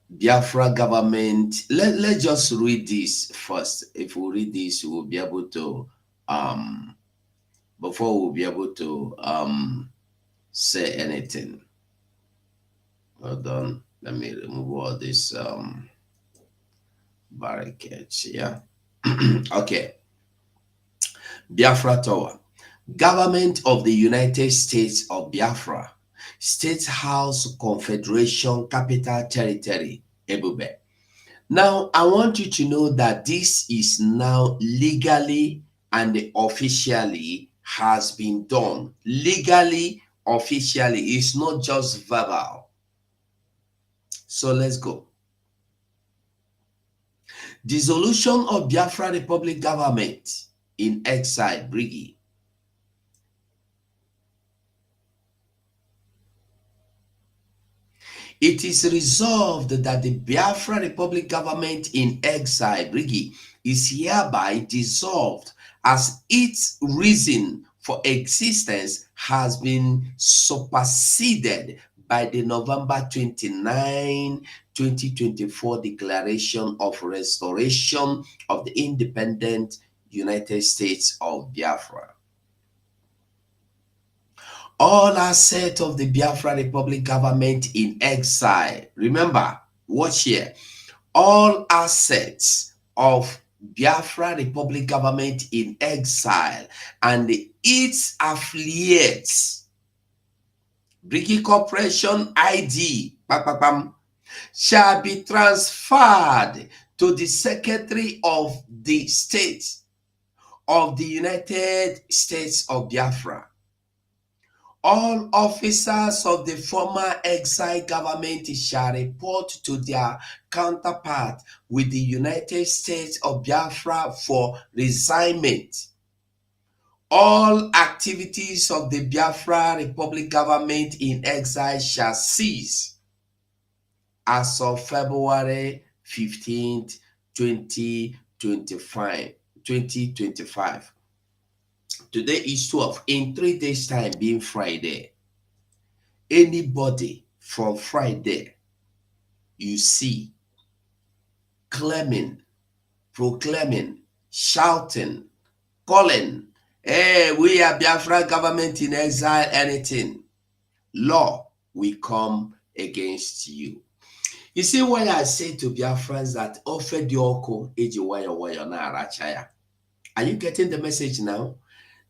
Biafra government, let's just read this first. If we read this, we'll be able to, before we'll be able to say anything. Hold on. Let me remove all this barricades. Yeah. Okay. Biafra Tower. Government of the United States of Biafra. State House Confederation Capital Territory, Ebube. Now, I want you to know that this is now legally and officially has been done. Legally, officially. It's not just verbal. So let's go. Dissolution of Biafra Republic government in exile, BRGIE. It is resolved that the Biafra Republic government in exile, BRGIE, is hereby dissolved as its reason for existence has been superseded by the November 29, 2024 Declaration of Restoration of the Independent United States of Biafra. All assets of the Biafra Republic government in exile. Remember, watch here. All assets of Biafra Republic government in exile and its affiliates, BRGIE Corporation ID, shall be transferred to the Secretary of the State of the United States of Biafra. All officers of the former exile government shall report to their counterpart with the United States of Biafra for resignment. All activities of the Biafra Republic government in exile shall cease as of February 15th, 2025. Today is 12. In 3 days' time, being Friday, anybody from Friday you see claiming, proclaiming, shouting, calling, hey, we are Biafra government in exile, anything, law will come against you. You see why I say to Biafrans that offer the oko eji wayo na arachaya. Are you getting the message now?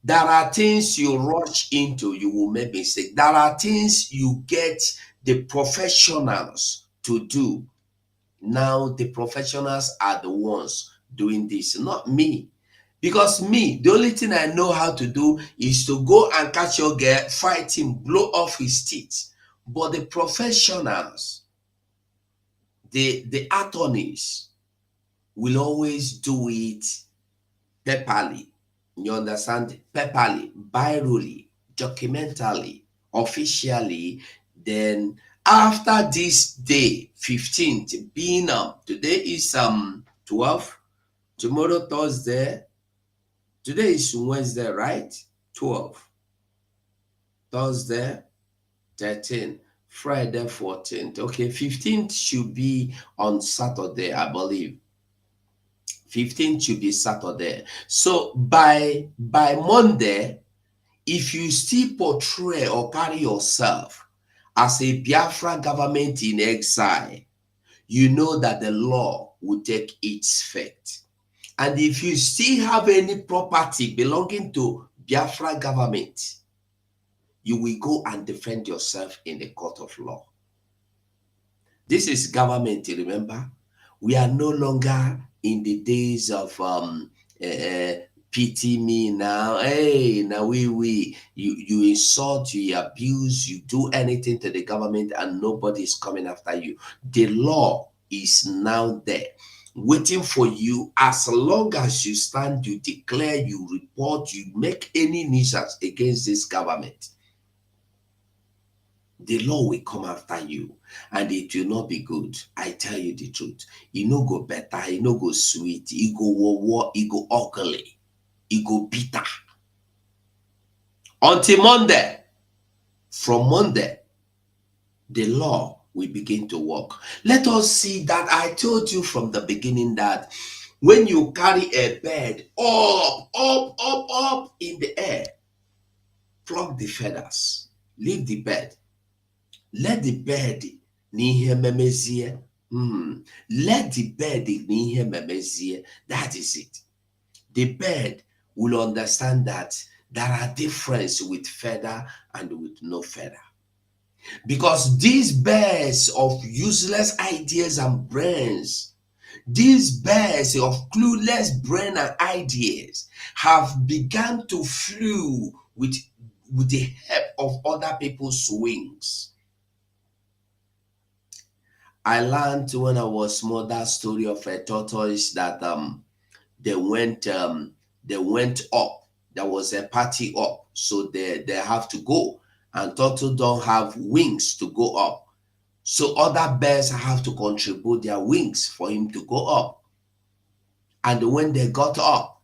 There are things you rush into, you will make mistake. There are things you get the professionals to do. Now the professionals are the ones doing this, not me. Because me, the only thing I know how to do is to go and catch your girl, fight him, blow off his teeth. But the professionals, the attorneys will always do it pepperly. You understand? Pepperly, virally, documentally, officially. Then after this day, 15th, being today is 12, tomorrow Thursday, today is Wednesday, right? 12, Thursday, 13, Friday, 14th. Okay, 15th should be on Saturday, I believe. 15th should be Saturday. So by Monday, if you still portray or carry yourself as a Biafra government in exile, you know that the law will take its effect. And if you still have any property belonging to Biafra government, you will go and defend yourself in the court of law. This is government, remember? We are no longer in the days of pity me now. Hey, now you insult, you abuse, you do anything to the government and nobody is coming after you. The law is now there waiting for you. As long as you stand, you declare, you report, you make any nuisance against this government, the law will come after you and it will not be good. I tell you the truth. It no go better, it no go sweet, it go war, it go ugly, it go bitter. Until Monday. From Monday, the law will begin to work. Let us see that I told you from the beginning that when you carry a bird up in the air, pluck the feathers, leave the bird. Let the bird n'ihe memezie. Let the bird n'ihe memezie. That is it. The bird will understand that there are differences with feather and with no feather. Because these birds of useless ideas and brains, these birds of clueless brain and ideas have begun to flew with the help of other people's wings. I learned when I was small that story of a tortoise that they went up. There was a party up, so they have to go, and turtle don't have wings to go up. So other birds have to contribute their wings for him to go up. And when they got up,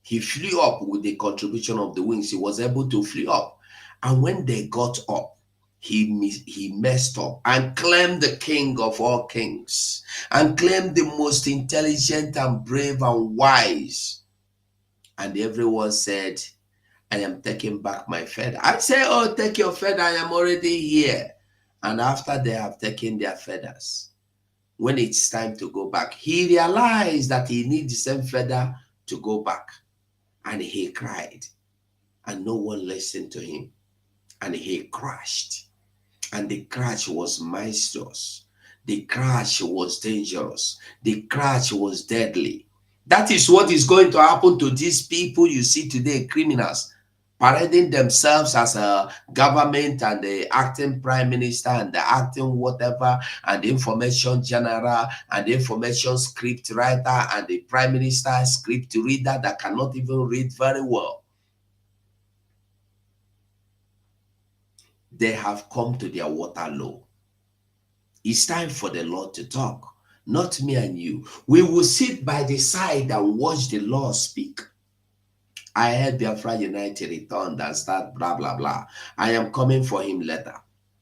he flew up with the contribution of the wings. He was able to fly up. And when they got up, he messed up and claimed the king of all kings and claimed the most intelligent and brave and wise. And everyone said, I am taking back my feather. I say, oh, take your feather, I am already here. And after they have taken their feathers, when it's time to go back, he realized that he needs the same feather to go back. And he cried. And no one listened to him. And he crashed. And the crash was monstrous. The crash was dangerous. The crash was deadly. That is what is going to happen to these people you see today, criminals, parading themselves as a government and the acting prime minister and the acting whatever and the information general and the information script writer and the prime minister script reader that cannot even read very well. They have come to their Waterloo. It's time for the Lord to talk, not me and you. We will sit by the side and watch the Lord speak. I heard Biafra United returned and start blah, blah, blah. I am coming for him later.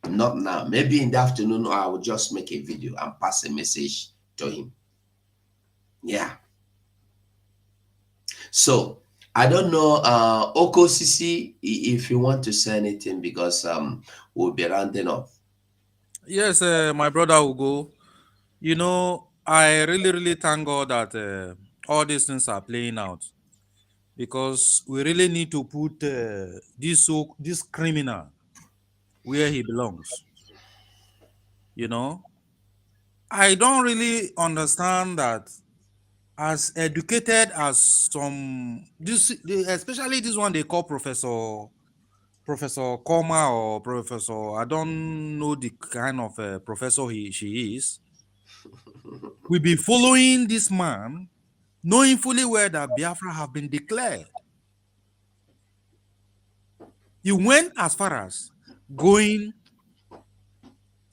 Not now. Maybe in the afternoon, or I will just make a video and pass a message to him. Yeah. So, I don't know, Oko Sisi, if you want to say anything, because we'll be rounding up. Yes, my brother will go. You know, I really thank God that all these things are playing out. because we really need to put this criminal where he belongs. You know, I don't really understand that. As educated as some, especially this one they call Professor Koma or Professor, I don't know the kind of professor she is. We be following this man, knowing fully well that Biafra have been declared. You went as far as going,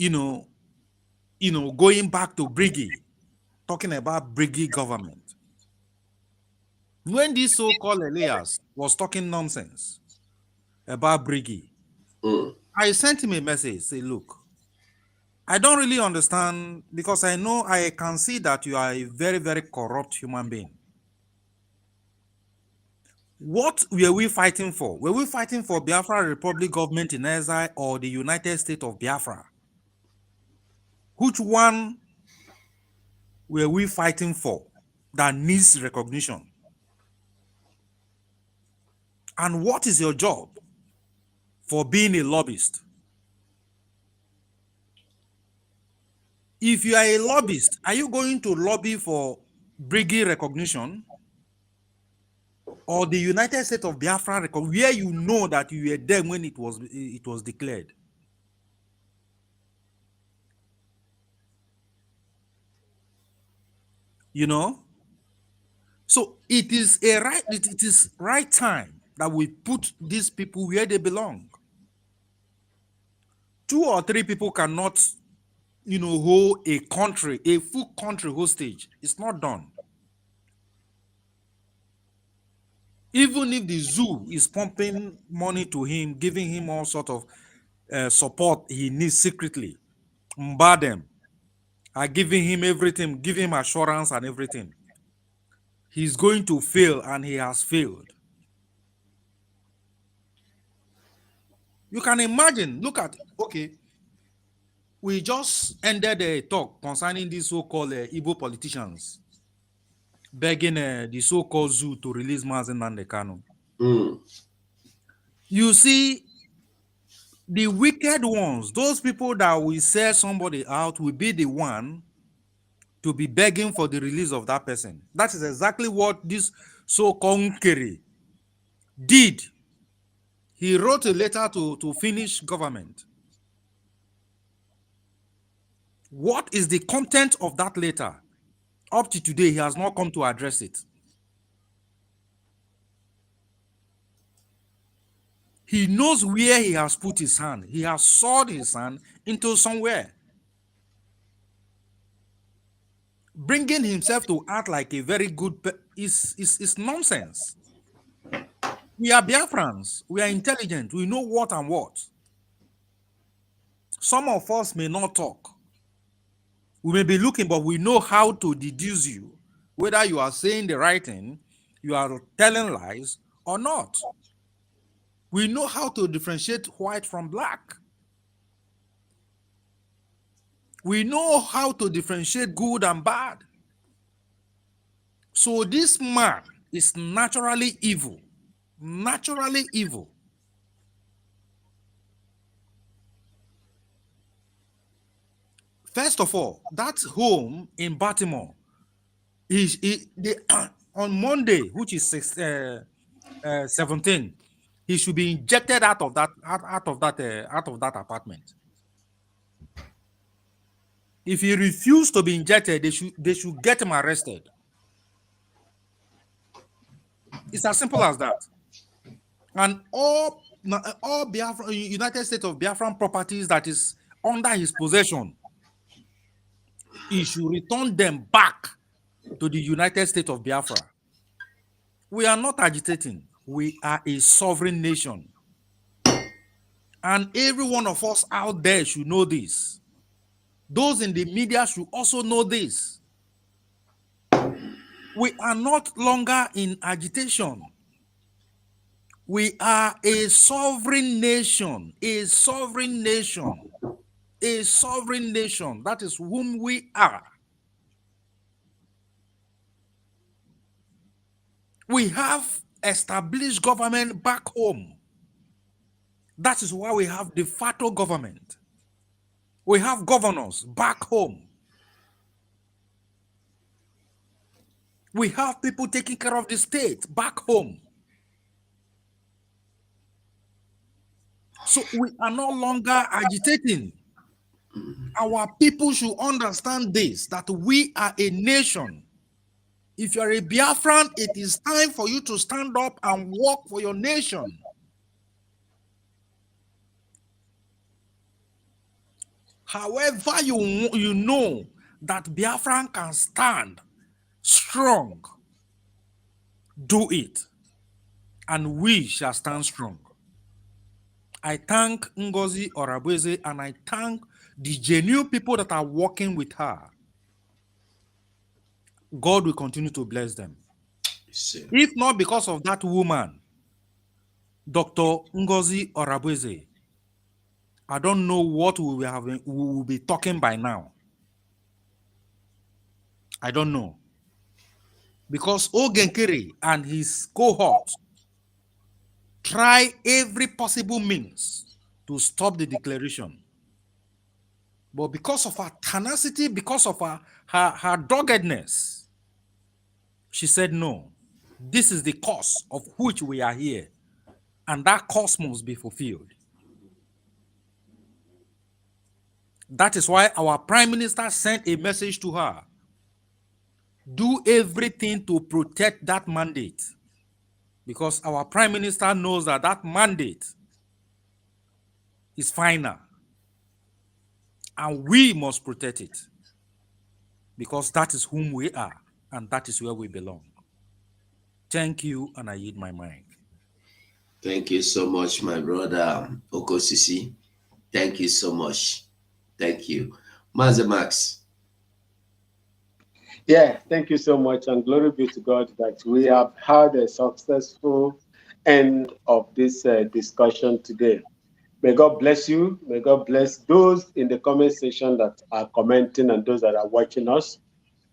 going back to BRGIE, talking about BRGIE government. When this so-called Elias was talking nonsense about BRGIE, I sent him a message, say, look, I don't really understand, because I know I can see that you are a very, very corrupt human being. What were we fighting for? Were we fighting for Biafra Republic government in exile or the United States of Biafra? Which one were we fighting for that needs recognition? And what is your job for being a lobbyist? If you are a lobbyist, are you going to lobby for BRGIE recognition or the United States of Biafra where you know that you were there when it was declared? You know? So it is right time that we put these people where they belong. 2 or 3 people cannot, hold a country, a full country hostage. It's not done. Even if the zoo is pumping money to him, giving him all sort of support he needs secretly, them are giving him everything, giving him assurance and everything, he's going to fail, and he has failed. You can imagine, look at, okay, we just ended a talk concerning these so-called Igbo politicians begging the so-called zoo to release Mazen Nandekano. You see, the wicked ones, those people that will sell somebody out, will be the one to be begging for the release of that person. That is exactly what this so-called Nkeri did. He wrote a letter to Finnish government. What is the content of that letter? Up to today, he has not come to address it. He knows where he has put his hand. He has sawed his hand into somewhere. Bringing himself to act like a very good is nonsense. We are Biafrans. We are intelligent. We know what and what. Some of us may not talk. We may be looking, but we know how to deduce you, whether you are saying the right thing, you are telling lies or not. We know how to differentiate white from black. We know how to differentiate good and bad. So this man is naturally evil. Naturally evil. First of all, that home in Baltimore is on Monday, which is 17. He should be injected out of that apartment. If he refused to be injected, they should get him arrested. It's as simple as that. And all Biafra, United States of Biafran properties that is under his possession, he should return them back to the United States of Biafra. We are not agitating. We are a sovereign nation. And every one of us out there should know this. Those in the media should also know this. We are not longer in agitation. We are a sovereign nation, a sovereign nation, a sovereign nation. That is whom we are. We have establish government back home. That is why we have de facto government. We have governors back home. We have people taking care of the state back home. So we are no longer agitating. Our people should understand this, that we are a nation. If you're a Biafran, it is time for you to stand up and work for your nation. However, you know that Biafran can stand strong, do it, and we shall stand strong. I thank Ngozi Orabweze and I thank the genuine people that are working with her. God will continue to bless them. If not because of that woman, Dr. Ngozi Orabweze, I don't know what we will be talking by now. I don't know. Because Ogenkere and his cohort try every possible means to stop the declaration. But because of her tenacity, because of her doggedness, she said, no, this is the cause of which we are here. And that cause must be fulfilled. That is why our Prime Minister sent a message to her. Do everything to protect that mandate. Because our Prime Minister knows that that mandate is final. And we must protect it. Because that is whom we are. And that is where we belong. Thank you, and I yield my mic. Thank you so much, my brother Okosisi. Thank you so much. Thank you. Master Max. Yeah, thank you so much, and glory be to God that we have had a successful end of this discussion today. May God bless you. May God bless those in the comment section that are commenting and those that are watching us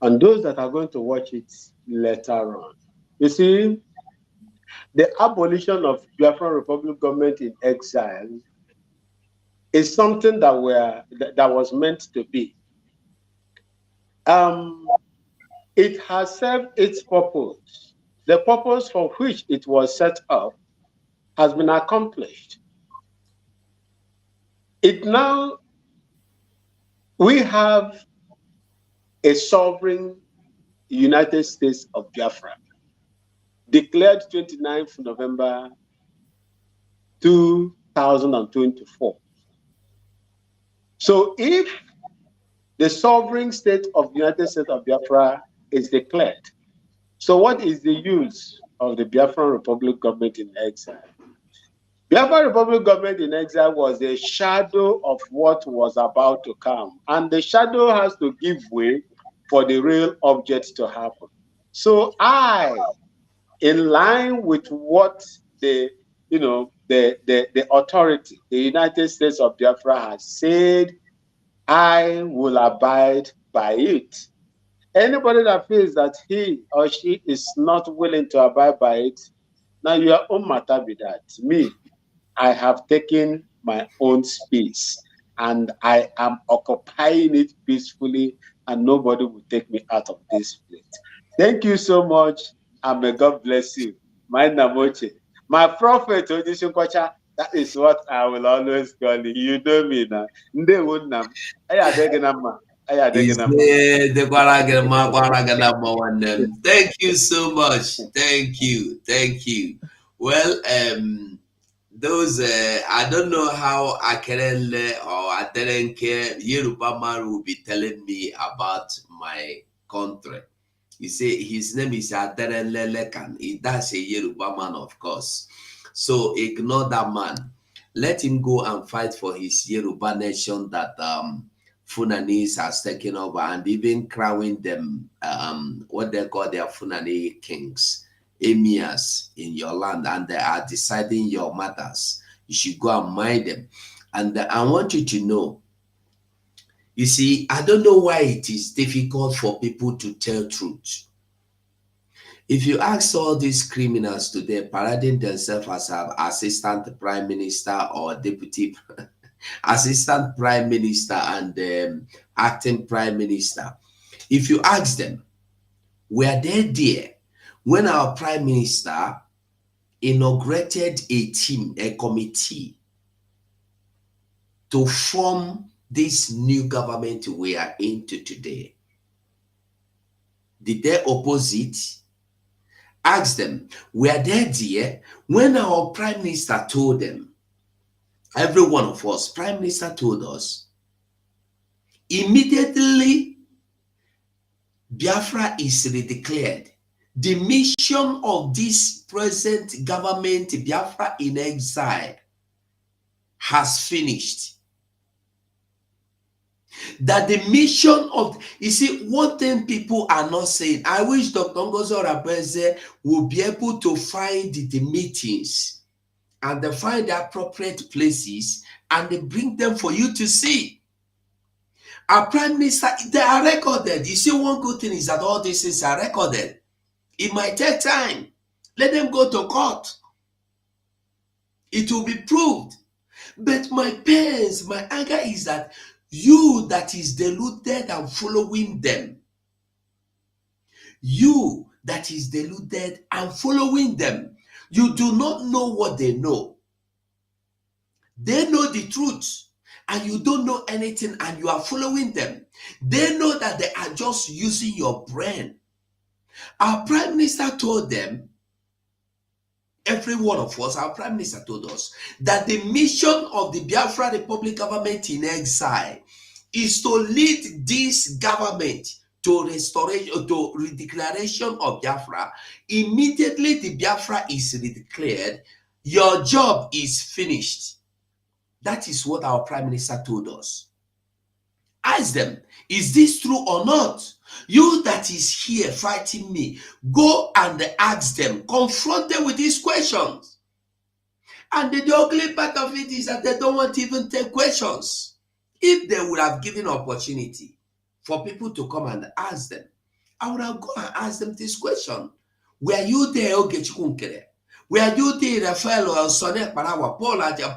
and those that are going to watch it later on. You see, the abolition of Biafran Republic government in exile is something that was meant to be. It has served its purpose. The purpose for which it was set up has been accomplished. We have a sovereign United States of Biafra, declared 29th November 2024. So if the sovereign state of the United States of Biafra is declared, so what is the use of the Biafran Republic government in exile? Biafran Republic government in exile was a shadow of what was about to come, and the shadow has to give way for the real object to happen. So in line with what the authority, the United States of Biafra has said, I will abide by it. Anybody that feels that he or she is not willing to abide by it, now your own matter be that. Me, I have taken my own space and I am occupying it peacefully, and nobody will take me out of this place. Thank you so much, and may God bless you. My Namoche. My prophet, Odishonkwacha, that is what I will always call you. You know me now. Thank you so much. Thank you. Well, those I don't know how Akerele or Aterenke Yoruba man will be telling me about my country. You say his name is Aterenle Lekan. That's a Yoruba man, of course. So ignore that man. Let him go and fight for his Yoruba nation that Funanis has taken over, and even crowning them what they call their Funani kings, emirs in your land, and they are deciding your matters. You should go and mind them. And I want you to know, you see, I don't know why it is difficult for people to tell truth. If you ask all these criminals today parading themselves as an assistant prime minister or deputy assistant prime minister and acting prime minister, if you ask them, were they there when our prime minister inaugurated a team, a committee to form this new government we are into today? Did they oppose it? Ask them, were they there when our prime minister told them, every one of us, prime minister told us, immediately Biafra is redeclared. The mission of this present government, Biafra in exile, has finished. That the mission of, you see, one thing people are not saying, I wish Dr. Ngozo Rabeze will be able to find the meetings and they find the appropriate places and they bring them for you to see. Our prime minister, they are recorded. You see, one good thing is that all these things are recorded. It might take time. Let them go to court. It will be proved. But my pains, my anger is that you that is deluded and following them, you that is deluded and following them, you do not know what they know. They know the truth and you don't know anything and you are following them. They know that they are just using your brain. Our prime minister told them, every one of us, our prime minister told us that the mission of the Biafra Republic government in exile is to lead this government to restoration, to redeclaration of Biafra. Immediately the Biafra is redeclared, your job is finished. That is what our prime minister told us. Ask them, is this true or not? You that is here fighting me, go and ask them, confront them with these questions. And the ugly part of it is that they don't want to even take questions. If they would have given opportunity for people to come and ask them, I would have gone and asked them this question. Were you there, Ogechukunkere? Were you there, Raphael or Sonnet Parawa?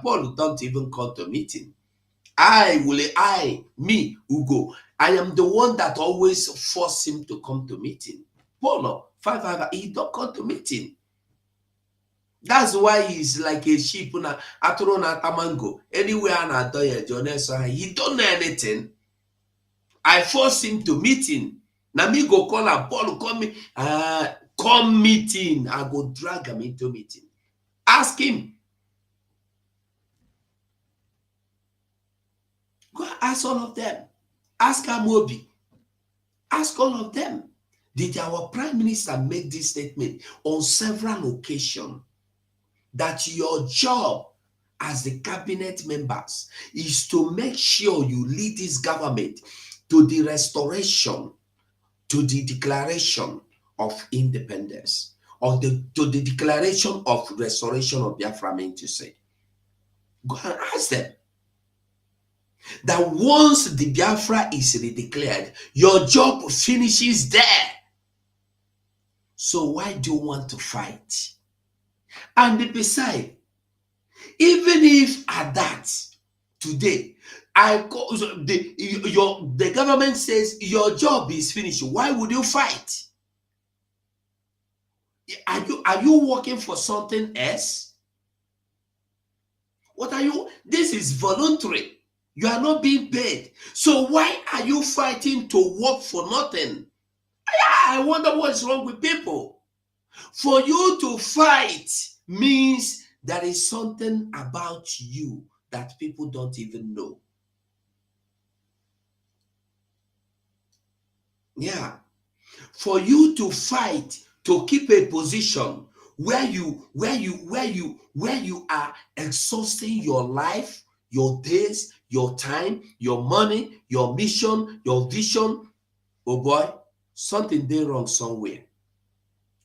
Paul don't even come to meeting. Me, Ugo, I am the one that always force him to come to meeting. Polo, 5 he don't come to meeting. That's why he's like a sheep na aturona tamango. Anywhere na doye Jones, he don't know anything. I force him to meeting. Na me go call him, Paul call me, come meeting. I go drag him into meeting. Ask him. Go ask all of them. Ask Amobi. Ask all of them. Did our prime minister make this statement on several occasions that your job as the cabinet members is to make sure you lead this government to the restoration, to the declaration of independence, or to the declaration of restoration of Biafra, mean to say? Go and ask them. That once the Biafra is redeclared, your job finishes there. So why do you want to fight? And besides, even if at that, today, the government says your job is finished, why would you fight? Are you working for something else? What are you? This is voluntary. You are not being paid. So why are you fighting to work for nothing? I wonder what's wrong with people. For you to fight means there is something about you that people don't even know. Yeah. For you to fight to keep a position where you are exhausting your life, your days, your time, your money, your mission, your vision, oh boy, something did wrong somewhere.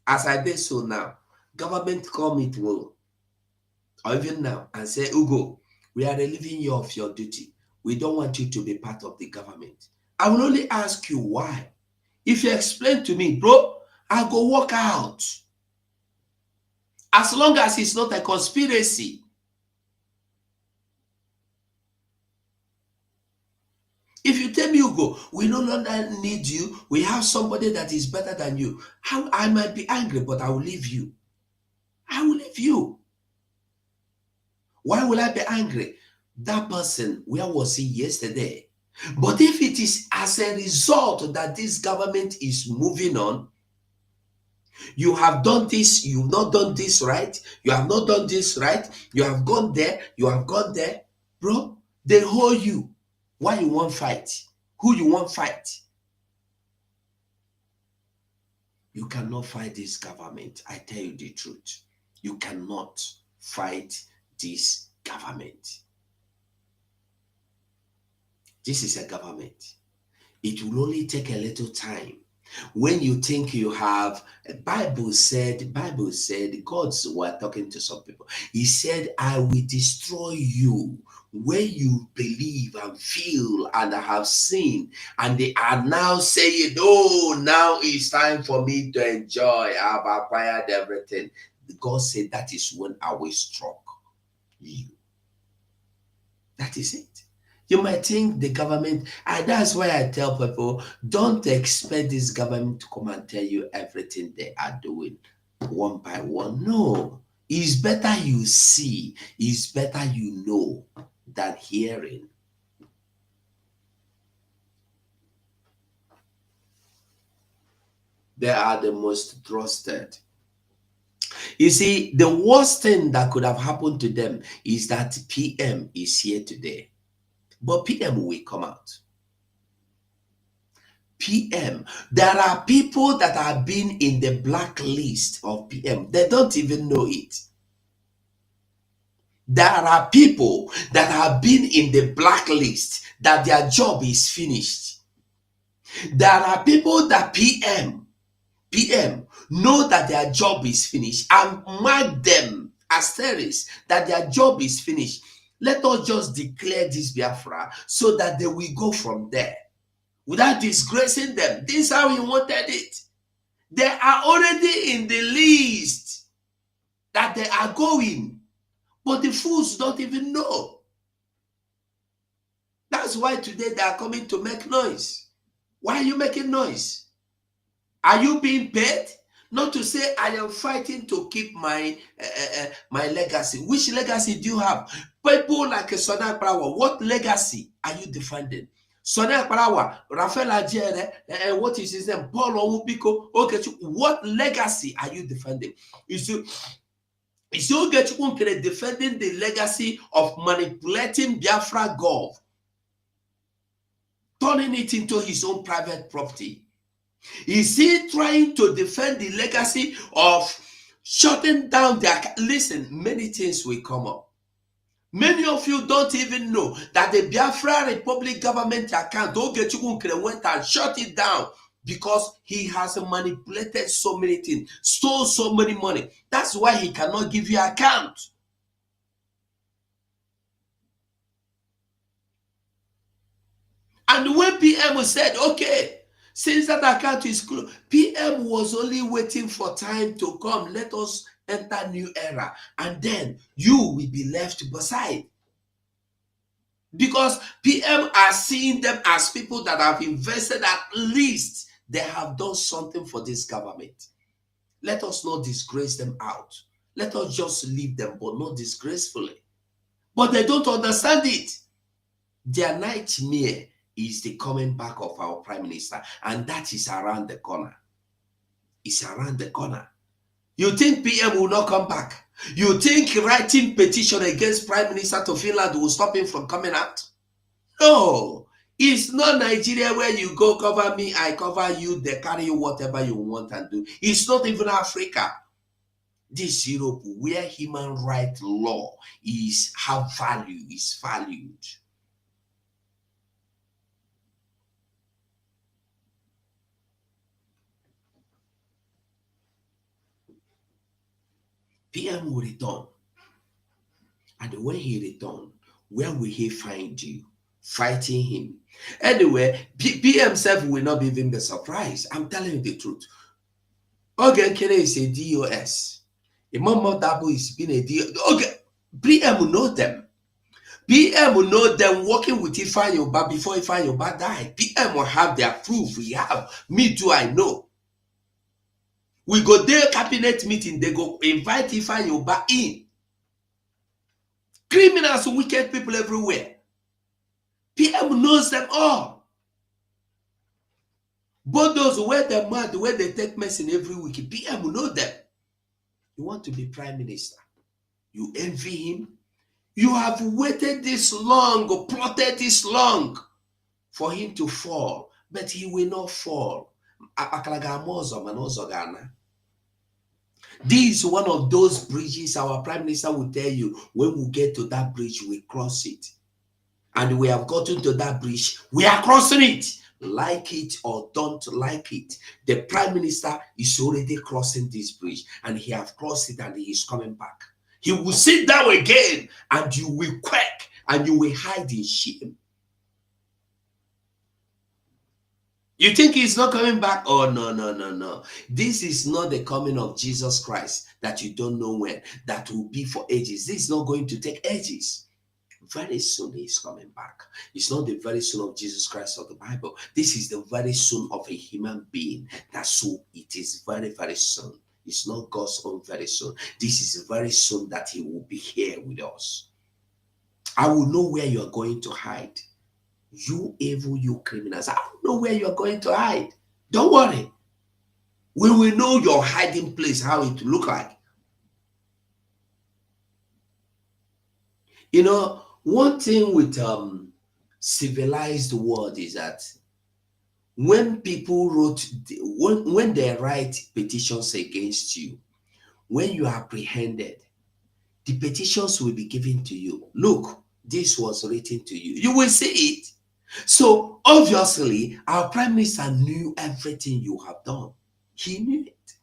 As I did so now, government come it will, or even now, and say, Ugo, we are relieving you of your duty. We don't want you to be part of the government. I will only ask you why. If you explain to me, bro, I go walk out. As long as it's not a conspiracy. If you tell me, you go, we no longer need you, we have somebody that is better than you, I might be angry, but I will leave you. I will leave you. Why will I be angry? That person, where was he yesterday? But if it is as a result that this government is moving on, you have done this, you've not done this right, you have not done this right, you have gone there, you have gone there, bro, they hold you. Why you want fight? Who you want fight? You cannot fight this government. I tell you the truth. You cannot fight this government. This is a government. It will only take a little time. When you think you have, Bible said, God's were talking to some people. He said, I will destroy you when you believe and feel and have seen, and they are now saying, oh, now it's time for me to enjoy. I've acquired everything. God said that is when I will strike you. That is it. You might think the government, and that's why I tell people, don't expect this government to come and tell you everything they are doing one by one. No, it's better you see, it's better you know than hearing. They are the most trusted. You see, the worst thing that could have happened to them is that PM is here today. But PM will come out. PM. There are people that have been in the blacklist of PM. They don't even know it. There are people that have been in the blacklist that their job is finished. There are people that PM know that their job is finished and mark them as terrorists, that their job is finished. Let us just declare this Biafra so that they will go from there without disgracing them. This is how he wanted it. They are already in the list that they are going, but the fools don't even know. That's why today they are coming to make noise. Why are you making noise? Are you being paid? Not to say I am fighting to keep my my legacy. Which legacy do you have? People like Sonny Akparawa, what legacy are you defending? Sonny Akparawa, Raphael Ajere, what is his name? Paul Owubiko. Okay, what legacy are you defending? Is you defending the legacy of manipulating Biafra Gov, turning it into his own private property? Is he trying to defend the legacy of shutting down their... Listen, many things will come up. Many of you don't even know that the Biafra Republic government account, Ogechukwu went and shut it down because he has manipulated so many things, stole so many money. That's why he cannot give you account. And when PM said, okay, since that account is closed, PM was only waiting for time to come. Let us enter new era. And then you will be left beside. Because PM are seeing them as people that have invested, at least they have done something for this government. Let us not disgrace them out. Let us just leave them, but not disgracefully. But they don't understand it. Their nightmare is the coming back of our prime minister, and that is around the corner. It's around the corner. You think PM will not come back? You think writing petition against prime minister to Finland will stop him from coming out? No. It's not Nigeria where you go cover me, I cover you, they carry you whatever you want and do. It's not even Africa. This Europe where human rights law is valued. PM will return. And when he returns, where will he find you? Fighting him. Anyway, PM himself will not even be surprised. I'm telling you the truth. Okay, Kene is a DOS. Imam Dabo is been a DOS. Okay, PM know them. PM will know them working with Ifeanyi Ubah before Ifeanyi Ubah died. PM will have their proof. We have. Me too, I know. We go there cabinet meeting, they go invite Ifeanyi Ubah in. Criminals, wicked people everywhere. PM knows them all. Both those who wear the mad, where they take medicine every week, PM know them. You want to be prime minister. You envy him. You have waited this long, plotted this long for him to fall, but he will not fall. This is one of those bridges our prime minister will tell you, when we get to that bridge, we cross it. And we have gotten to that bridge, we are crossing it. Like it or don't like it, the prime minister is already crossing this bridge, and he have crossed it and he is coming back. He will sit down again and you will quack and you will hide in shame. You think he's not coming back? Oh, no, no, no, no. This is not the coming of Jesus Christ that you don't know when. That will be for ages. This is not going to take ages. Very soon he's coming back. It's not the very soon of Jesus Christ of the Bible. This is the very soon of a human being. That's so it is very, very soon. It's not God's own very soon. This is very soon that he will be here with us. I will know where you are going to hide. You evil, you criminals. I don't know where you are going to hide. Don't worry. We will know your hiding place, how it look like. You know, one thing with civilized world is that when people wrote, when they write petitions against you, when you are apprehended, the petitions will be given to you. Look, this was written to you. You will see it. So obviously, our prime minister knew everything you have done. He knew it.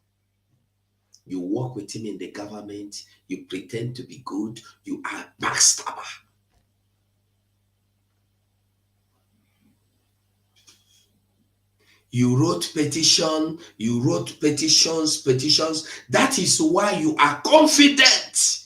You work with him in the government, you pretend to be good, you are a backstabber. You wrote petitions. That is why you are confident.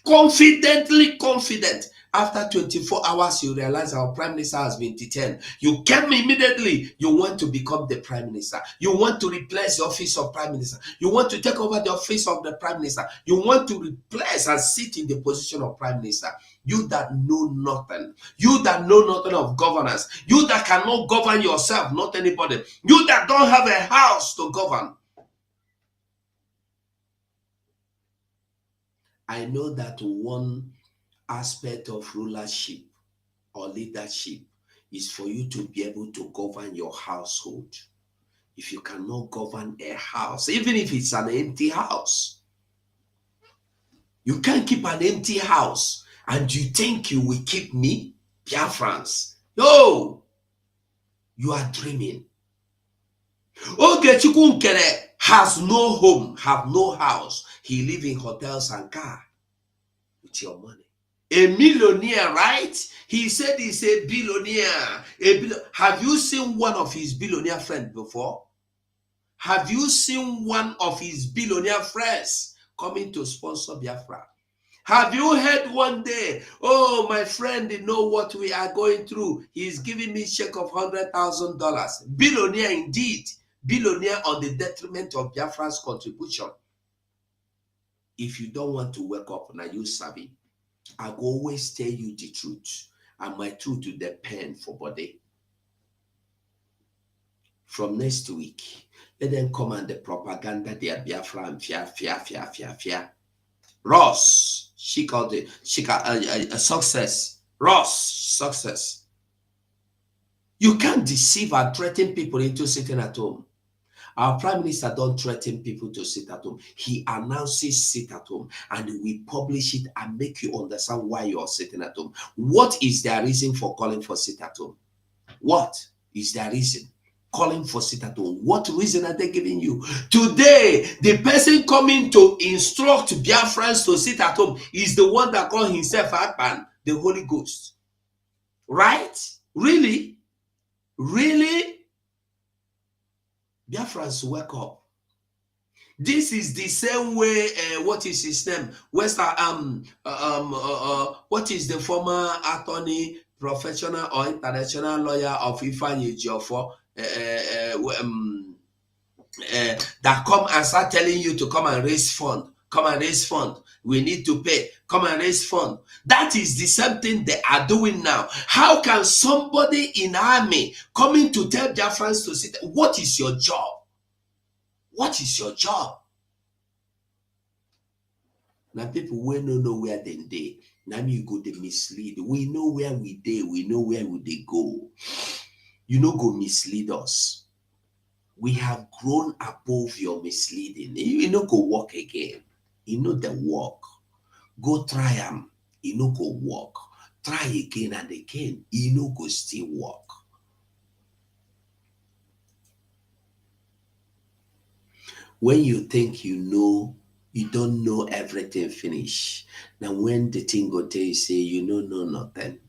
Confidently confident. After 24 hours, you realize our prime minister has been detained. You came immediately. You want to become the prime minister. You want to replace the office of prime minister. You want to take over the office of the prime minister. You want to replace and sit in the position of prime minister. You that know nothing. You that know nothing of governance. You that cannot govern yourself, not anybody. You that don't have a house to govern. I know that one aspect of rulership or leadership is for you to be able to govern your household. If you cannot govern a house, even if it's an empty house, you can't keep an empty house and you think you will keep me, Biafrans. No, you are dreaming. Ogechukwu Nkere has no home, have no house. He live in hotels and car with your money. A millionaire, right? He said he's a billionaire. Have you seen one of his billionaire friends before? Have you seen one of his billionaire friends coming to sponsor Biafra? Have you heard one day, oh, my friend, you know what we are going through? He's giving me a check of $100,000. Billionaire indeed. Billionaire on the detriment of Biafra's contribution. If you don't want to wake up, now you savvy. I will always tell you the truth, and my truth will depend for body. From next week, let them come and the propaganda they are Biafra and fear. Ross, she called it, a success. Ross, success. You can't deceive and threaten people into sitting at home. Our prime minister don't threaten people to sit at home. He announces sit at home and we publish it and make you understand why you're sitting at home. What is their reason for calling for sit at home? What is their reason? Calling for sit at home. What reason are they giving you? Today, the person coming to instruct Biafrans to sit at home is the one that called himself Akpan, the Holy Ghost. Right? Really? Really? Biafrans, wake up. This is the same way. What is his name? What is the former attorney, professional or international lawyer of Ifeanyi Ejiofor? That come and start telling you to come and raise fund. Come and raise fund. We need to pay. Come and raise fund. That is the same thing they are doing now. How can somebody in army coming to tell their friends to sit? What is your job? What is your job? Now people will not know where they. Now you go they mislead. We know where we dey. We know where would they go. You know go mislead us. We have grown above your misleading. You know go walk again. You know the walk. Go try them. You know go walk. Try again and again. You know go still walk. When you think you know, you don't know everything finish. Now when the thing go tell you say you know nothing.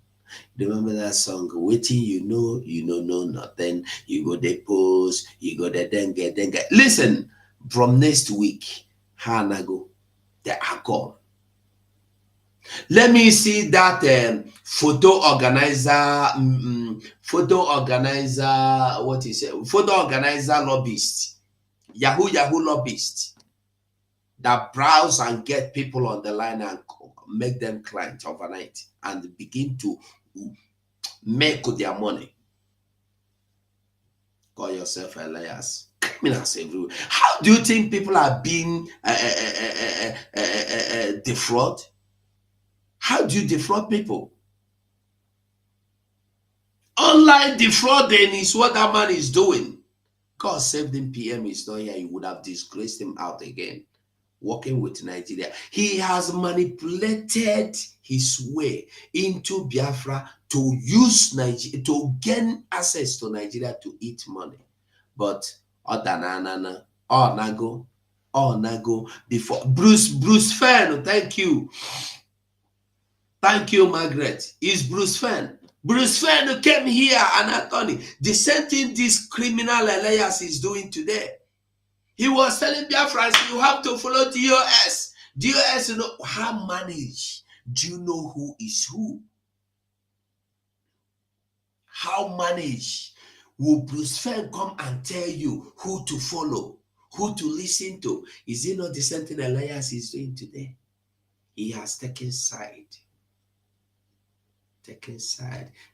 Remember that song, waiting you know nothing. You go the pose, you go the dengue. Listen, from next week, Hanago, they are gone. Let me see that photo organizer, what is it? Photo organizer lobbyist, Yahoo lobbyist that browse and get people on the line and make them clients overnight and begin to make their money. Call yourself Elias. Criminals everywhere. How do you think people are being defraud? How do you defraud people? Online defrauding is what that man is doing. God saved him. PM is not here. He would have disgraced him out again. Working with Nigeria. He has manipulated his way into Biafra to use Nigeria, to gain access to Nigeria to eat money. But nago before Bruce Fenn, thank you. Thank you, Margaret. Is Bruce Fenn. Bruce Fenn came here, an attorney. The same thing this criminal Elias is doing today. He was telling Biafrans, you have to follow DOS. DOS, you know, how manage? Do you know who is who? How manage? Will Bruce Fenn come and tell you who to follow, who to listen to? Is it not the same thing Elias is doing today? He has taken side.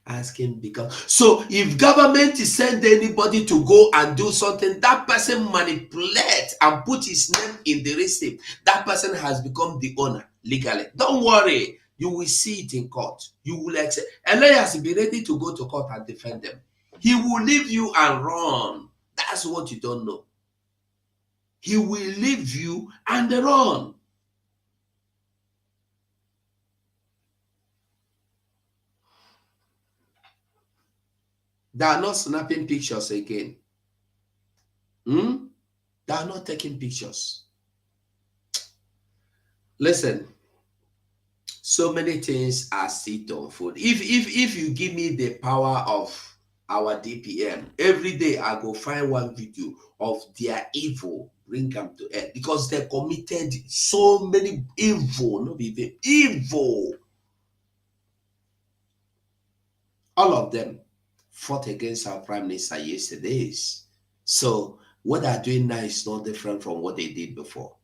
Asking because so if government is send anybody to go and do something, that person manipulate and put his name in the receipt, that person has become the owner legally. Don't worry, you will see it in court. You will accept. Elias be ready to go to court and defend them. He will leave you and run. That's what you don't know. He will leave you and run. They are not snapping pictures again. They are not taking pictures. Listen, so many things are still to unfold. If you give me the power of our DPM, every day I go find one video of their evil, bring them to earth, because they committed so many evil, not even evil. All of them fought against our prime minister yesterday. So what they're doing now is not different from what they did before.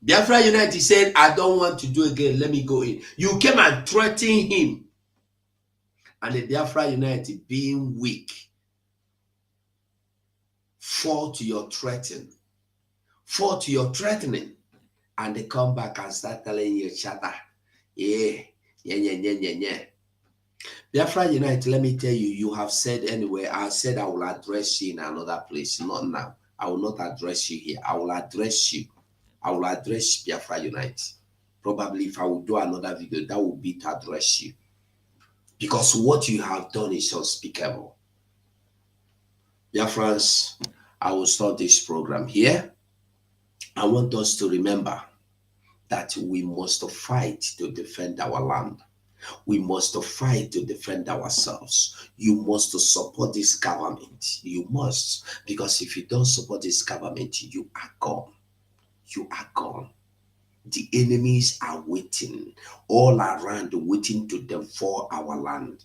Biafra United said, I don't want to do again. Let me go in. You came and threatened him. And the Biafra United, being weak, fall to your threatening. And they come back and start telling you, chatter. Yeah. Biafra United, let me tell you, you have said anyway, I said I will address you in another place. Not now. I will not address you here. I will address you. I will address Biafra United. Probably if I will do another video, that will be to address you. Because what you have done is unspeakable. Biafrans, I will start this program here. I want us to remember that we must fight to defend our land. We must fight to defend ourselves. You must support this government. You must. Because if you don't support this government, you are gone. You are gone. The enemies are waiting all around, waiting to devour our land.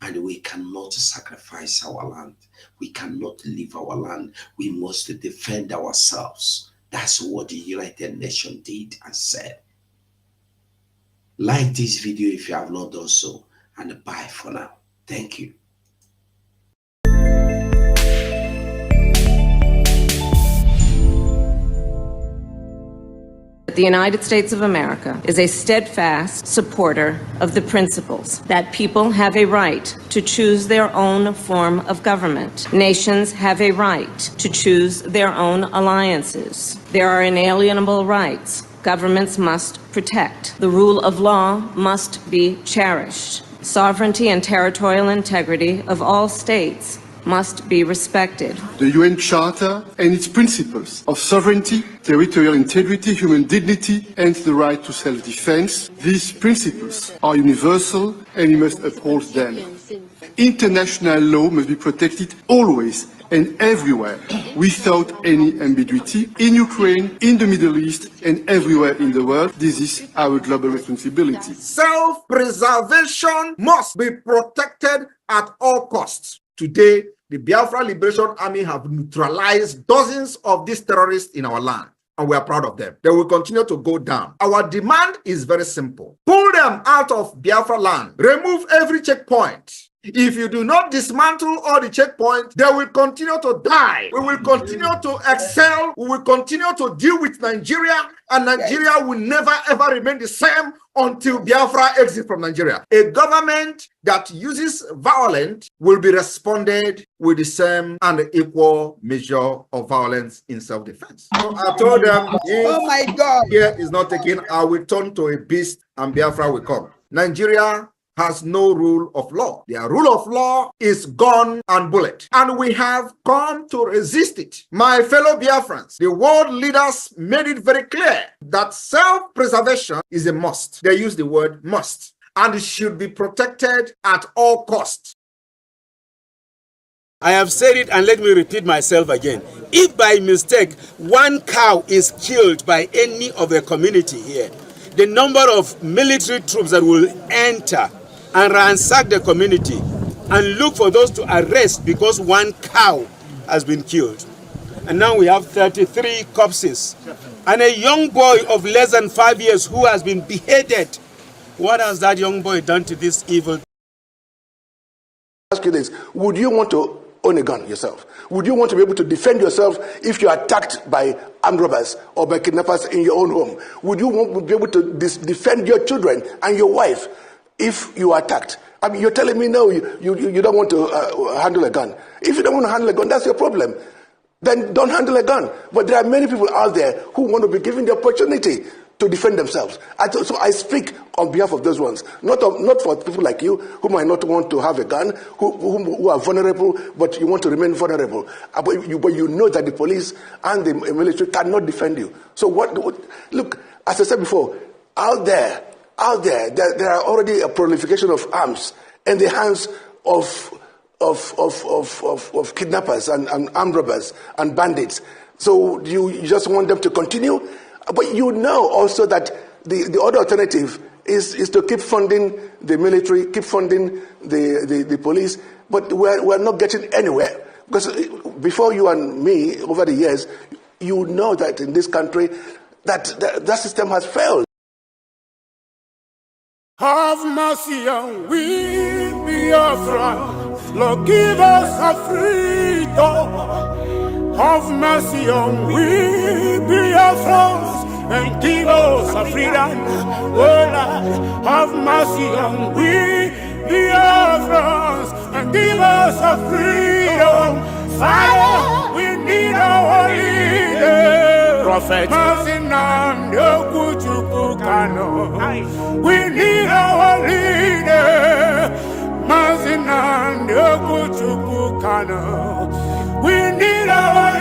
And we cannot sacrifice our land. We cannot leave our land. We must defend ourselves. That's what the United Nations did and said. Like this video if you have not done so, and bye for now. Thank you. The United States of America is a steadfast supporter of the principles that people have a right to choose their own form of government. Nations have a right to choose their own alliances. There are inalienable rights governments must protect. The rule of law must be cherished. Sovereignty and territorial integrity of all states must be respected. The UN Charter and its principles of sovereignty, territorial integrity, human dignity, and the right to self-defense, these principles are universal and we must uphold them. International law must be protected always and everywhere, without any ambiguity, in Ukraine, in the Middle East, and everywhere in the world. This is our global responsibility. Self-preservation must be protected at all costs. Today, the Biafra Liberation Army have neutralized dozens of these terrorists in our land, and we are proud of them. They will continue to go down. Our demand is very simple. Pull them out of Biafra land. Remove every checkpoint. If you do not dismantle all the checkpoints, they will continue to die. We will continue to excel. We will continue to deal with Nigeria, and Nigeria will never ever remain the same until Biafra exits from Nigeria. A government that uses violence will be responded with the same and equal measure of violence in self-defense. So I told them, oh my God, here is not taken, I will turn to a beast and Biafra will come. Nigeria has no rule of law. Their rule of law is gun and bullet. And we have come to resist it. My fellow Biafrans, the world leaders made it very clear that self-preservation is a must. They use the word must, and it should be protected at all costs. I have said it, and let me repeat myself again. If by mistake one cow is killed by any of the community here, the number of military troops that will enter and ransack the community and look for those to arrest because one cow has been killed. And now we have 33 corpses. And a young boy of less than 5 years who has been beheaded. What has that young boy done to this evil? Ask you this, would you want to own a gun yourself? Would you want to be able to defend yourself if you are attacked by armed robbers or by kidnappers in your own home? Would you want to be able to defend your children and your wife if you are attacked? I mean, you're telling me no, you don't want to handle a gun. If you don't want to handle a gun, that's your problem. Then don't handle a gun. But there are many people out there who want to be given the opportunity to defend themselves. So I speak on behalf of those ones, not for people like you who might not want to have a gun, who are vulnerable, but you want to remain vulnerable. But you know that the police and the military cannot defend you. So look, as I said before, out there are already a proliferation of arms in the hands of kidnappers and armed robbers and bandits. So you just want them to continue? But you know also that the other alternative is to keep funding the military, keep funding the police, but we're not getting anywhere. Because before you and me, over the years, you know that in this country, that system has failed. Have mercy on we, Biafra, Lord, give us a freedom. Have mercy on we, Biafrans, and give us a freedom. Oh Lord, have mercy on we, Biafrans, and give us a freedom. Father, we need our leader. Prophet, we need our leader. We need our leader.